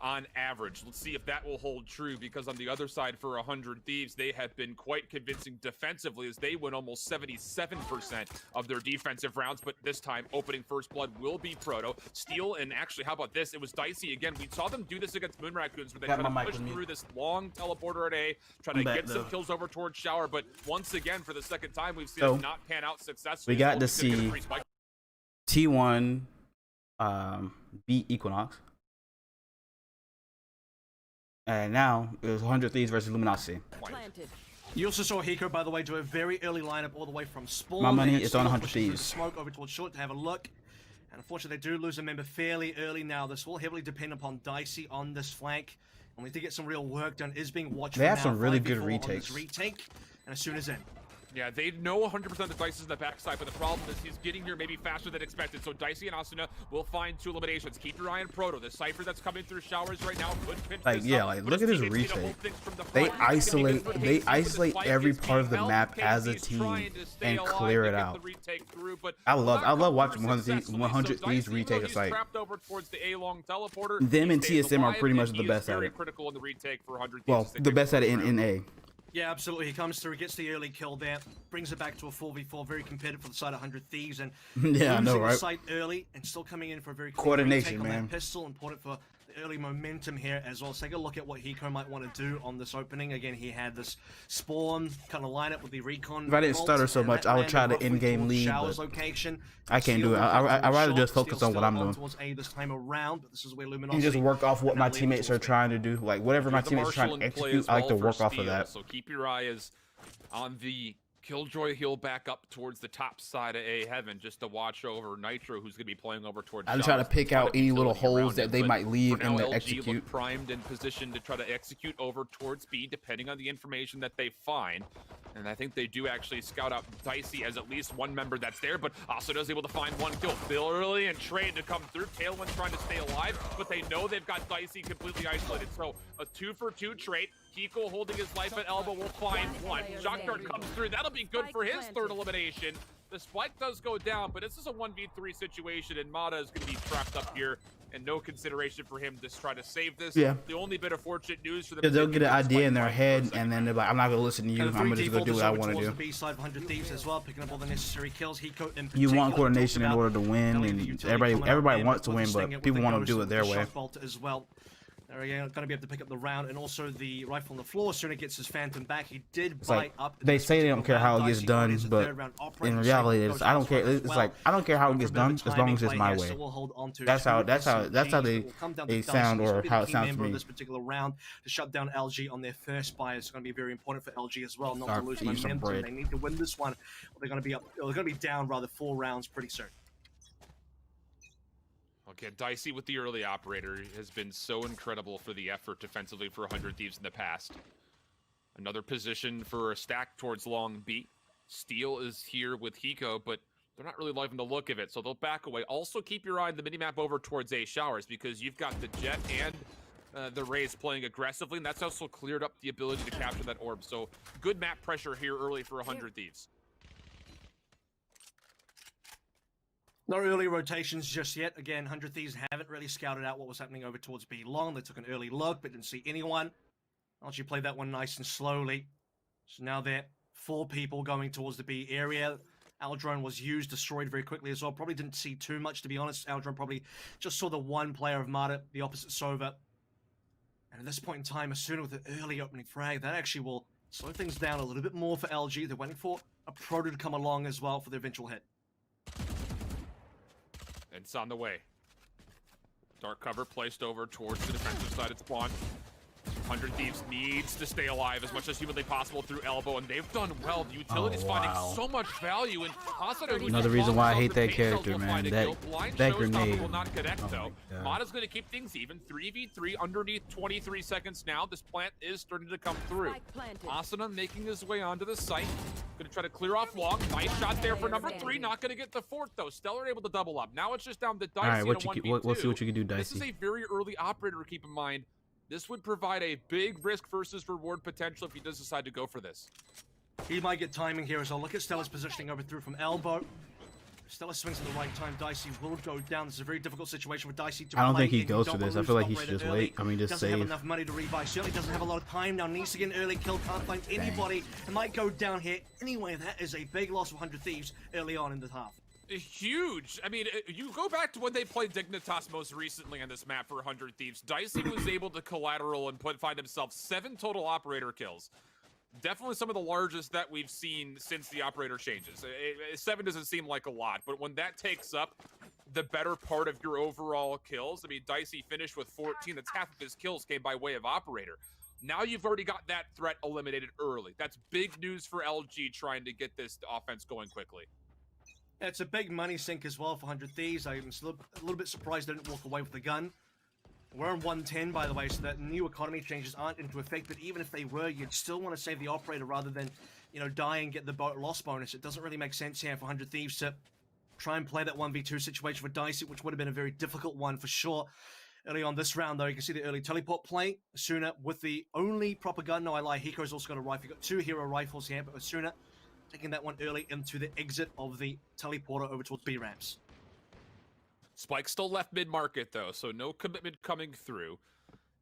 on average. Let's see if that will hold true, because on the other side for 100 Thieves, they have been quite convincing defensively as they win almost 77% of their defensive rounds. But this time, opening first blood will be Proto. Steel, and actually, how about this? It was Dicey again. We saw them do this against Moon Raccoons, where they try to push through this long teleporter at A, try to get some kills over towards Shower. But once again, for the second time, we've seen it not pan out successfully. We got to see T1 beat Equinox. And now it was 100 Thieves versus Luminosity. You also saw Hiko, by the way, do a very early lineup all the way from spawn. My money is on 100 Thieves. Smoke over towards short to have a look. And unfortunately, they do lose a member fairly early now. This will heavily depend upon Dicey on this flank. Only to get some real work done is being watched. They have some really good retakes. Retake, and as soon as in. Yeah, they know 100% that Dicey is in the backside, but the problem is he's getting here maybe faster than expected. So Dicey and Asuna will find 2 eliminations. Keep your eye on Proto. The Cypher that's coming through Showers right now could pinch like, yeah, like, look at his retake. They isolate every part of the map as a team and clear it out. I love watching 100 Thieves retake a site. Them and TSM are pretty much the best at it. Well, the best at it in A. Yeah, absolutely. He comes through, gets the early kill there, brings it back to a 4v4, very competitive for the side of 100 Thieves, and yeah, I know, right? The site early and still coming in for a very coordination, man. Pistol, important for the early momentum here as well. So take a look at what Hiko might want to do on this opening. Again, he had this spawn kind of lineup with the recon. If I didn't stutter so much, I would try to in-game lead, but I can't do it. I'd rather just focus on what I'm doing. And just work off what my teammates are trying to do. Like, whatever my teammates are trying to execute, I like to work off of that. So keep your eyes on the Killjoy. He'll back up towards the top side of A Heaven just to watch over Nitro, who's going to be playing over towards I'm trying to pick out any little holes that they might leave in the execute. Look primed and positioned to try to execute over towards B, depending on the information that they find. And I think they do actually scout out Dicey as at least one member that's there, but also does able to find 1 kill. Billy and Trade to come through. Tailwind trying to stay alive, but they know they've got Dicey completely isolated. So a 2-for-2 trade. Kiko holding his life at elbow will find 1. Shockguard comes through. That'll be good for his 3rd elimination. The spike does go down, but this is a 1v3 situation, and Mata is going to be trapped up here, and no consideration for him to try to save this. Yeah. The only bit of fortunate news for them. They'll get an idea in their head, and then they're like, I'm not going to listen to you. I'm going to just go do what I want to do. B-side 100 Thieves as well, picking up all the necessary kills. You want coordination in order to win, and everybody wants to win, but people want to do it their way. As well. They're going to be able to pick up the round, and also the rifle on the floor. Soon it gets his Phantom back. He did bite up. They say they don't care how it gets done, but in reality, I don't care. It's like, I don't care how it gets done as long as it's my way. That's how they sound, or how it sounds to me. This particular round to shut down LG on their first buy is going to be very important for LG as well. Not to lose momentum. They need to win this one. They're going to be up. They're going to be down rather 4 rounds pretty soon. Okay, Dicey with the early operator has been so incredible for the effort defensively for 100 Thieves in the past. Another position for a stack towards long B. Steel is here with Hiko, but they're not really loving the look of it, so they'll back away. Also, keep your eye on the minimap over towards A Showers, because you've got the Jet and the Rays playing aggressively, and that's also cleared up the ability to capture that orb. So good map pressure here early for 100 Thieves. No early rotations just yet. Again, 100 Thieves haven't really scouted out what was happening over towards B long. They took an early look, but didn't see anyone. Archie played that one nice and slowly. So now they're 4 people going towards the B area. Aldrone was used, destroyed very quickly as well. Probably didn't see too much, to be honest. Aldrone probably just saw the 1 player of Mata, the opposite Sova. And at this point in time, Asuna with an early opening frag, that actually will slow things down a little bit more for LG. They're waiting for a Proto to come along as well for the eventual hit. It's on the way. Dark cover placed over towards the defensive side of spawn. 100 Thieves needs to stay alive as much as humanly possible through elbow, and they've done well. The utility's finding so much value, and Asuna, Another reason why I hate that character, man. That grenade. Will not connect, though. God. Mata's going to keep things even. 3v3 underneath 23 seconds now. This plant is starting to come through. Asuna making his way onto the site. Going to try to clear off long. Nice shot there for number 3. Not going to get the 4th, though. Stellar able to double up. Now it's just down to Dicey. All right, we'll see what you can do, Dicey. This is a very early operator to keep in mind. This would provide a big risk versus reward potential if he does decide to go for this. He might get timing here as well. Look at Stella's positioning over through from elbow. Stella swings at the right time. Dicey will go down. This is a very difficult situation with Dicey to I don't play think he in. goes You for don't this. wanna I feel like he lose should just operator wait. I mean, just doesn't save. have enough money to rebuy. Certainly doesn't have a lot of time now. Needs to get an early kill. Can't find anybody. It might go down here. Anyway, that is a big loss of 100 Thieves early on in the half. Huge. I mean, you go back to when they played Dignitas most recently on this map for 100 Thieves. Dicey was able to collateral and find himself 7 total operator kills. Definitely some of the largest that we've seen since the operator changes. 7 doesn't seem like a lot, but when that takes up the better part of your overall kills, I mean, Dicey finished with 14. That's half of his kills came by way of operator. Now you've already got that threat eliminated early. That's big news for LG trying to get this offense going quickly. It's a big money sink as well for 100 Thieves. I'm a little bit surprised they didn't walk away with the gun. We're on 110, by the way, so that new economy changes aren't into effect, but even if they were, you'd still want to save the operator rather than, you know, die and get the loss bonus. It doesn't really make sense here for 100 Thieves to try and play that 1v2 situation with Dicey, which would have been a very difficult one for sure. Early on this round, though, you can see the early teleport play. Asuna with the only proper gun. No, I lie. Hiko's also got a rifle. You've got 2 hero rifles here, but Asuna taking that one early into the exit of the teleporter over towards B ramps. Spike still left mid-market, though, so no commitment coming through.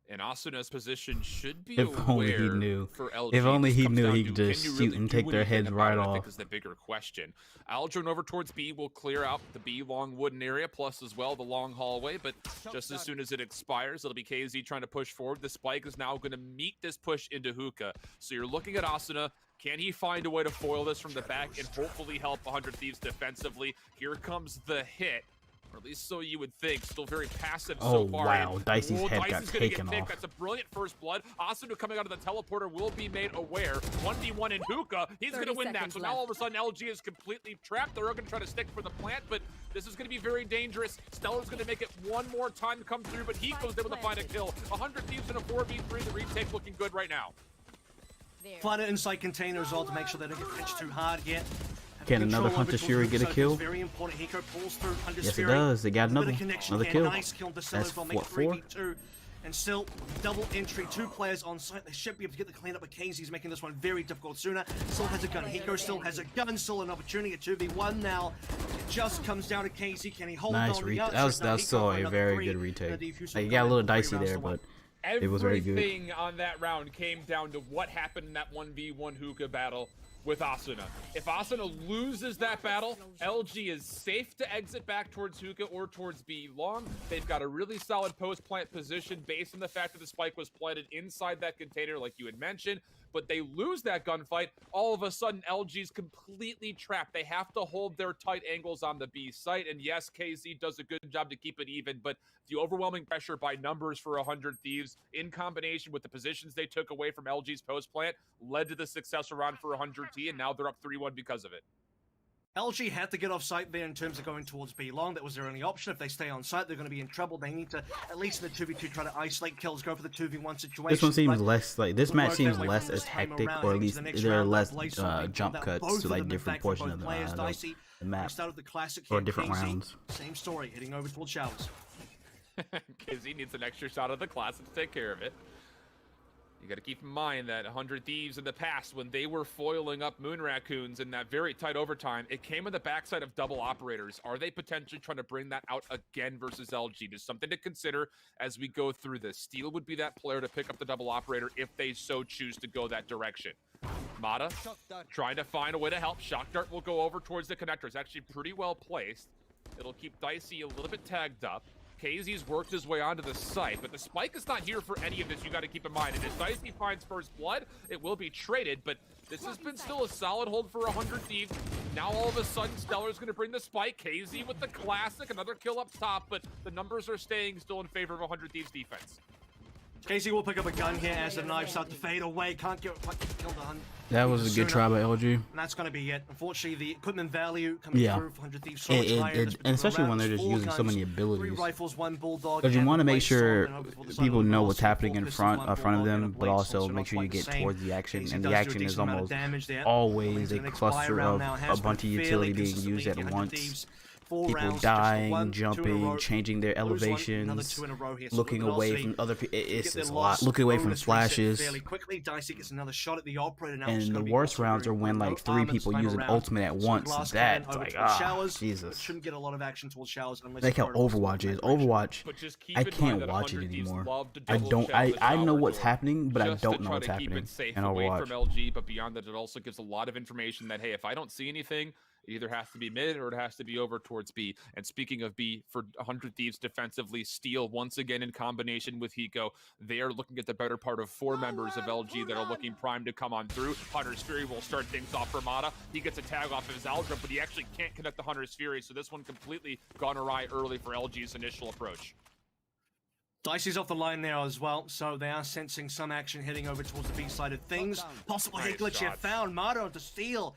And Asuna's position should be If only he knew. For LG. If only he knew he could could just shoot and take their heads right off. I think is the bigger question. Aldrin over towards B will clear out the B long wooden area, plus as well the long hallway. But just as soon as it expires, it'll be KZ trying to push forward. The Spike is now going to meet this push into Hookah. So you're looking at Asuna. Can he find a way to foil this from the back and hopefully help 100 Thieves defensively? Here comes the hit. Or at least so you would think. Still very passive so far. Oh, wow. Dicey's head got Dicey's taken gonna get off. That's a brilliant first blood. Asuna coming out of the teleporter will be made aware. 1v1 in Hookah. He's going to win that. So now all of a sudden LG is completely trapped. They're going to try to stick for the plant, but this is going to be very dangerous. Stellar's going to make it one more time to come through, but Hiko's able to find a kill. 100 Thieves in a 4v3. The retake looking good right now. Find an inside container as well to make sure they don't get pitched too hard yet. Can another Hunter's Fury get a kill? Very important. Hiko pulls through Hunter's Yes, it Fury. does. They got another kill. Nice kill. That's will what, make 4? 3v2. And still, double entry, 2 players on site. They should be able to get the cleanup, but KZ's making this one very difficult. Suna still has a gun. Hiko still has a gun. Still an opportunity at 2v1 now. It just comes down to KZ. Can he hold on? That was still a very good retake. Like, you got a little dicey there, but it was very good. Everything on that round came down to what happened in that 1v1 Hookah battle with Asuna. If Asuna loses that battle, LG is safe to exit back towards Hookah or towards B long. They've got a really solid post-plant position based on the fact that the Spike was planted inside that container like you had mentioned, but they lose that gunfight, all of a sudden LG's completely trapped. They have to hold their tight angles on the B site, and yes, KZ does a good job to keep it even, but the overwhelming pressure by numbers for 100 Thieves in combination with the positions they took away from LG's post-plant led to the successful round for 100T, and now they're up 3-1 because of it. LG had to get off site there in terms of going towards B long. That was their only option. If they stay on site, they're going to be in trouble. They need to, at least in the 2v2, try to isolate kills, go for the 2v1 situation. This one seems less, like, this match seems less as hectic, or at least there are less jump cuts to, like, different portions of the map, or different rounds. Same story, heading over towards showers. KZ needs an extra shot of the classic to take care of it. You got to keep in mind that 100 Thieves in the past, when they were foiling up Moon Raccoons in that very tight overtime, it came on the backside of double operators. Are they potentially trying to bring that out again versus LG? Just something to consider as we go through this. Steel would be that player to pick up the double operator if they so choose to go that direction. Mata trying to find a way to help. Shock Dart will go over towards the connector. It's actually pretty well placed. It'll keep Dicey a little bit tagged up. KZ's worked his way onto the site, but the Spike is not here for any of this. You got to keep in mind. And if Dicey finds first blood, it will be traded, but this has been still a solid hold for 100 Thieves. Now all of a sudden, Stellar's going to bring the Spike. KZ with the classic, another kill up top, but the numbers are staying still in favor of 100 Thieves defense. Casey will pick up a gun here as the knives start to fade away. Can't kill the hunt. That was a good try by LG. And that's going to be it. Unfortunately, the equipment value coming through for 100 Thieves so much higher. And especially when they're just using so many Three abilities. rifles, one bulldog. Because you want to make sure people know what's happening in front of them, but also make sure you get towards the action. And the action is almost always a cluster of a bunch of utility being used at once. People dying, jumping, changing their elevations, looking away from other people. It's a lot. Looking away from flashes. And the worst rounds are when like 3 people use an ultimate at once. That's like, Jesus. Shouldn't get a lot of action towards showers unless Like how Overwatch is. Overwatch, I can't watch it anymore. I know what's happening, but I don't know what's happening in Overwatch. From LG, but beyond that, it also gives a lot of information that, hey, if I don't see anything, it either has to be mid or it has to be over towards B. And speaking of B, for 100 Thieves defensively, Steel once again in combination with Hiko, they are looking at the better part of 4 members of LG that are looking primed to come on through. Hunter's Fury will start things off for Mata. He gets a tag off of his Aldra, but he actually can't connect the Hunter's Fury, so this one completely gone awry early for LG's initial approach. Dicey's off the line there as well, so they are sensing some action heading over towards the B side of things. Possible hit glitch here found. Mata to Steel.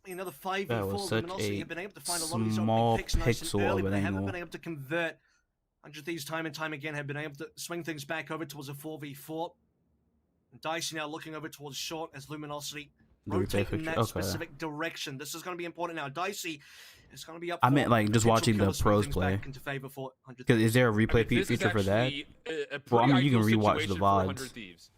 Another 5v4. That was such have been able to find a lot of these small picks nice and early, but they haven't angle. been able to convert. 100 Thieves time and time again have been able to swing things back over towards a 4v4. And Dicey now looking over towards short as Luminosity rotate in that specific direction. This is going to be important now. Dicey is going to be up. I meant like just watching the pros play. Because is there a replay feature for that? Well, I mean, you can rewatch the VODs.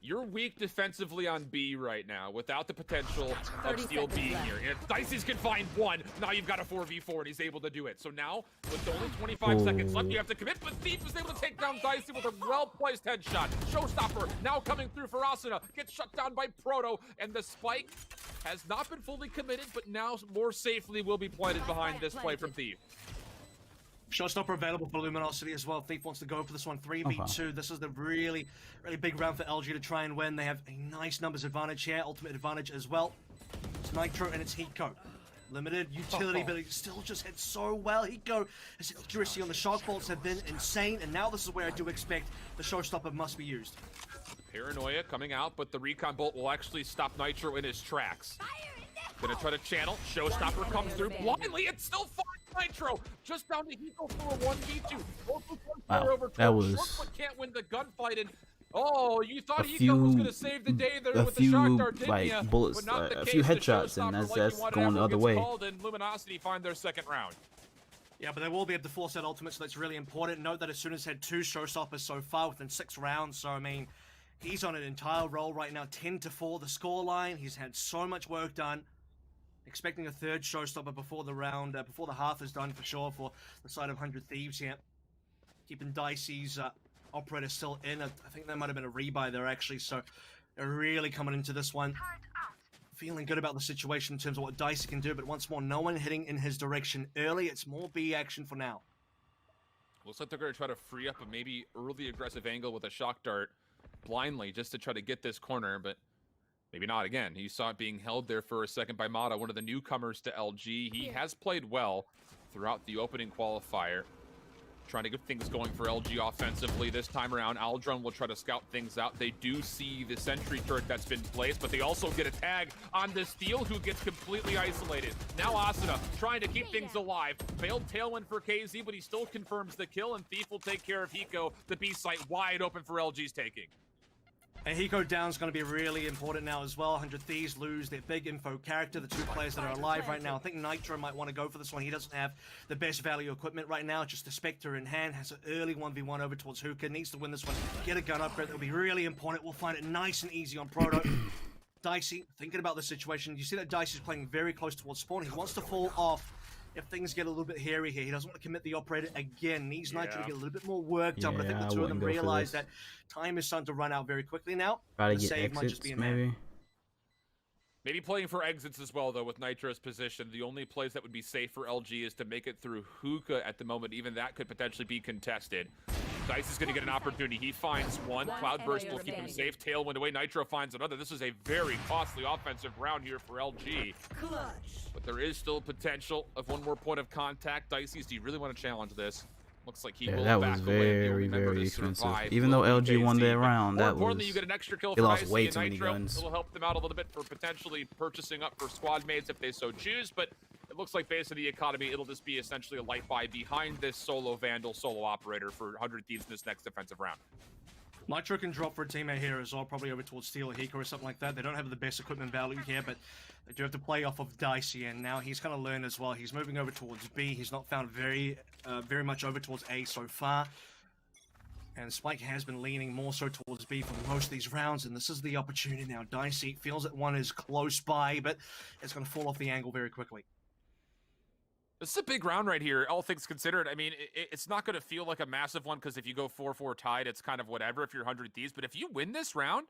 You're weak defensively on B right now, without the potential of Steel being here. And if Dicey's can find one, now you've got a 4v4 and he's able to do it. So now, with only 25 seconds left, you have to commit, but Thief is able to take down Dicey with a well-placed headshot. Showstopper now coming through for Asuna, gets shut down by Proto, and the spike has not been fully committed, but now more safely will be planted behind this play from Thief. Showstopper available for Luminosity as well. Thief wants to go for this one. 3v2. This is the really big round for LG to try and win. They have a nice numbers advantage here. Ultimate advantage as well. It's Nitro and it's Hiko. Limited utility, but he still just hit so well. Hiko, his accuracy on the shock bolts have been insane, and now this is where I do expect the Showstopper must be used. Paranoia coming out, but the recon bolt will actually stop Nitro in his tracks. Gonna try to channel. Showstopper comes through blindly. It's still fine. Nitro just down to Hiko for a 1v2. Wow, that was short, but can't win the gunfight. And oh, you thought Hiko was gonna save the day there with the shock dart, didn't ya? Bullets, but not the a case. few headshots, and that's going the other way. And Luminosity find their second round. Yeah, but they will be able to force that ultimate, so that's really important. Note that Asuna's had 2 Showstoppers so far within 6 rounds, so I mean, he's on an entire roll right now, 10-4 the scoreline. He's had so much work done. Expecting a 3rd Showstopper before the round, before the half is done for sure for the side of 100 Thieves here. Keeping Dicey's operator still in. I think there might have been a rebuy there actually, so they're really coming into this one. Feeling good about the situation in terms of what Dicey can do, but once more, no one hitting in his direction early. It's more B action for now. Looks like they're going to try to free up a maybe early aggressive angle with a shock dart blindly just to try to get this corner, but maybe not again. You saw it being held there for a second by Mata, one of the newcomers to LG. He has played well throughout the opening qualifier. Trying to get things going for LG offensively this time around. Aldron will try to scout things out. They do see the sentry turret that's been placed, but they also get a tag on this Steel, who gets completely isolated. Now Asuna trying to keep things alive. Failed tailwind for KZ, but he still confirms the kill, and Thief will take care of Hiko. The B site wide open for LG's taking. And Hiko down is going to be really important now as well. 100 Thieves lose their big info character, the 2 players that are alive right now. I think Nitro might want to go for this one. He doesn't have the best value equipment right now. Just the Spectre in hand. Has an early 1v1 over towards Hookah. Needs to win this one. Get a gun upgrade. That'll be really important. We'll find it nice and easy on Proto. Dicey, thinking about the situation. You see that Dicey's playing very close towards spawn. He wants to fall off if things get a little bit hairy here. He doesn't want to commit the operator again. Needs Nitro to get a little bit more work done, but I think the 2 of them realize that time is starting to run out very quickly now. Try to get exits, Maybe playing for exits as well, though, with Nitro's position. The only place that would be safe for LG is to make it through Hookah at the moment. Even that could potentially be contested. Dice is going to get an opportunity. He finds one. Cloudburst will keep him safe. Tailwind away. Nitro finds another. This is a very costly offensive round here for LG. But there is still potential of one more point of contact. Dicey's, do you really want to challenge this? Looks like he Yeah, will that back was away and be the very, only member very to expensive. survive. Even though Will LG won be that KZ, but round, more that importantly, was... you get an extra kill They for lost Icy way and too many Nitro. guns. It'll help them out a little bit for potentially purchasing up for squad mates if they so choose, but it looks like based on the economy, it'll just be essentially a light buy behind this solo Vandal, solo operator for 100 Thieves in this next defensive round. Nitro can drop for a teammate here as well, probably over towards Steel or Hiko or something like that. They don't have the best equipment value here, but they do have to play off of Dicey, and now he's kind of learned as well. He's moving over towards B. He's not found very much over towards A so far. And Spike has been leaning more so towards B for most of these rounds, and this is the opportunity now. Dicey feels that one is close by, but it's going to fall off the angle very quickly. This is a big round right here, all things considered. I mean, it's not going to feel like a massive one because if you go 4-4 tied, it's kind of whatever if you're 100 Thieves. But if you win this round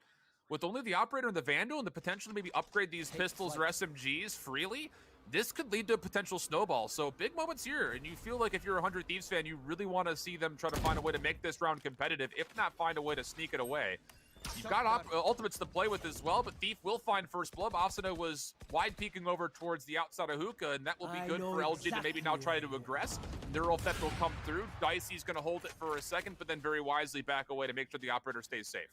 with only the Operator and the Vandal and the potential to maybe upgrade these pistols or SMGs freely, this could lead to a potential snowball. So big moments here, and you feel like if you're a 100 Thieves fan, you really want to see them try to find a way to make this round competitive, if not find a way to sneak it away. You've got ultimates to play with as well, but Thief will find first blood. Asuna was wide peeking over towards the outside of Hookah, and that will be good for LG to maybe now try to aggress. Neural Theft will come through. Dicey's going to hold it for a second, but then very wisely back away to make sure the operator stays safe.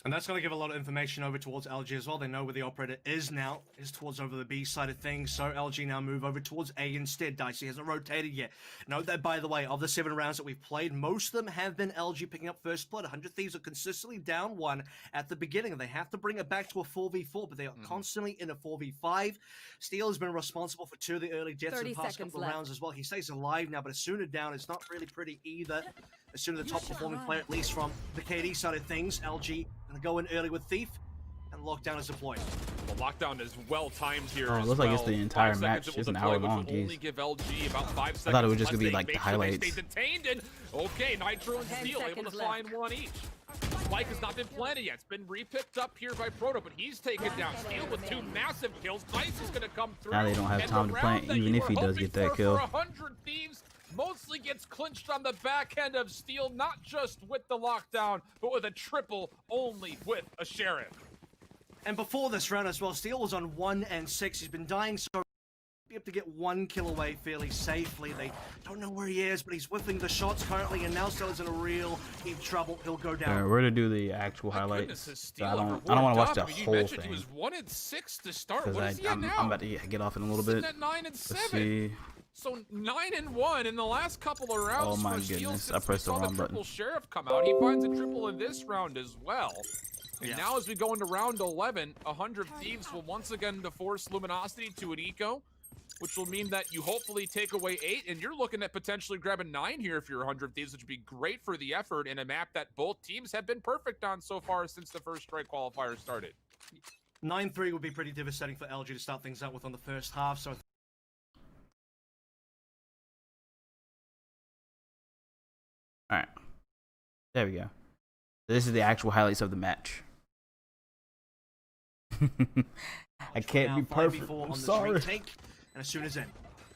And that's going to give a lot of information over towards LG as well. They know where the operator is now, is towards over the B side of things. So LG now move over towards A instead. Dicey hasn't rotated yet. Note that, by the way, of the 7 rounds that we've played, most of them have been LG picking up first blood. 100 Thieves are consistently down 1 at the beginning. They have to bring it back to a 4v4, but they are constantly in a 4v5. Steel has been responsible for 2 of the early deaths in the past couple of rounds as well. He stays alive now, but as sooner down, it's not really pretty either. As soon as the top performing player, at least from the G.A.T.E side of things, LG going to go in early with Thief, and lockdown is deployed. The lockdown is well timed here. Oh, it looks like it's the entire match. It's an hour long, geez. Only give LG about 5 seconds. I thought it was just gonna be like the highlights. They stay detained, and okay, Nitro and Steel able to find one each. Spike has not been planted yet. It's been repicked up here by Proto, but he's taken down. Steel with 2 massive kills. Dice is going to come through. Now they don't have time to plant, even if he does get that kill. 100 Thieves mostly gets clinched on the back end of Steel, not just with the lockdown, but with a triple only with a Sheriff. And before this round as well, Steel was on 1 and 6. He's been dying so be able to get 1 kill away fairly safely. They don't know where he is, but he's whiffing the shots currently, and now Steel's in a real deep trouble. He'll go down. We're gonna do the actual highlights. So I don't want to watch the whole thing. He was 1 and 6 to start. What is he at now? I'm about to get off in a little bit. At 9 and 7. Let's see. So 9 and 1 in the last couple of rounds. Oh my goodness! I pressed the wrong button. Sheriff come out. He finds a triple in this round as well. And now as we go into round 11, 100 Thieves will once again force Luminosity to an eco, which will mean that you hopefully take away 8, and you're looking at potentially grabbing 9 here if you're 100 Thieves, which would be great for the effort in a map that both teams have been perfect on so far since the first strike qualifier started. 9-3 would be pretty devastating for LG to start things out with on the first half, so Alright. There we go. This is the actual highlights of the match. I can't be perfect. I'm sorry. Retake, and as soon as in.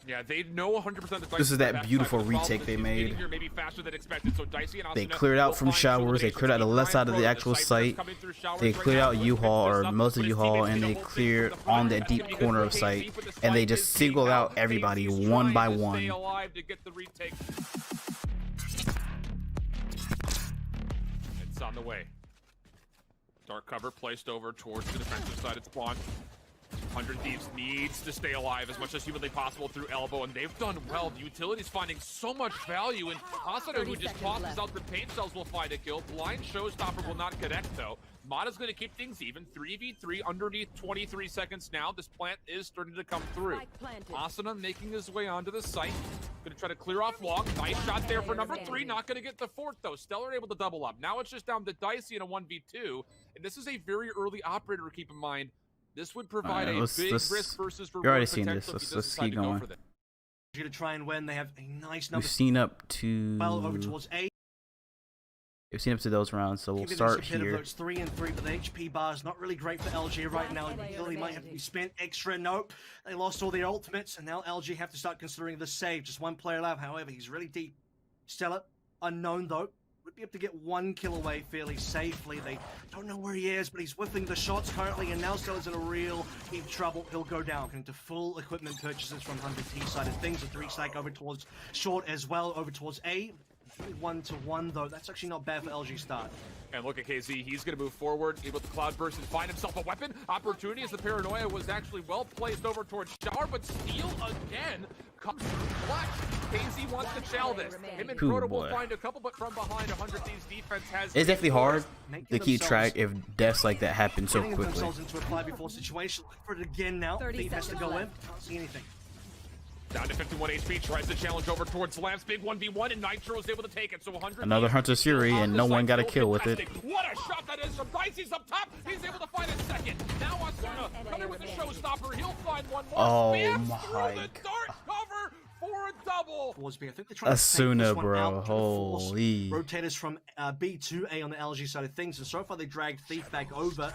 Yeah, they know 100% This is that beautiful retake they made. Maybe faster than expected, so Dicey and They cleared out from showers. They cleared out the left side of the actual site. They cleared out U-Haul, or most of U-Haul, and they cleared on that deep corner of site. And they just singled out everybody one by one. It's on the way. Dark cover placed over towards the defensive side of spawn. 100 Thieves needs to stay alive as much as humanly possible through elbow, and they've done well. The utility's finding so much value, and Asuna, who just tosses out the paint cells, will find a kill. Blind Showstopper will not connect, though. Mata's going to keep things even. 3v3 underneath 23 seconds now. This plant is starting to come through. Asuna making his way onto the site. Going to try to clear off long. Nice shot there for number 3. Not going to get the 4th, though. Stellar able to double up. Now it's just down to Dicey in a 1v2. And this is a very early operator to keep in mind. This would provide a big risk versus reward. You've already seen potential this. if he Let's does keep decide to go going. for this. To try and win, they have a nice number. We've seen up to. Well, over towards 8. We've seen up to those rounds, so we'll start here. It's 3 and 3, but the HP bar is not really great for LG right now. Utility might have to be spent extra. Nope, they lost all their ultimates, and now LG have to start considering the save. Just one player left. However, he's really deep. Stellar, unknown though. would be able to get one kill away fairly safely. They don't know where he is, but he's whiffing the shots currently, and now Stellar's in a real deep trouble. He'll go down into full equipment purchases from 100T side of things. A 3-stack over towards short as well, over towards A. 1-to-1 though, that's actually not bad for LG start. And look at KZ, he's going to move forward, able to cloud burst and find himself a weapon. Opportunity as the paranoia was actually well placed over towards Shower, but Steel again comes through clutch. KZ wants to shell this. Him and Proto will find a couple, but from behind 100 Thieves defense has... It's definitely hard to keep track if deaths like that happen so Getting quickly. themselves into a 5v4 situation. Look for it again now. Thief has to go in. Can't see anything. Down to 51 HP, tries to challenge over towards Lamps. Big 1v1, and Nitro is able to take it. So 100. Another Hunter's Fury, and no one got a kill with it. What a shot that is from Dicey's up top. He's able to find a second. Now Asuna coming with a showstopper. He'll find one more. Oh Spams my through the dark cover for a double. I think they're trying to take Asuna, this one bro. out, Holy. rotators from B to A on the LG side of things, and so far they dragged Thief back over.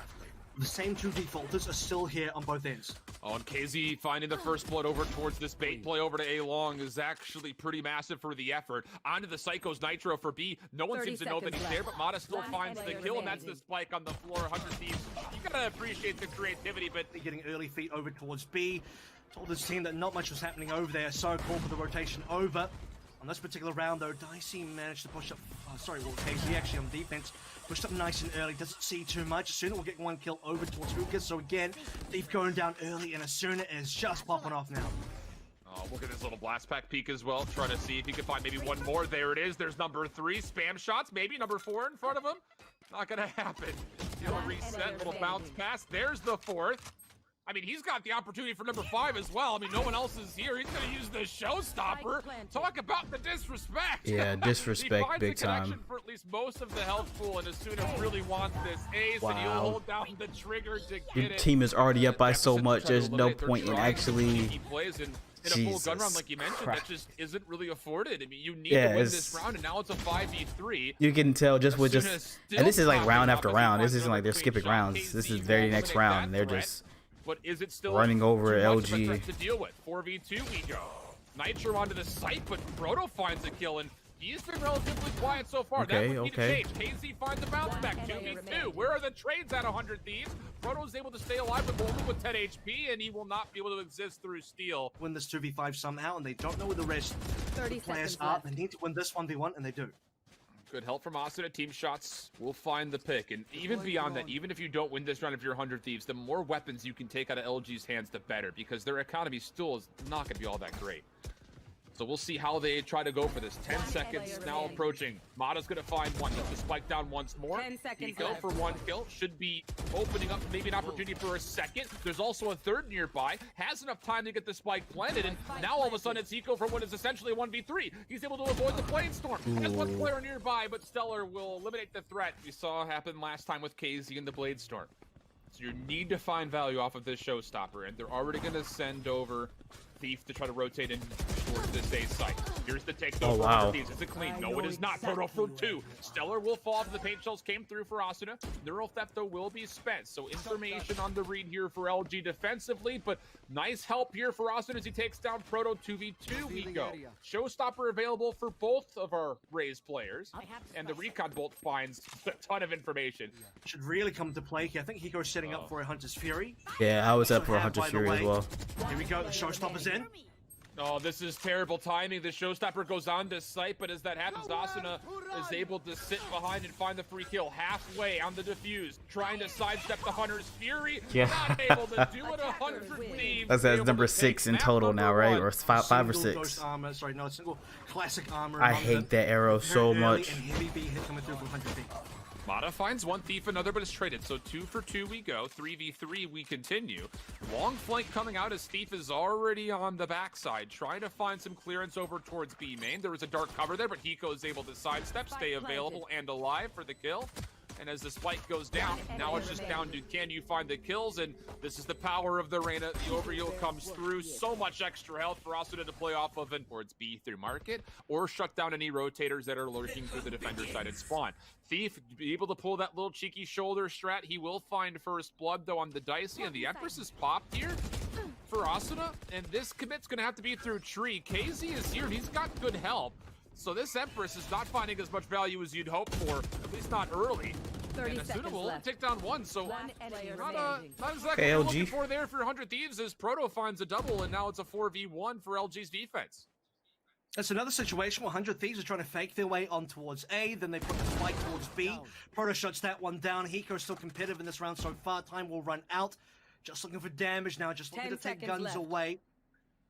The same two defaulters are still here on both ends. Oh, and KZ finding the first blood over towards this bait play over to A long is actually pretty massive for the effort. Onto the Psycho's Nitro for B. No one seems to know that he's there, but Mata still finds the kill, and that's the spike on the floor. 100 Thieves. You gotta appreciate the creativity, but they're getting early feet over towards B. Told this team that not much was happening over there, so called for the rotation over. On this particular round, though, Dicey managed to push up. KZ actually on defense. Pushed up nice and early, doesn't see too much. Asuna will get one kill over towards Hookah, so again, Thief going down early, and Asuna is just popping off now. Oh, look at this little blast pack peek as well, trying to see if he can find maybe one more. There it is, there's number 3, spam shots, maybe number 4 in front of him. Not gonna happen. He'll reset, little bounce pass, there's the 4th. I mean, he's got the opportunity for number 5 as well. I mean, no one else is here. He's going to use the showstopper. Talk about the disrespect. Yeah, disrespect he big finds a connection time. for at least most of the health pool, and Asuna really wants this ace, and he'll hold down the trigger to get Your it. team is already up by so much. There's no point in actually. He plays in a full gun round, like you mentioned, that just isn't really afforded. I mean, you need to win this round, and now it's a 5v3. You can tell just with Asuna just, still and this is like popping round up after as he round. This finds isn't like they're another skipping clean shot. rounds. This is KZ very will next eliminate round, that and they're threat. just But is it still running over too much of a LG. threat to deal with? 4v2 we go. Nitro onto the site, but Proto finds a kill, and he's been relatively quiet so far. Okay, that would be okay. the change. KZ finds a bounce back. 2v2. Where are the trades at 100 Thieves? Proto's able to stay alive with 10 HP, and he will not be able to exist through Steel. Win this 2v5 somehow, and they don't know where the rest 30 players are. They need to win this 1v1, and they do. Good help from Austin at team shots. We'll find the pick. And even beyond that, even if you don't win this round, if you're 100 Thieves, the more weapons you can take out of LG's hands, the better, because their economy still is not going to be all that great. So we'll see how they try to go for this. 10 seconds now approaching. Mata's going to find one. Gets the spike down once more. 10 seconds Go left. for one kill. Should be opening up maybe an opportunity for a second. There's also a third nearby. Has enough time to get the spike planted. And now all of a sudden it's Eco for what is essentially a 1v3. He's able to avoid the plane storm. Has one player nearby, but Stellar will eliminate the threat. We saw happen last time with KZ and the Blade Storm. So you need to find value off of this showstopper. And they're already going to send over Thief to try to rotate in towards this A site. Here's the takeover. Oh, wow. Thieves. Is it clean? No, it is not. Proto for 2. Stellar will fall after the paint shells came through for Asuna. Neural theft, though, will be spent. So information on the read here for LG defensively, but nice help here for Asuna as he takes down Proto. 2v2 we go. Showstopper available for both of our Rays players, and the Recon Bolt finds a ton of information. Should really come to play here. I think Hiko's setting up for a Hunter's Fury. Yeah, I was up for a Also have, Hunter's by the Fury as way, well. Here we go, the showstopper's in. Oh, this is terrible timing. The showstopper goes on to site, but as that happens, Asuna is able to sit behind and find the free kill halfway on the defuse, trying to sidestep the Hunter's Fury. Yeah. Not able to do it. 100 Thieves. That's able number to 6 take in map total number now, right? 1. Or 5 or Single 6. ghost armor, sorry, no, single classic armor. I hate that arrow so Very early much. And heavy B hit coming through from 100 feet. Mata finds one Thief, another, but is traded. So 2 for 2 we go. 3v3 we continue. Long flank coming out as Thief is already on the backside, trying to find some clearance over towards B main. There was a dark cover there, but Hiko is able to sidestep, stay available and alive for the kill. And as the spike goes down, now it's just down to can you find the kills, and this is the power of the Reyna. The overheal comes through, so much extra health for Asuna to play off of, and towards B through market, or shut down any rotators that are lurking through the defender side and spawn. Thief be able to pull that little cheeky shoulder strat. He will find first blood though on the Dicey, and the Empress is popped here for Asuna, and this commit's gonna have to be through tree. KZ is here, he's got good help. So this Empress is not finding as much value as you'd hope for, at least not early. 30 and seconds Asuna will left. take down one, so One enemy not remaining. exactly Okay, what you're LG. looking for there for 100 Thieves as Proto finds a double, and now it's a 4v1 for LG's defense. It's another situation where 100 Thieves are trying to fake their way on towards A, then they put the spike towards B. Proto shuts that one down. Hiko's still competitive in this round so far. Time will run out. Just looking for damage now, just looking 10 to take seconds guns left. away.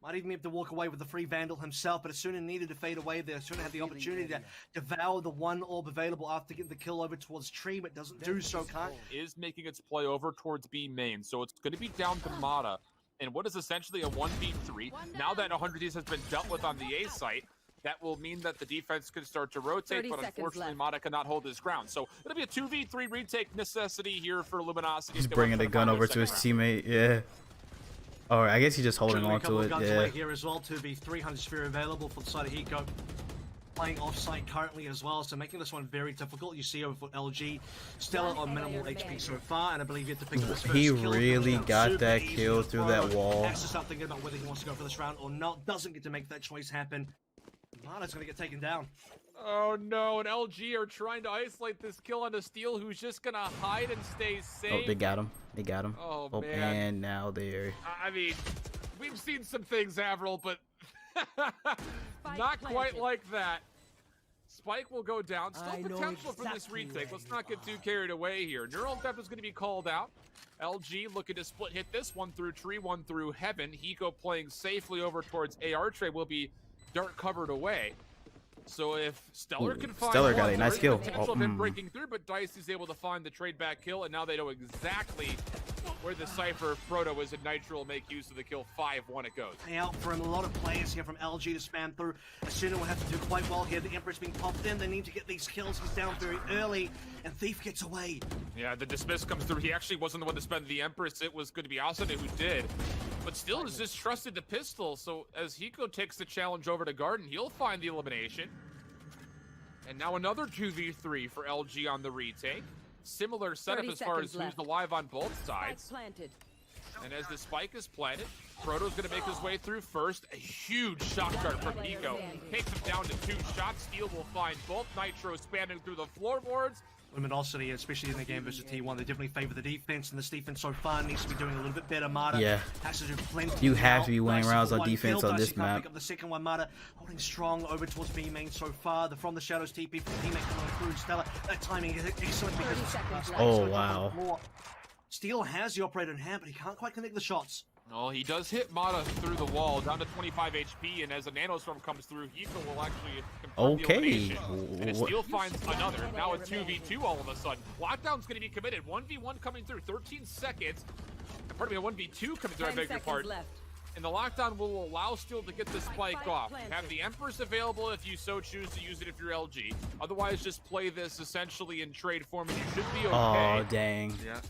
Might even be able to walk away with the free Vandal himself, but Asuna needed to fade away there. Asuna had the opportunity to devour the one orb available after getting the kill over towards Tree, but doesn't do so. Can't. Is making its play over towards B main, so it's going to be down to Mata. And what is essentially a 1v3. Now that 100 Thieves has been dealt with on the A site, that will mean that the defense can start to rotate, 30 but seconds unfortunately left. Mata cannot hold his ground. So it'll be a 2v3 retake necessity here for Luminosity. He's if they bringing want the to gun find over their to his second round. teammate. Yeah. Or I guess he's just holding on to it. Guns Yeah. away here as well. 2v3, 100 Sphere available for the side of Hiko. Playing offside currently as well, so making this one very difficult. You see over for LG, Stella on minimal HP so far, and I believe you have to pick up this first He kill. really Comes down got super that easy kill for through that Proto. wall. Has to start thinking about whether he wants to go for this round or not. Doesn't get to make that choice happen. Mata's gonna get taken down. Oh no, and LG are trying to isolate this kill on a Steel, who's just gonna hide and stay safe. Oh, they got him. They got him. Oh, man. And now they're... I mean, we've seen some things, Avril, but not quite like that. Spike will go down. Still potential for this retake. Let's not get too carried away here. Neural Depth is going to be called out. LG looking to split hit this one through Tree, one through Heaven. Hiko playing safely over towards AR Tray will be dark covered away. So if Stellar can find Stellar got one, a nice there's kill. potential Oh, of him breaking through, but Dice is able to find the trade back kill, and now they know exactly where the Cypher Proto is, and Nitro will make use of the kill. 5-1 it goes. Out from a lot of players here from LG to spam through. Asuna will have to do quite well here. The Emperor's being popped in. They need to get these kills. He's down very early, and Thief gets away. Yeah, the dismiss comes through. He actually wasn't the one to spend the Empress. It was going to be Asuna who did. But still has just trusted the pistol. So as Hiko takes the challenge over to Garden, he'll find the elimination. And now another 2v3 for LG on the retake. Similar setup as far as who's alive on both sides. And as the spike is planted, Proto's going to make his way through first. A huge shot dart from Hiko. Takes him down to 2 shots. Steel will find both. Nitro spamming through the floorboards. Luminosity, especially in the game versus T1, they definitely favor the defense, and this defense so far needs to be doing a little bit better. Mata Yeah. has to do plenty. You have to be now. winning Dicey rounds for on one defense kill. on Dicey this can't map. Pick up the second one. Mata holding strong over towards B main so far. The From the Shadows TP from teammate coming through. Stella, that timing is excellent because Oh, wow. Steel has the operator in hand, but he can't quite connect the shots. Oh, he does hit Mata through the wall, down to 25 HP, and as a nanostorm comes through, Hiko will actually confirm the Okay. elimination. And Steel finds another. Now a 2v2 all of a sudden. Lockdown's going to be committed. 1v1 coming through, 13 seconds. Pardon me, a 1v2 coming through, I beg your pardon. And the lockdown will allow Steel to get the spike off. Have the Empress available if you so choose to use it if you're LG. Otherwise, just play this essentially in trade form, and you should be okay. Oh, dang. Yeah.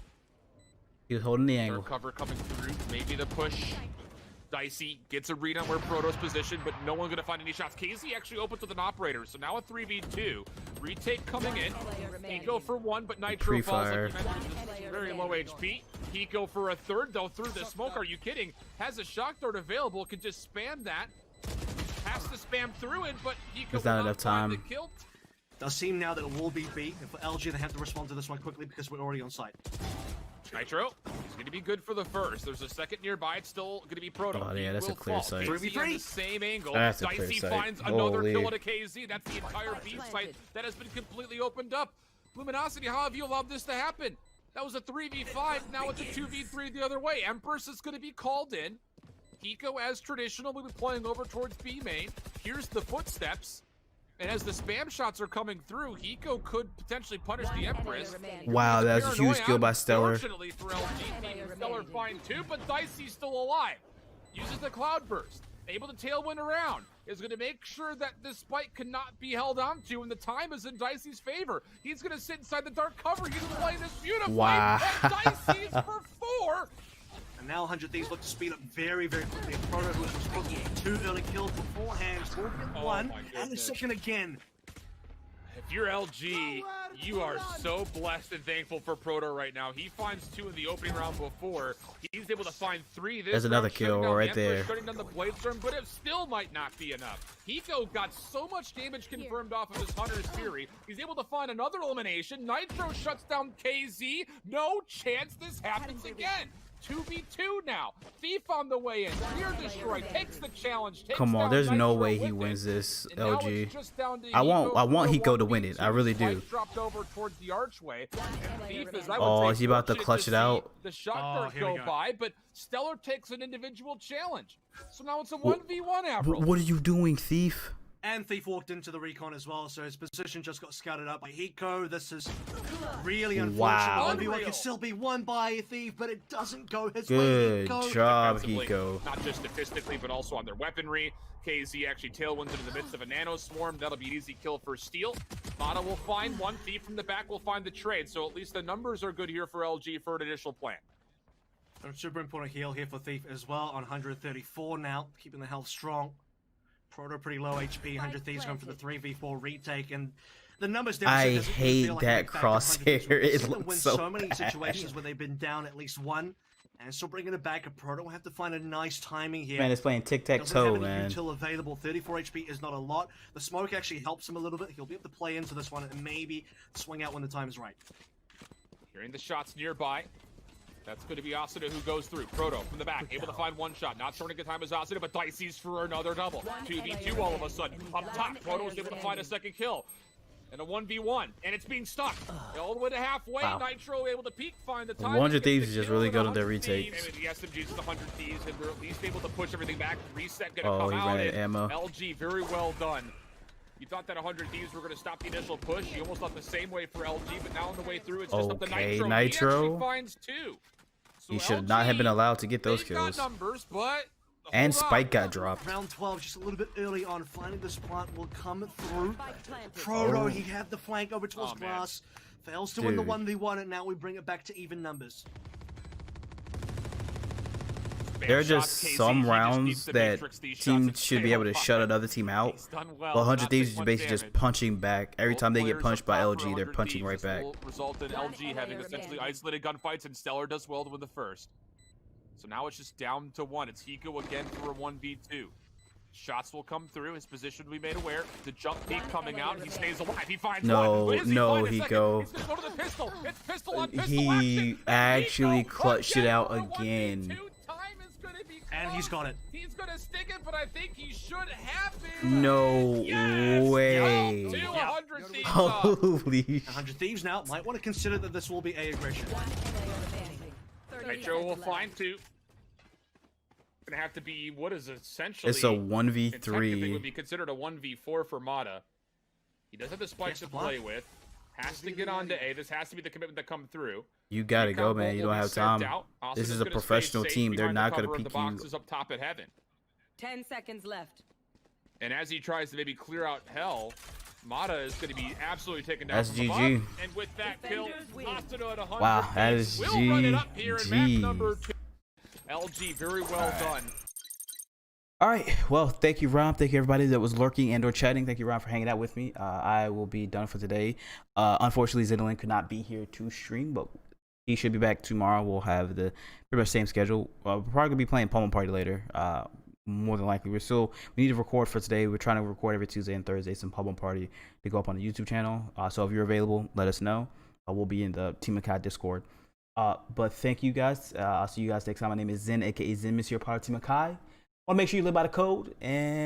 He was holding the angle. Dark cover coming through. Maybe the push. Dicey gets a read on where Proto's positioned, but no one's going to find any shots. KZ actually opens with an operator, so now a 3v2. Retake coming in. Hiko for 1, but Nitro falls like you mentioned, very low HP. Hiko for a 3rd, though, through the smoke. Are you kidding? Has a shock dart available, can just spam that. Has to spam through it, but Hiko There's will not not enough find the time. kill. Does seem now that it will be B, and for LG they have to respond to this one quickly because we're already on site. Nitro, he's going to be good for the first. There's a second nearby. It's still going to be Proto. Oh, yeah, that's a clear sight. KZ on the same angle. That's a clear Dicey sight. finds another Holy. kill at a KZ. That's the entire B site that has been completely opened up. Luminosity, how have you allowed this to happen? That was a 3v5. Now it's a 2v3 the other way. Empress is going to be called in. Hiko, as traditional, will be playing over towards B main. Here's the footsteps. And as the spam shots are coming through, Hiko could potentially punish the Empress. Wow, that was a huge kill by Stellar. Fortunately for LG, Stellar find 2, but Dicey's still alive. Uses the Cloud Burst. Able to tailwind around. Is going to make sure that this spike cannot be held onto, and the time is in Dicey's favor. He's going to sit inside the dark cover. He's playing this beautifully. Wow. And Dicey's for 4. And now 100 Thieves look to speed up very, very quickly. Proto, who was responsible for 2 early kills beforehand, will get 1 and a second again. If you're LG, you are so blessed and thankful for Proto right now. He finds 2 in the opening round before. He's able to find 3 this There's another round, shutting kill down right the Emperor, there. shutting down the Bladestorm, but it still might not be enough. Hiko got so much damage confirmed off of his Hunter's Fury. He's able to find another elimination. Nitro shuts down KZ. No chance this happens again. 2v2 now. Thief on the way in. Fear destroyed. Takes the challenge. Come on, there's no way he wins this, LG. I want Hiko to win it. I really do. Dropped over towards the archway. Oh, is he about to clutch it out? The shot go by, but Stellar takes an individual challenge. So now it's a 1v1 Avril. What are you doing, Thief? And Thief walked into the recon as well, so his position just got scouted up by Hiko. This is really unfortunate. Wow. 1v1 can still be won by Thief, but it doesn't go his Good way. job, Hiko. Not just statistically, but also on their weaponry. KZ actually tailwinds into the midst of a nano swarm. That'll be an easy kill for Steel. Mata will find one. Thief from the back will find the trade. So at least the numbers are good here for LG for an initial plan. And super important heal here for Thief as well on 134 now, keeping the health strong. Proto pretty low HP, 100 Thieves going for the 3v4 retake, and the numbers I hate that crosshair. It looks so many bad. situations where they've been down at least one, and still bringing it back. Proto will have to find a nice timing here. Man, it's playing tic-tac-toe, man. Util available. 34 HP is not a lot. The smoke actually helps him a little bit. He'll be able to play into this one and maybe swing out when the time is right. Hearing the shots nearby. That's going to be Asuna who goes through. Proto from the back, able to find one shot. Not showing a good time as Asuna, but Dicey's for another double. 2v2 all of a sudden. Up top, Proto was able to find a second kill. And a 1v1, and it's being stuck. All the way to halfway, Wow. Nitro able to peek, find the time. 100 Thieves is just really good on their retakes. I mean, the SMGs is 100 Thieves, and they're at least able to push everything back. Reset, gonna Oh, come he out. ran out of and ammo. LG, very well done. You thought that 100 Thieves were going to stop the initial push. You almost thought the same way for LG, but now on the way through, it's just up to Nitro. He actually finds 2. So He should not have been allowed to get those they've got kills. numbers, but And hold Spike on. got dropped. Round 12, just a little bit early on, finding this plant will come through. Proto, he had the flank over towards glass. Fails to win the Dude. 1v1, and now we bring it back to even numbers. There are just some rounds that teams should be able to shut another team out. Well, 100 Thieves is basically just punching back. Every time they get punched by LG, they're punching right back. Will result in LG having essentially isolated gunfights, and Stellar does well to win the first. So now it's just down to 1. It's Hiko again for a 1v2. Shots will come through. His position will be made aware. The jump peek coming out. He stays alive. He finds No, one. no, Hiko. He's gonna go to the pistol. It's pistol on pistol He action. actually Hiko clutched it out for a again. 1v2. Time is gonna be And he's got it. He's gonna stick it, but I think he should have been. No Yes! way. Yup, 200 Thieves up. Holy 100 Thieves now might want to consider that this will be A aggression. Nitro will find 2. Gonna have to be what is essentially It's a and technically 1v3. would be considered a 1v4 for Mata. He does have the spikes to play with. Has to get on to A. This has to be the commitment that come through. You gotta go, man. You don't have time. This is a Asuna's gonna professional stay safe team. They're behind not the gonna cover of peek the you. boxes up top at Heaven. 10 seconds left. And as he tries to maybe clear out Hell, Mata is going to be absolutely taken down. That's from above. GG. And with that kill, Asuna at 100. Wow, that is We'll run it up here in map GG. number 2. LG, very well done. All right. Well, thank you, Rob. Thank you, everybody that was lurking and or chatting. Thank you, Rob, for hanging out with me. I will be done for today. Unfortunately, Zidane could not be here to stream, but he should be back tomorrow. We'll have the pretty much same schedule. We're probably gonna be playing Pummel Party later. More than likely, we need to record for today. We're trying to record every Tuesday and Thursday some Pummel Party to go up on the YouTube channel. So if you're available, let us know. We'll be in the Team G.A.T.E Discord. But thank you guys. I'll see you guys next time. My name is Zen, aka Zen, Miss your part of Team G.A.T.E. Want to make sure you live by the code and